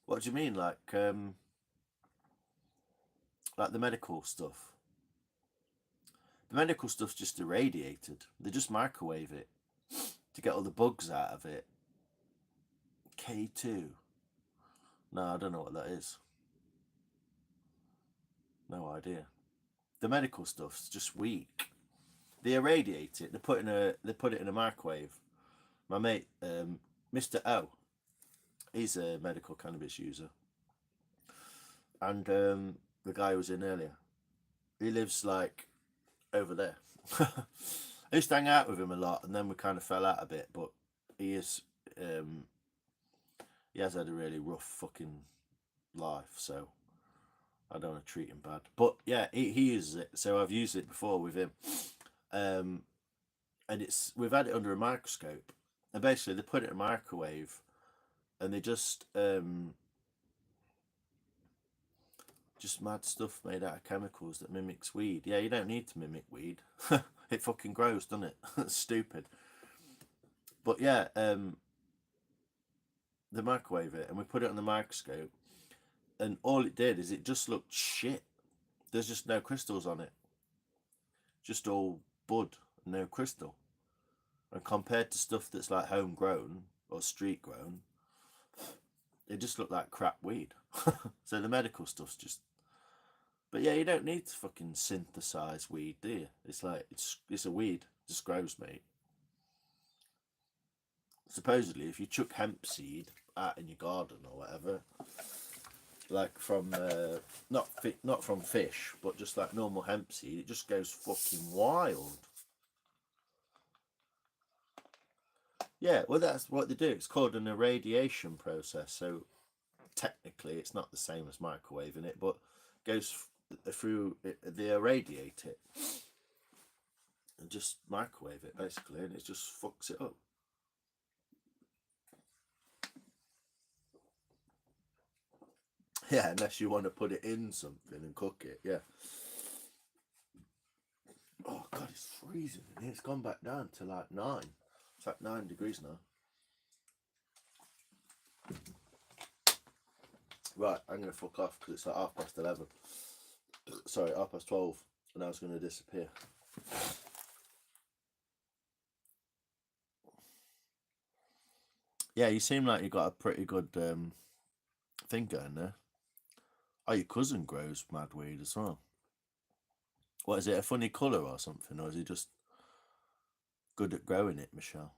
What do you mean, like the medical stuff? The medical stuff's just irradiated. They just microwave it to get all the bugs out of it. K2. No, I don't know what that is. No idea. The medical stuff's just weak. They irradiate it. They put it in a microwave. My mate, Mr. O, he's a medical cannabis user, and the guy who was in earlier, he lives like over there. I used to hang out with him a lot, and then we kind of fell out a bit. But he is, he has had a really rough fucking life, so I don't want to treat him bad. But yeah, he uses it, so I've used it before with him, and we've had it under a microscope, and basically they put it in a microwave, and they just mad stuff made out of chemicals that mimics weed. Yeah, you don't need to mimic weed. It fucking grows, doesn't it? That's stupid. But yeah, they microwave it, and we put it on the microscope, and all it did is it just looked shit. There's just no crystals on it. Just all bud, no crystal. And compared to stuff that's like homegrown or street grown, it just looked like crap weed. So the medical stuff's just. But yeah, you don't need to fucking synthesize weed, do you? It's like it's a weed, it just grows, mate. Supposedly, if you chuck hemp seed out in your garden or whatever, like from not from fish, but just like normal hemp seed, it just goes fucking wild. Yeah, well, that's what they do. It's called an irradiation process. So technically, it's not the same as microwaving it, but goes through. They irradiate it and just microwave it basically, and it just fucks it up. Yeah, unless you want to put it in something and cook it. Yeah. Oh god, it's freezing in here. It's gone back down to like 9. It's like 9 degrees now. Right, I'm gonna fuck off because it's like 11:30. Sorry, 12:30. and I was going to disappear. Yeah, you seem like you got a pretty good thing going there. Oh, your cousin grows mad weed as well. What is it? A funny colour or something, or is he just good at growing it, Michelle?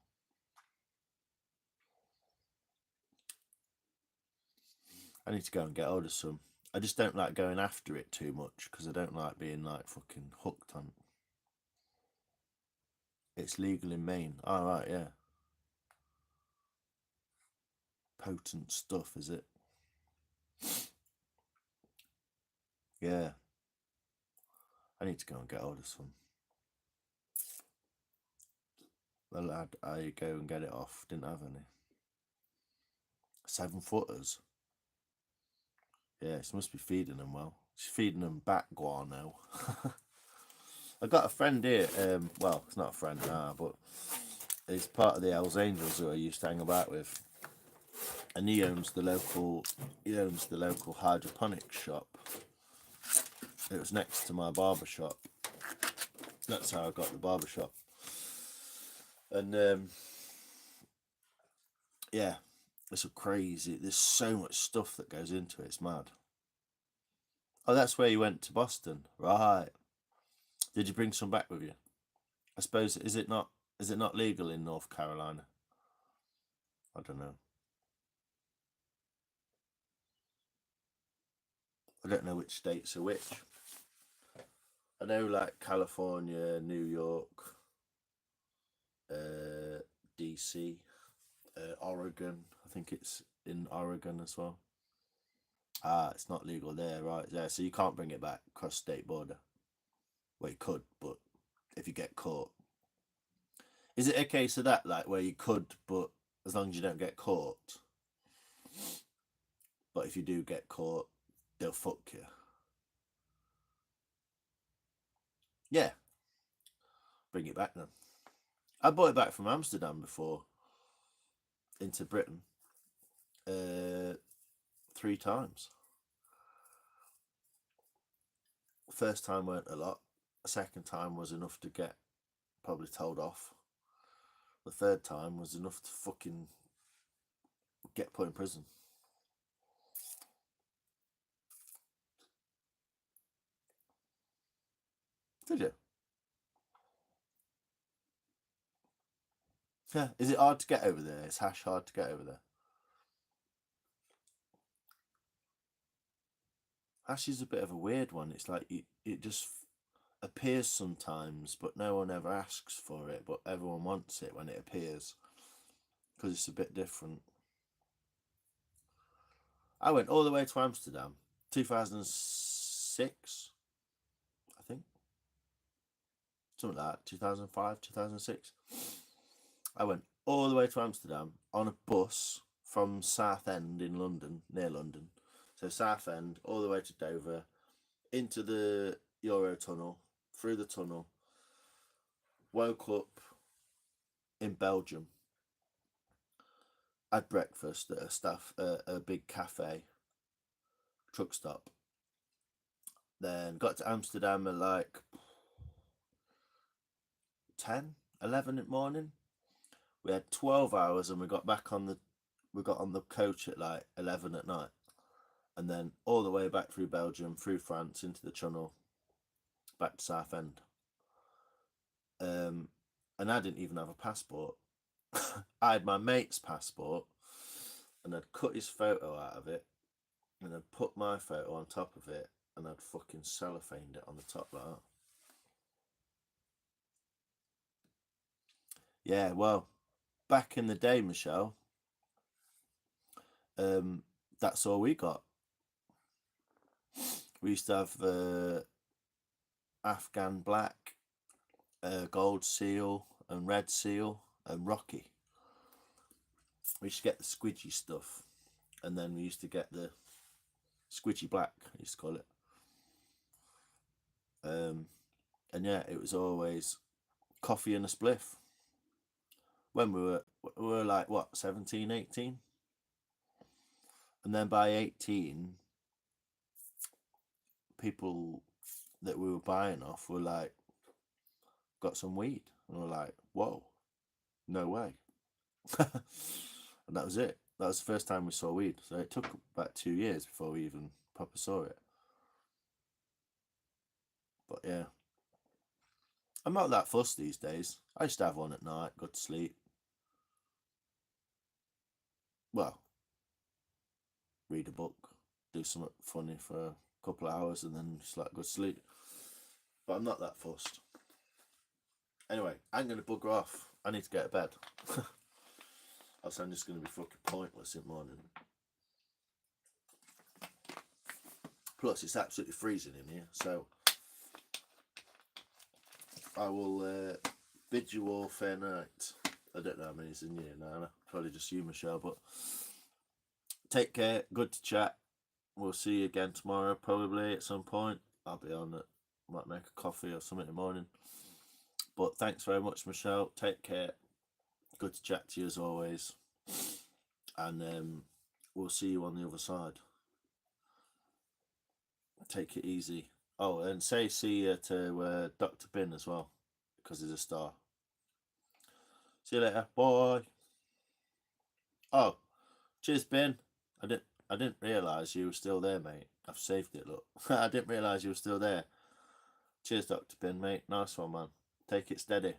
I need to go and get hold of some. I just don't like going after it too much because I don't like being like fucking hooked on. It's legal in Maine. All right, yeah. Potent stuff, is it? Yeah. I need to go and get hold of some. The lad I go and get it off didn't have any. 7-footers. Yeah, she must be feeding them well. She's feeding them back guano. I got a friend here. Well, it's not a friend now, but he's part of the Hells Angels who I used to hang about with, and he owns the local hydroponic shop. It was next to my barber shop. That's how I got the barber shop. And yeah, it's a crazy. There's so much stuff that goes into it. It's mad. Oh, that's where you went to Boston, right? Did you bring some back with you? I suppose is it not legal in North Carolina? I don't know. I don't know which states are which. I know like California, New York, DC, Oregon. I think it's in Oregon as well. Ah, it's not legal there, right? Yeah, so you can't bring it back across state border. Well, you could, but if you get caught, is it a case of that, like where you could, but as long as you don't get caught? But if you do get caught, they'll fuck you. Yeah, bring it back then. I bought it back from Amsterdam before into Britain 3 times. First time weren't a lot. The second time was enough to get probably told off. The third time was enough to fucking get put in prison. Did you? Yeah. Is it hard to get over there? Is hash hard to get over there? Hash is a bit of a weird one. It's like it just appears sometimes, but no one ever asks for it. But everyone wants it when it appears because it's a bit different. I went all the way to Amsterdam, 2006, I think, something like that. 2005, 2006. I went all the way to Amsterdam on a bus from Southend in London, near London. So Southend all the way to Dover, into the Eurotunnel, through the tunnel. Woke up in Belgium. Had breakfast at a big cafe, truck stop. Then got to Amsterdam at like 10, 11 in the morning. We had 12 hours, and we got on the coach at like 11 at night, and then all the way back through Belgium, through France, into the Channel, back to Southend. And I didn't even have a passport. I had my mate's passport, and I'd cut his photo out of it, and I'd put my photo on top of it, and I'd fucking cellophaned it on the top like that. Yeah, well, back in the day, Michelle, that's all we got. We used to have Afghan black, gold seal, and red seal, and Rocky. We used to get the squidgy stuff, and then we used to get the squidgy black, I used to call it. And yeah, it was always coffee and a spliff. When we were like, what, 17, 18? And then by 18, people that we were buying off were like, got some weed. And we're like, whoa, no way. And that was it. That was the first time we saw weed. So it took about 2 years before we even proper saw it. But yeah, I'm not that fussed these days. I used to have one at night, go to sleep. Well, read a book, do something funny for a couple of hours, and then just like go to sleep. But I'm not that fussed. Anyway, I'm going to bugger off. I need to get to bed. Else I'm just going to be fucking pointless in the morning. Plus, it's absolutely freezing in here, so I will bid you all fair night. I don't know how many's in here now. Probably just you, Michelle, but take care. Good to chat. We'll see you again tomorrow, probably at some point. I'll be on it. Might make a coffee or something in the morning. But thanks very much, Michelle. Take care. Good to chat to you as always. And we'll see you on the other side. Take it easy. Oh, and say see you to Dr. Bin as well, because he's a star. See you later. Bye. Oh, cheers, Bin. I didn't realise you were still there, mate. I've saved it, look. I didn't realise you were still there. Cheers, Dr. Bin, mate. Nice one, man. Take it steady.